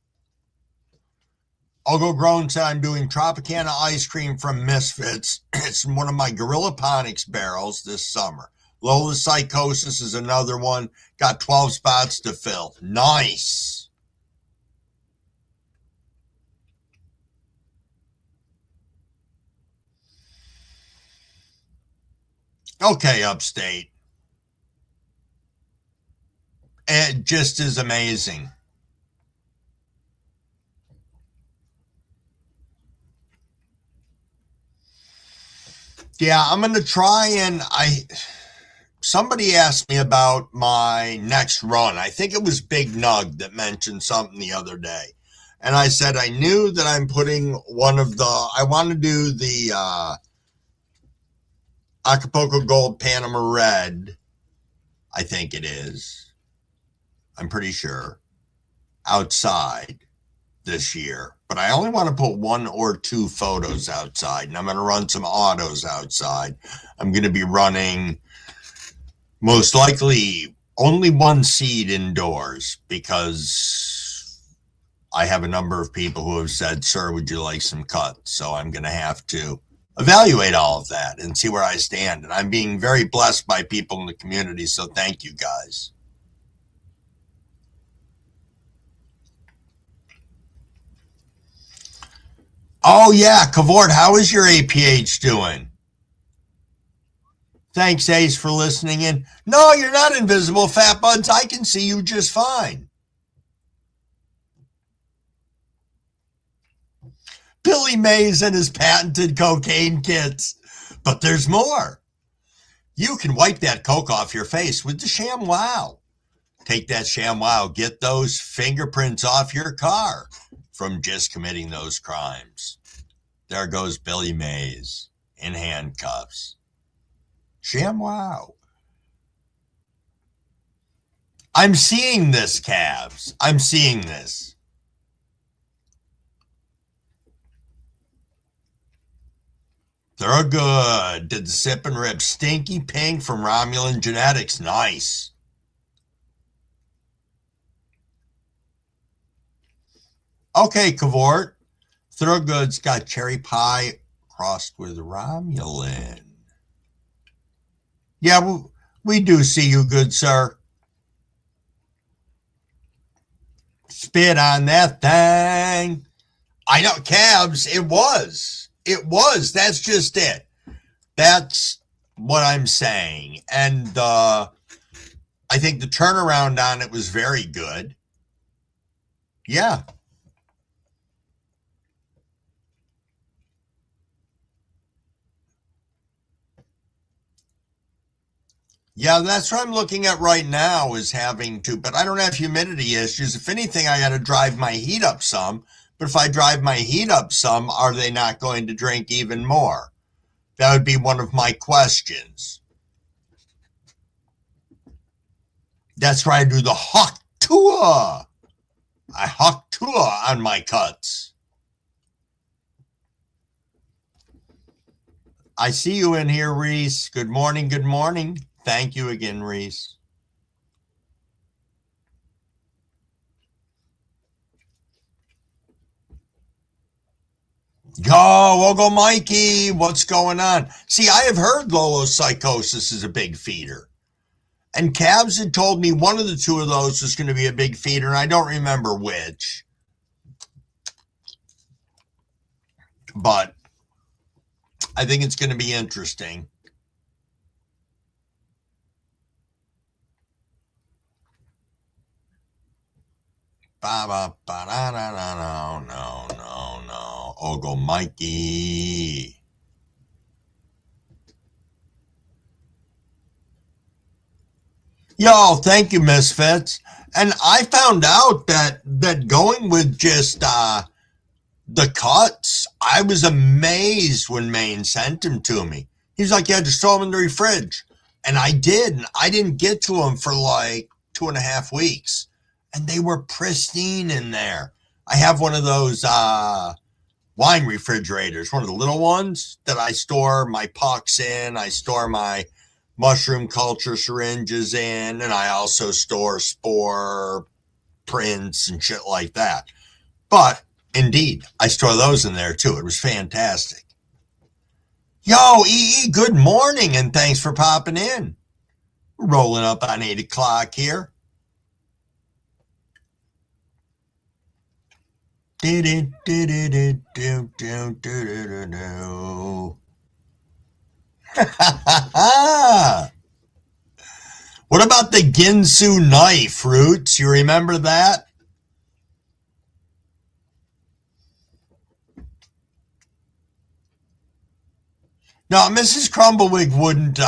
Ogo Grown said I'm doing Tropicana ice cream from Misfits. It's one of my Gorilla Ponics barrels this summer. Lola Psychosis is another one. Got 12 spots to fill. Nice. Okay, Upstate. It just is amazing. Yeah, I'm going to try and somebody asked me about my next run. I think it was Big Nug that mentioned something the other day. And I said, I knew that I'm putting I want to do the Acapulco Gold Panama Red. I think it is. I'm pretty sure. Outside this year. But I only want to put 1 or 2 photos outside, and I'm going to run some autos outside. I'm going to be running most likely only 1 seed indoors because I have a number of people who have said, sir, would you like some cuts? So I'm going to have to evaluate all of that and see where I stand. And I'm being very blessed by people in the community, so thank you guys. Oh, yeah, Cavort, how is your APH doing? Thanks, Ace, for listening in. No, you're not invisible, Fat Buds. I can see you just fine. Billy Mays and his patented cocaine kits. But there's more. You can wipe that coke off your face with the ShamWow. Take that ShamWow, get those fingerprints off your car from just committing those crimes. There goes Billy Mays in handcuffs. ShamWow. I'm seeing this, Cavs. I'm seeing this. They're good. Did the sip and rip. Stinky Pink from Romulan Genetics. Nice. Okay, Cavort. Thorogood's got cherry pie crossed with Romulan. Yeah, we do see you, good sir. Spit on that thing. I know, Cavs, it was. It was. That's just it. That's what I'm saying. And I think the turnaround on it was very good. Yeah. Yeah, that's what I'm looking at right now is having to, but I don't have humidity issues. If anything, I got to drive my heat up some. But if I drive my heat up some, are they not going to drink even more? That would be one of my questions. That's why I do the hawk tour. I hawk tour on my cuts. I see you in here, Reese. Good morning. Good morning. Thank you again, Reese. We'll go Mikey. What's going on? See, I have heard lolocytosis is a big feeder. And Cavs had told me one of the two of those was going to be a big feeder, and I don't remember which. But I think it's going to be interesting. No. Go Mikey. Yo, thank you, Misfits. And I found out that going with just the cuts, I was amazed when Maine sent them to me. He's like, yeah, just throw them in the fridge. And I did. And I didn't get to them for like 2.5 weeks. And they were pristine in there. I have one of those wine refrigerators, one of the little ones that I store my pucks in. I store my mushroom culture syringes in, and I also store spore prints and shit like that. But indeed, I store those in there too. It was fantastic. Yo, EE, good morning, and thanks for popping in. We're rolling up on 8 o'clock here. What about the Ginsu knife, Roots? You remember that? No, Mrs. Crumblewick wouldn't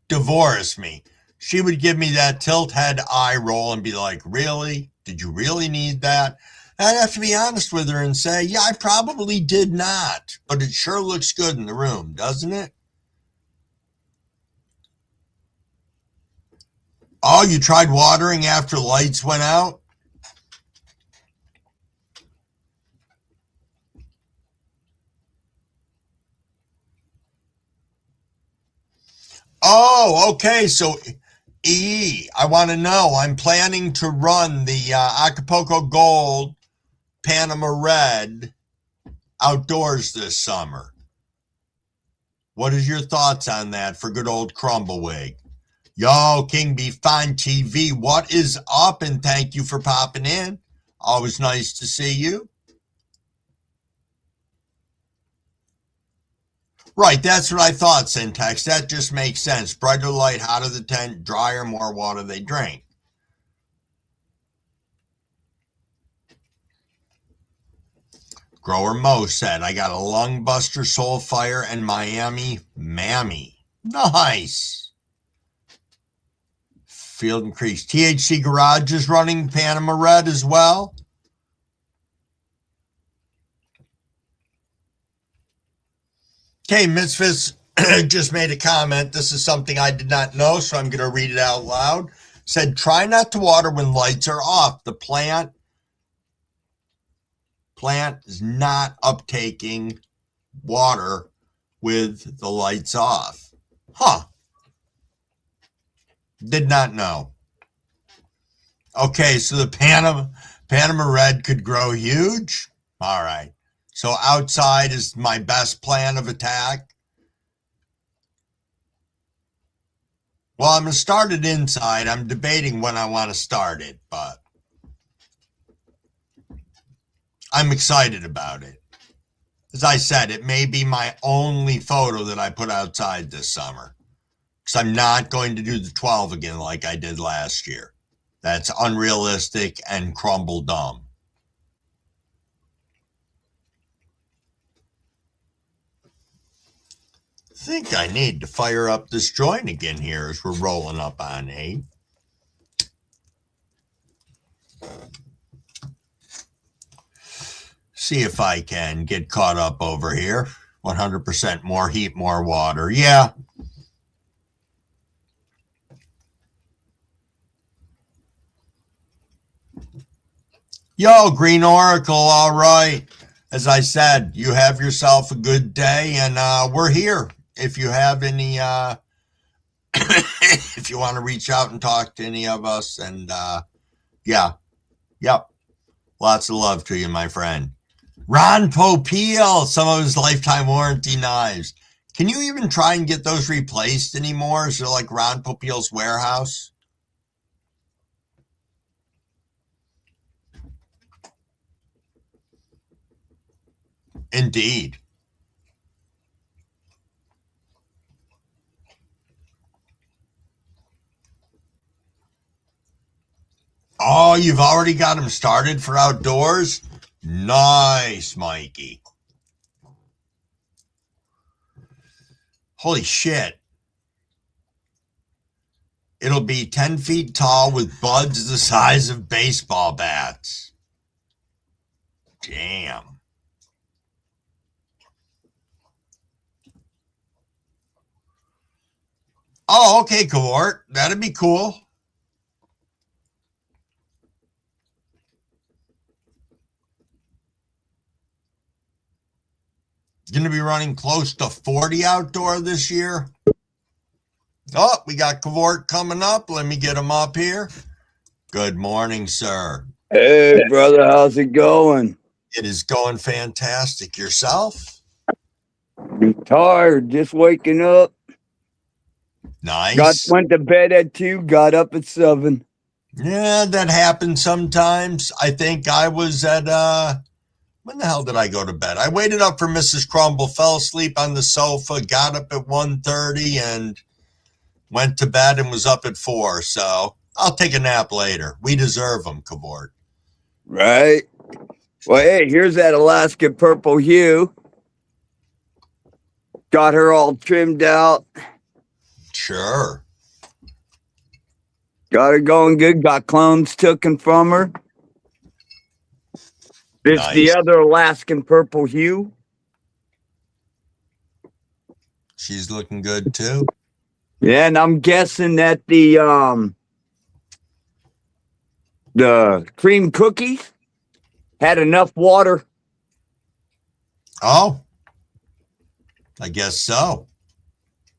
divorce me. She would give me that tilt head eye roll and be like, really? Did you really need that? And I'd have to be honest with her and say, yeah, I probably did not, but it sure looks good in the room, doesn't it? Oh, you tried watering after lights went out? Oh, okay. So, I want to know. I'm planning to run the Acapulco Gold Panama Red outdoors this summer. What is your thoughts on that for good old Crumblewick? Yo, King Be Fine TV, what is up? And thank you for popping in. Always nice to see you. Right, that's what I thought, Syntax. That just makes sense. Brighter light, hotter the tent, drier, more water they drink. Grower Mo said, I got a Lungbuster, Soulfire, and Miami Mammy. Nice. Field increase. THC Garage is running Panama Red as well. Okay, Misfits just made a comment. This is something I did not know, so I'm going to read it out loud. Said, try not to water when lights are off. The plant is not uptaking water with the lights off. Huh. Did not know. Okay, so the Panama Red could grow huge. All right. So outside is my best plan of attack. Well, I'm going to start it inside. I'm debating when I want to start it, but I'm excited about it. As I said, it may be my only photo that I put outside this summer. Because I'm not going to do the 12 again like I did last year. That's unrealistic and crumble dumb. I think I need to fire up this joint again here as we're rolling up on 8. See if I can get caught up over here. 100% more heat, more water. Yeah. Yo, Green Oracle, all right. As I said, you have yourself a good day, and we're here. If you have any, if you want to reach out and talk to any of us, and yeah, yep. Lots of love to you, my friend. Ron Popeil, some of his lifetime warranty knives. Can you even try and get those replaced anymore? Is it like Ron Popeil's warehouse? Indeed. Oh, you've already got them started for outdoors? Nice, Mikey. Holy shit. It'll be 10 feet tall with buds the size of baseball bats. Damn. Oh, okay, Cavort. That'd be cool. Going to be running close to 40 outdoor this year. Oh, we got Cavort coming up. Let me get him up here. Good morning, sir. Hey, brother, how's it going? It is going fantastic. Yourself? I'm tired, just waking up. Nice. Went to bed at 2, got up at 7. Yeah, that happens sometimes. I think I was at, when the hell did I go to bed? I waited up for Mrs. Crumble, fell asleep on the sofa, got up at 1:30 and went to bed and was up at 4. So I'll take a nap later. We deserve them, Cavort. Right. Well, hey, here's that Alaskan purple hue. Got her all trimmed out. Sure. Got her going good. Got clones taken from her. This Nice. the other Alaskan purple hue. She's looking good too. Yeah, and I'm guessing that the cream cookies had enough water. Oh, I guess so.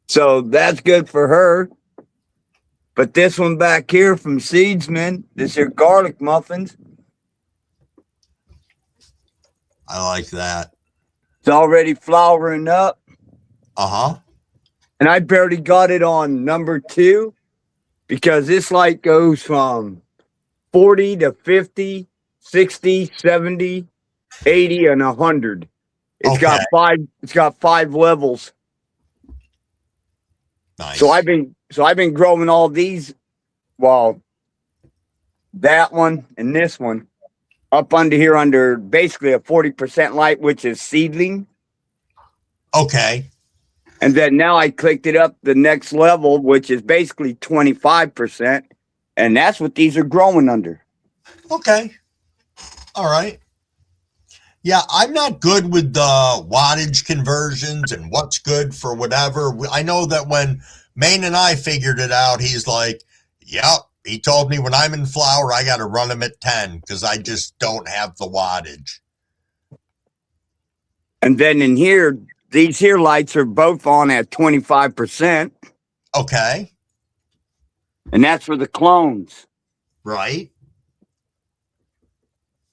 So that's good for her. But this one back here from Seedsman, this here garlic muffins. I like that. It's already flowering up. Uh-huh. And I barely got it on number 2 because this light goes from 40 to 50, 60, 70, 80, and 100. It's got 5 levels. Nice. So I've been growing all these, well, that one and this one up under here under basically a 40% light, which is seedling. Okay. And then now I clicked it up the next level, which is basically 25%. And that's what these are growing under. Okay. All right. Yeah, I'm not good with the wattage conversions and what's good for whatever. I know that when Maine and I figured it out, he's like, yep, he told me when I'm in flower, I got to run them at 10 because I just don't have the wattage. And then in here, these here lights are both on at 25%. Okay. And that's for the clones. Right.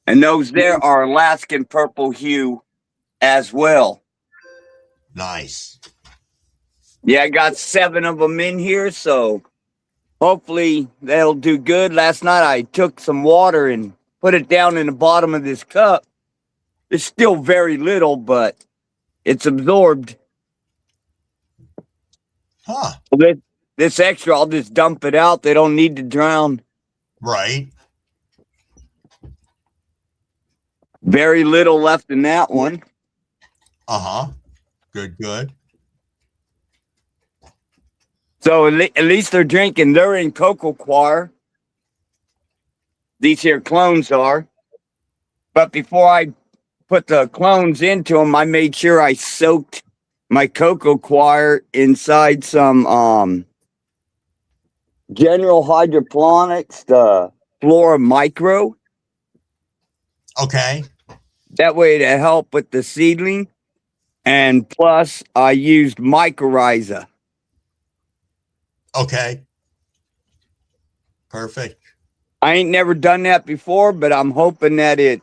And those there are Alaskan purple hue as well. Nice. Yeah, I got 7 of them in here, so hopefully that'll do good. Last night I took some water and put it down in the bottom of this cup. It's still very little, but it's absorbed. Huh. Well, this extra, I'll just dump it out. They don't need to drown. Right. Very little left in that one. Uh-huh. Good, good. So at least they're drinking. They're in cocoa coir. These here clones are. But before I put the clones into them, I made sure I soaked my cocoa coir inside some General Hydroponics, the Flora Micro. Okay. That way to help with the seedling. And plus, I used mycorrhiza. Okay. Perfect. I ain't never done that before, but I'm hoping that it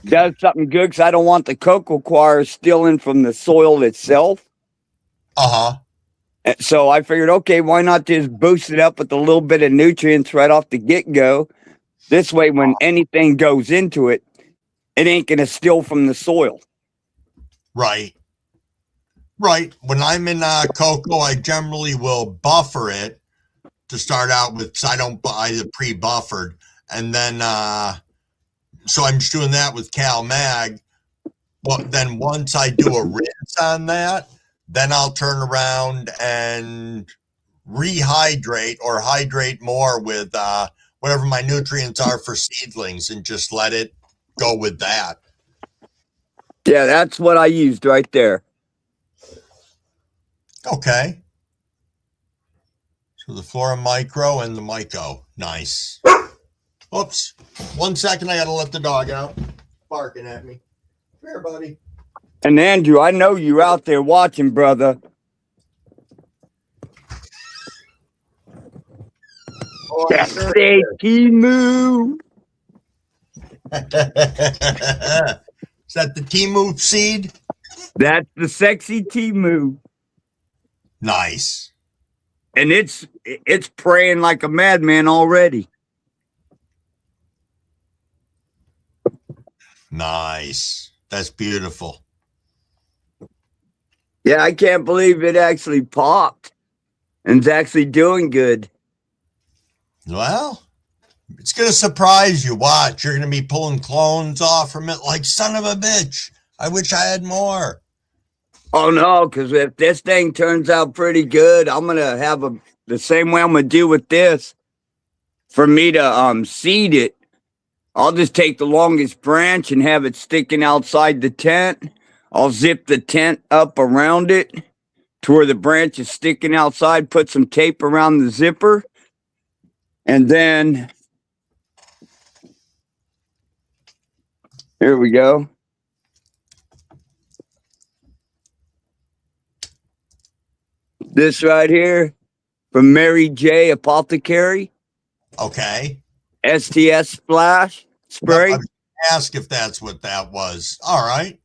does something good because I don't want the cocoa coir stealing from the soil itself. Uh-huh. And so I figured, okay, why not just boost it up with a little bit of nutrients right off the get-go? This way, when anything goes into it, it ain't going to steal from the soil. Right. Right. When I'm in cocoa, I generally will buffer it to start out with, because I don't buy the pre-buffered. And then, so I'm just doing that with Cal Mag. But then once I do a rinse on that, then I'll turn around and rehydrate or hydrate more with whatever my nutrients are for seedlings and just let it go with that. Yeah, that's what I used right there. Okay. So the Flora Micro and the Myco. Nice. Oops. 1 second, I gotta let the dog out. Barking at me. Come here, buddy. And Andrew, I know you out there watching, brother. Oh, That's a Timu. Is that the Timu seed? That's the sexy Timu. Nice. And it's praying like a madman already. Nice. That's beautiful. Yeah, I can't believe it actually popped and it's actually doing good. Well, it's going to surprise you. Watch. You're going to be pulling clones off from it like son of a bitch. I wish I had more. Oh, no, because if this thing turns out pretty good, I'm going to have the same way I'm going to do with this. For me to seed it, I'll just take the longest branch and have it sticking outside the tent. I'll zip the tent up around it to where the branch is sticking outside, put some tape around the zipper, and then here we go. This right here from Mary J. Apothecary. Okay. STS splash spray. I was gonna ask if that's what that was. All right.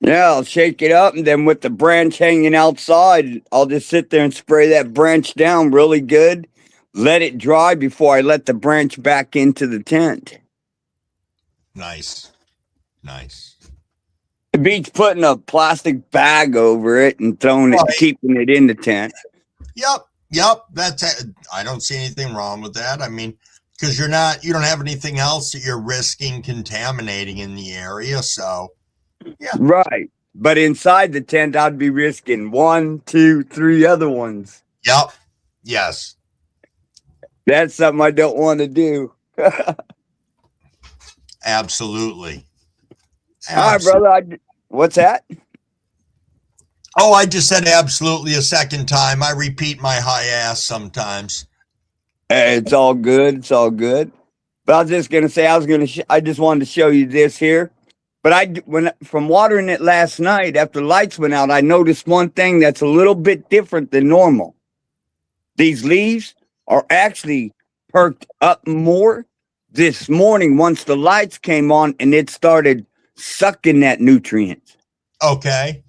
Yeah, I'll shake it up, and then with the branch hanging outside, I'll just sit there and spray that branch down really good. Let it dry before I let the branch back into the tent. Nice. Nice. It beats putting a plastic bag over it and throwing it, keeping it in the tent. Yep. Yep. That's it. I don't see anything wrong with that. I mean, because you don't have anything else that you're risking contaminating in the area. So, yeah. Right. But inside the tent, I'd be risking 1, 2, 3 other ones. Yep. Yes. That's something I don't want to do. Absolutely. All right, brother. What's that? Oh, I just said absolutely a second time. I repeat my high ass sometimes. It's all good. It's all good. But I was just gonna say, I just wanted to show you this here. But from watering it last night after the lights went out, I noticed one thing that's a little bit different than normal. These leaves are actually perked up more this morning once the lights came on and it started sucking that nutrients. Okay.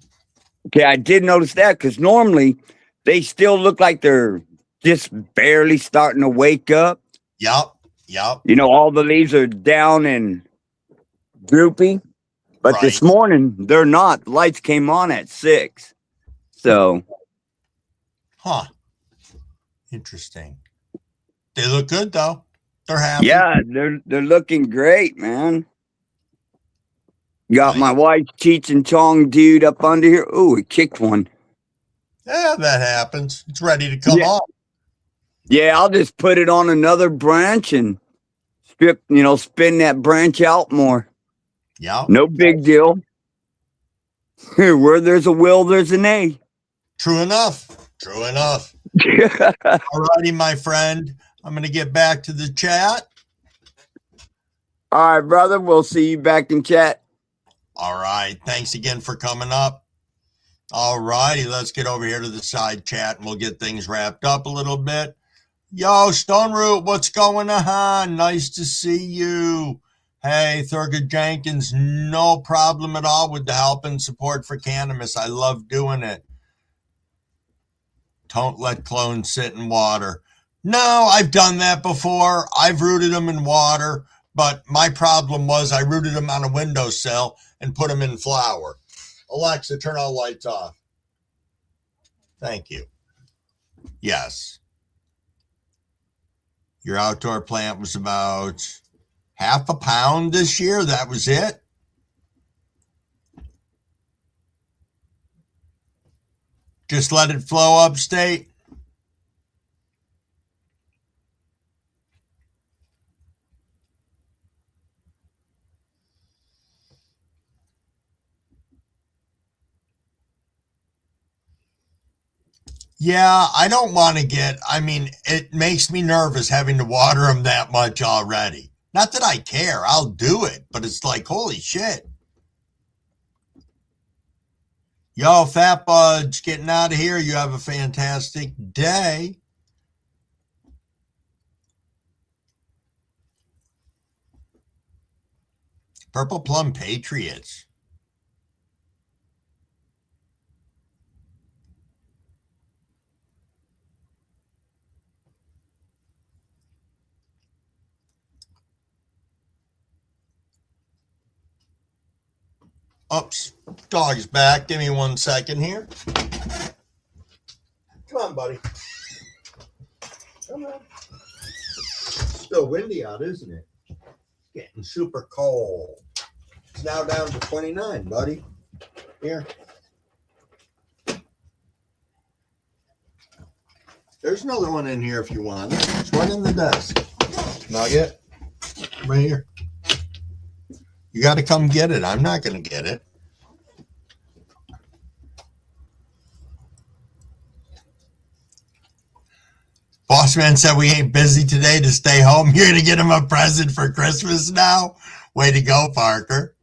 Okay, I did notice that because normally they still look like they're just barely starting to wake up. Yep. Yep. You know, all the leaves are down and droopy. But Right. this morning, they're not. The lights came on at 6. So, Huh. Interesting. They look good though. They're happy. yeah, they're looking great, man. Got Nice. my wife's Cheech and Chong dude up under here. Ooh, he kicked one. Yeah, that happens. It's ready to come off. Yeah, I'll just put it on another branch and spin that branch out more. Yeah. No big deal. Where there's a will, there's an A. True enough. True enough. All righty, my friend. I'm going to get back to the chat. All right, brother. We'll see you back in chat. All right. Thanks again for coming up. All righty. Let's get over here to the side chat and we'll get things wrapped up a little bit. Yo, Stone Root, what's going on? Nice to see you. Hey, Thurgood Jenkins, no problem at all with the help and support for cannabis. I love doing it. Don't let clones sit in water. No, I've done that before. I've rooted them in water, but my problem was I rooted them on a windowsill and put them in flour. Alexa, turn all lights off. Thank you. Yes. Your outdoor plant was about half a pound this year. That was it. Just let it flow upstate. Yeah, I don't want to it makes me nervous having to water them that much already. Not that I care, I'll do it, but it's like, holy shit. Yo, Fat Buds, getting out of here. You have a fantastic day. Purple Plum Patriots. Oops, dog's back. Give me 1 second here. Come on, buddy. Come on. It's still windy out, isn't it? It's getting super cold. It's now down to 29, buddy. Here. There's another one in here if you want. There's one in the desk. Nugget. Right here. You got to come get it. I'm not going to get it. Bossman said we ain't busy today to stay home. You're going to get him a present for Christmas now? Way to go, Parker.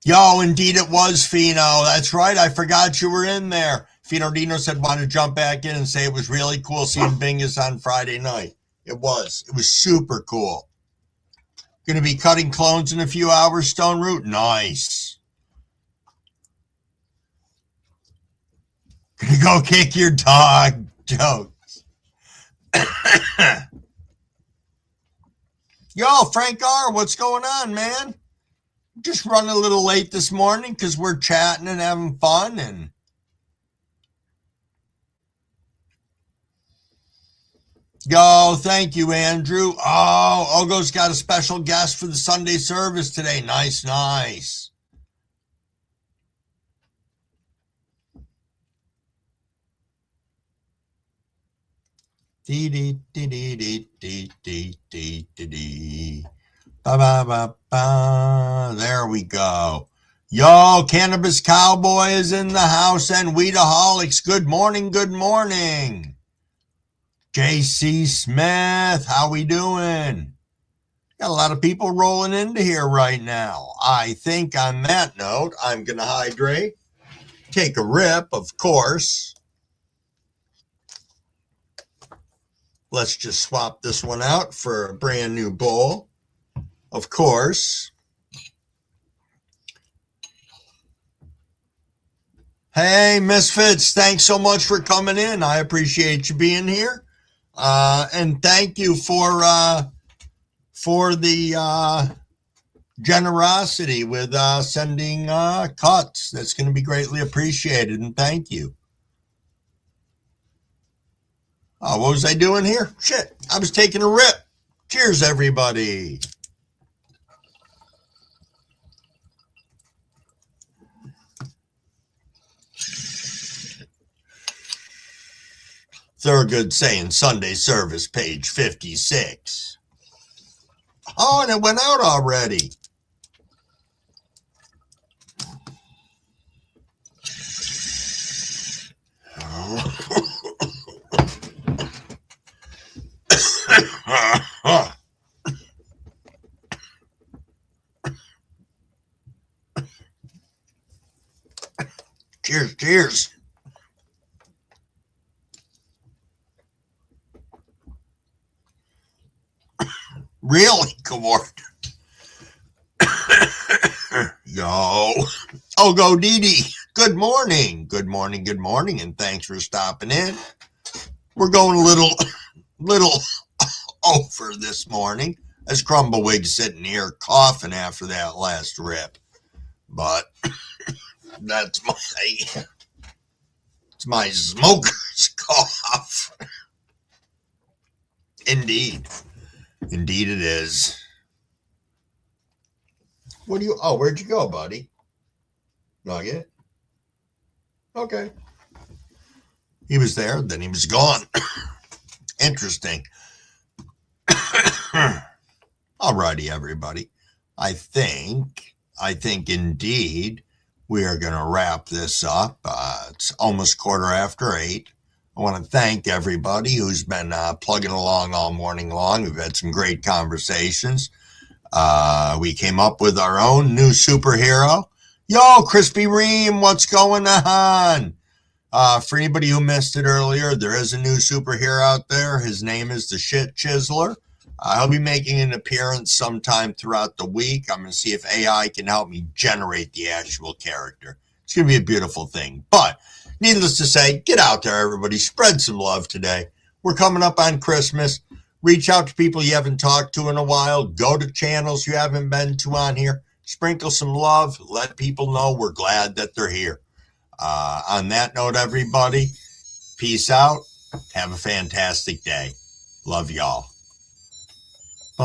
Yo, indeed it was, Fino. That's right. I forgot you were in there. Fino Dino said, want to jump back in and say it was really cool seeing Bingus on Friday night. It was. It was super cool. Going to be cutting clones in a few hours, Stone Root? Nice. Going to go kick your dog. Jokes. Yo, Frank R., what's going on, man? Just running a little late this morning because we're chatting and having fun. And yo, thank you, Andrew. Oh, Ogo's got a special guest for the Sunday service today. Nice, nice. Dee dee dee dee dee dee dee dee dee dee. Ba ba ba ba. There we go. Yo, Cannabis Cowboy is in the house and Weedaholics. Good morning, good morning. JC Smith, how we doing? Got a lot of people rolling into here right now. I think on that note, I'm going to hydrate, take a rip, of course. Let's just swap this one out for a brand new bowl, of course. Hey, Misfits, thanks so much for coming in. I appreciate you being here. And thank you for for the generosity with sending cuts. That's going to be greatly appreciated, and thank you. What was I doing here? Shit, I was taking a rip. Cheers, everybody. Thurgood saying Sunday service, page 56. Oh, and it went out already. Cheers, cheers. Really, Kawart? Yo. Oh, go Dee Dee. Good morning. Good morning, good morning, and thanks for stopping in. We're going a little over this morning as Crumbawig's sitting here coughing after that last rip. But that's my smoker's cough. Indeed. Indeed it is. Where'd you go, buddy? Nugget? Okay. He was there, then he was gone. Interesting. Alrighty, everybody. I think indeed we are going to wrap this up. It's almost 8:15. I want to thank everybody who's been plugging along all morning long. We've had some great conversations. We came up with our own new superhero. Yo, Crispy Ream, what's going on? For anybody who missed it earlier, there is a new superhero out there. His name is the Shit Chiseler. He'll be making an appearance sometime throughout the week. I'm going to see if AI can help me generate the actual character. It's going to be a beautiful thing. But needless to say, get out there, everybody. Spread some love today. We're coming up on Christmas. Reach out to people you haven't talked to in a while. Go to channels you haven't been to on here. Sprinkle some love. Let people know we're glad that they're here. On that note, everybody, peace out. Have a fantastic day. Love y'all.